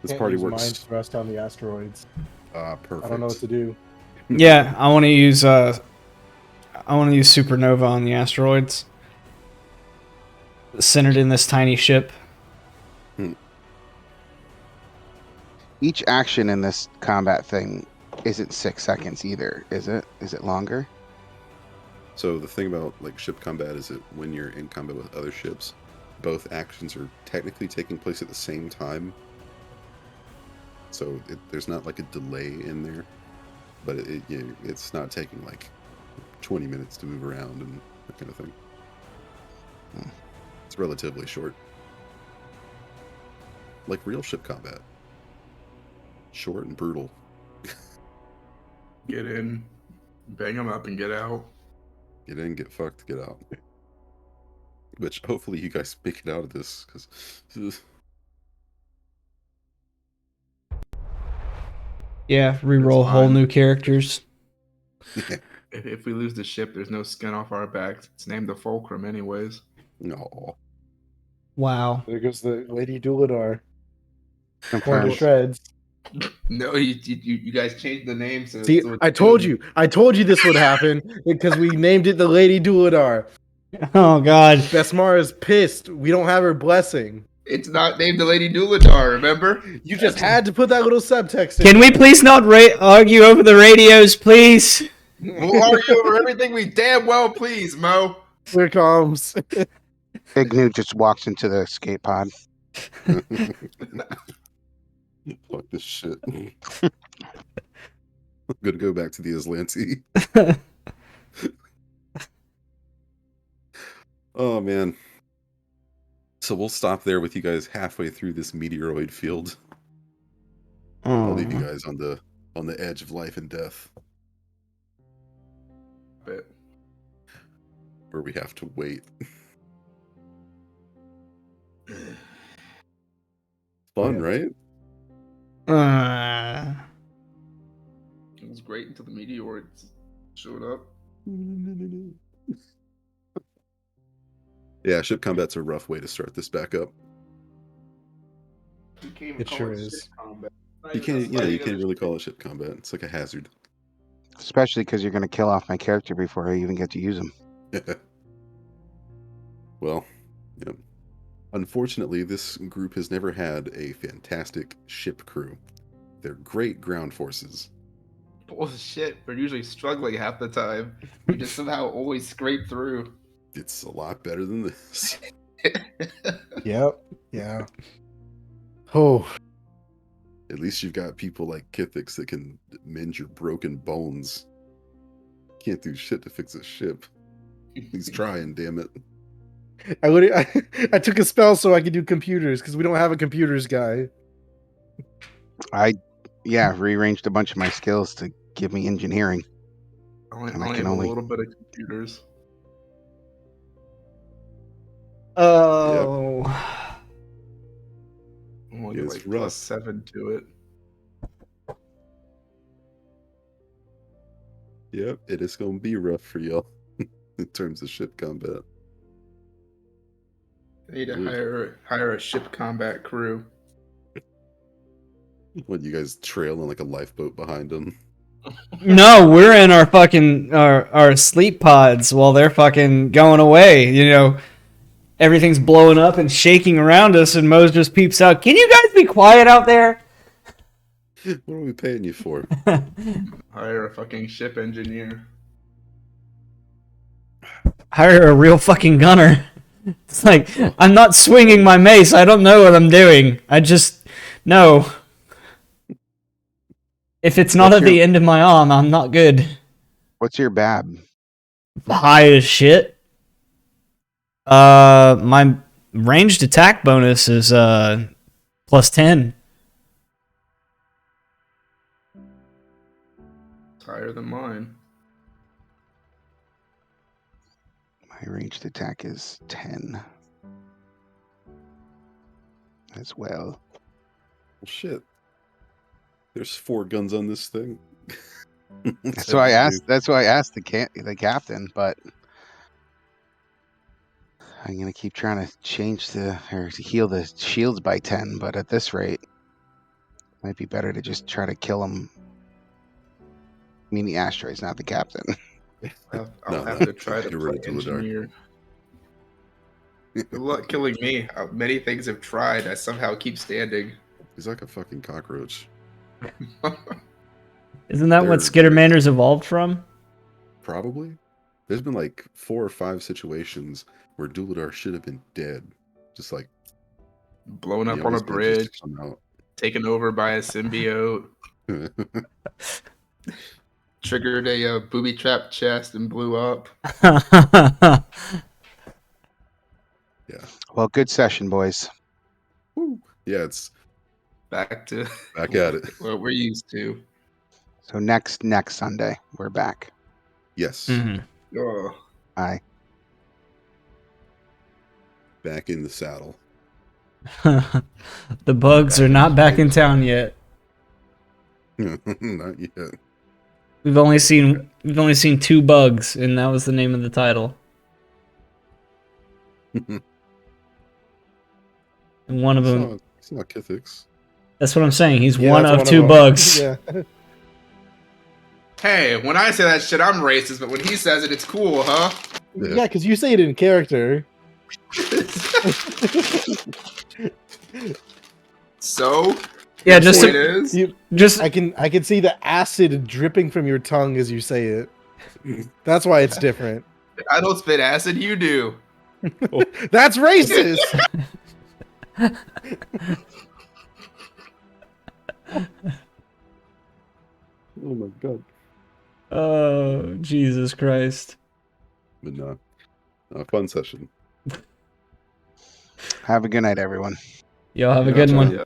This Can't party use works. mind thrust on the asteroids. Perfect. I don't know what to do. Yeah, I want to use supernova on the asteroids. Centered in this tiny ship. Each action in this combat thing isn't 6 seconds either, is it? Is it longer? So the thing about like ship combat is that when you're in combat with other ships, both actions are technically taking place at the same time. So there's not like a delay in there, but it's not taking like 20 minutes to move around and that kind of thing. It's relatively short. Like real ship combat. Short and brutal. Get in, bang them up, and get out. Get in, get fucked, get out. Which hopefully you guys make it out of this, because Yeah, reroll That's whole fine. new characters. If we lose the ship, there's no skin off our backs. It's named the Fulcrum, anyways. no. Wow. There goes the Lady Duladar. Torn to Confirmed. shreds. No, you guys changed the name. So See, so it's I told good. you. I told you this would happen because we named it the Lady Duladar. Oh god. Besmar is pissed. We don't have her blessing. It's not named the Lady Duladar, remember? You just had to put that little subtext in. Can we please not argue over the radios, please? We'll argue over everything we damn well please, Mo. Here comes. Ignu just walks into the escape pod. Fuck this shit. I'm gonna go back to the Aslanti. Oh man. So we'll stop there with you guys halfway through this meteoroid field. gonna leave you Aw. guys on the edge of life and death, But where we have to wait. Fun, Yeah. right? it was great until the meteors showed up. Yeah, ship combat's a rough way to start this back up. You can't even It call sure it is. ship combat. You can't, you can't really call it ship combat. It's like a hazard. Especially because you're going to kill off my character before I even get to use him. Well, yeah. Unfortunately, this group has never had a fantastic ship crew. They're great ground forces. Bullshit. We're usually struggling half the time. We just somehow always scrape through. It's a lot better than this. Yep. Yeah. Oh, At least you've got people like Kithix that can mend your broken bones. Can't do shit to fix a ship. He's trying, damn it. I took a spell so I could do computers because we don't have a computers guy. I rearranged a bunch of my skills to give me engineering. I only, And I only can have only- a little bit of computers. Oh. I'm only Yeah, get it's like rough. +7 to it. Yep, it is gonna be rough for y'all in terms of ship combat. I need to Ooh. hire a ship combat crew. When you guys trail on like a lifeboat behind them. No, we're in our fucking our sleep pods while they're fucking going away. You know, everything's blowing up and shaking around us, and Mose just peeps out. Can you guys be quiet out there? What are we paying you for? Hire a fucking ship engineer. Hire a real fucking gunner. It's like, I'm not swinging my mace. I don't know what I'm doing. I just no. If it's not What's at the your- end of my arm, I'm not good. What's your BAB? High as shit. My ranged attack bonus is +10. It's higher than mine. My ranged attack is 10 as well. Well, shit. There's 4 guns on this thing. That's why I asked. That's why I asked the captain. But I'm gonna keep trying to to heal the shields by 10. But at this rate, it might be better to just try to kill him. I mean, the asteroid's not the captain. I'll No, have no. to try to Get play rid of Duladar. engineer. Good luck killing me. Many things have tried. I somehow keep standing. He's like a fucking cockroach. Isn't that what They're- Skittermanders evolved from? Probably. There's been like 4 or 5 situations where Duladar should have been dead. Just like Blown he up on always a manages bridge, to come taken over by a symbiote, out. triggered a booby trap chest and blew up. Well, good session, boys. Woo. Yeah, it's Back to back at it. what we're used to. So next Sunday, we're back. Yes, Mhm. Oh, Aye. back in the saddle. The bugs are not back in town yet. Not yet. We've only seen 2 bugs, and that was the name of the title. And one of them. It's not Kithix. That's what I'm saying. He's Yeah, one that's of 2 them. bugs. Yeah. hey, when I say that shit, I'm racist, but when he says it, it's cool, huh? Yeah, because you say it in character. So, Yeah, that's just the way to- it is. Just I can see the acid dripping from your tongue as you say it. That's why it's different. I don't spit acid, you do. That's racist. Oh my god. oh, Jesus Christ. But no. Fun session. Have a good night, everyone. Y'all have a Yeah, good I'll one. tell ya.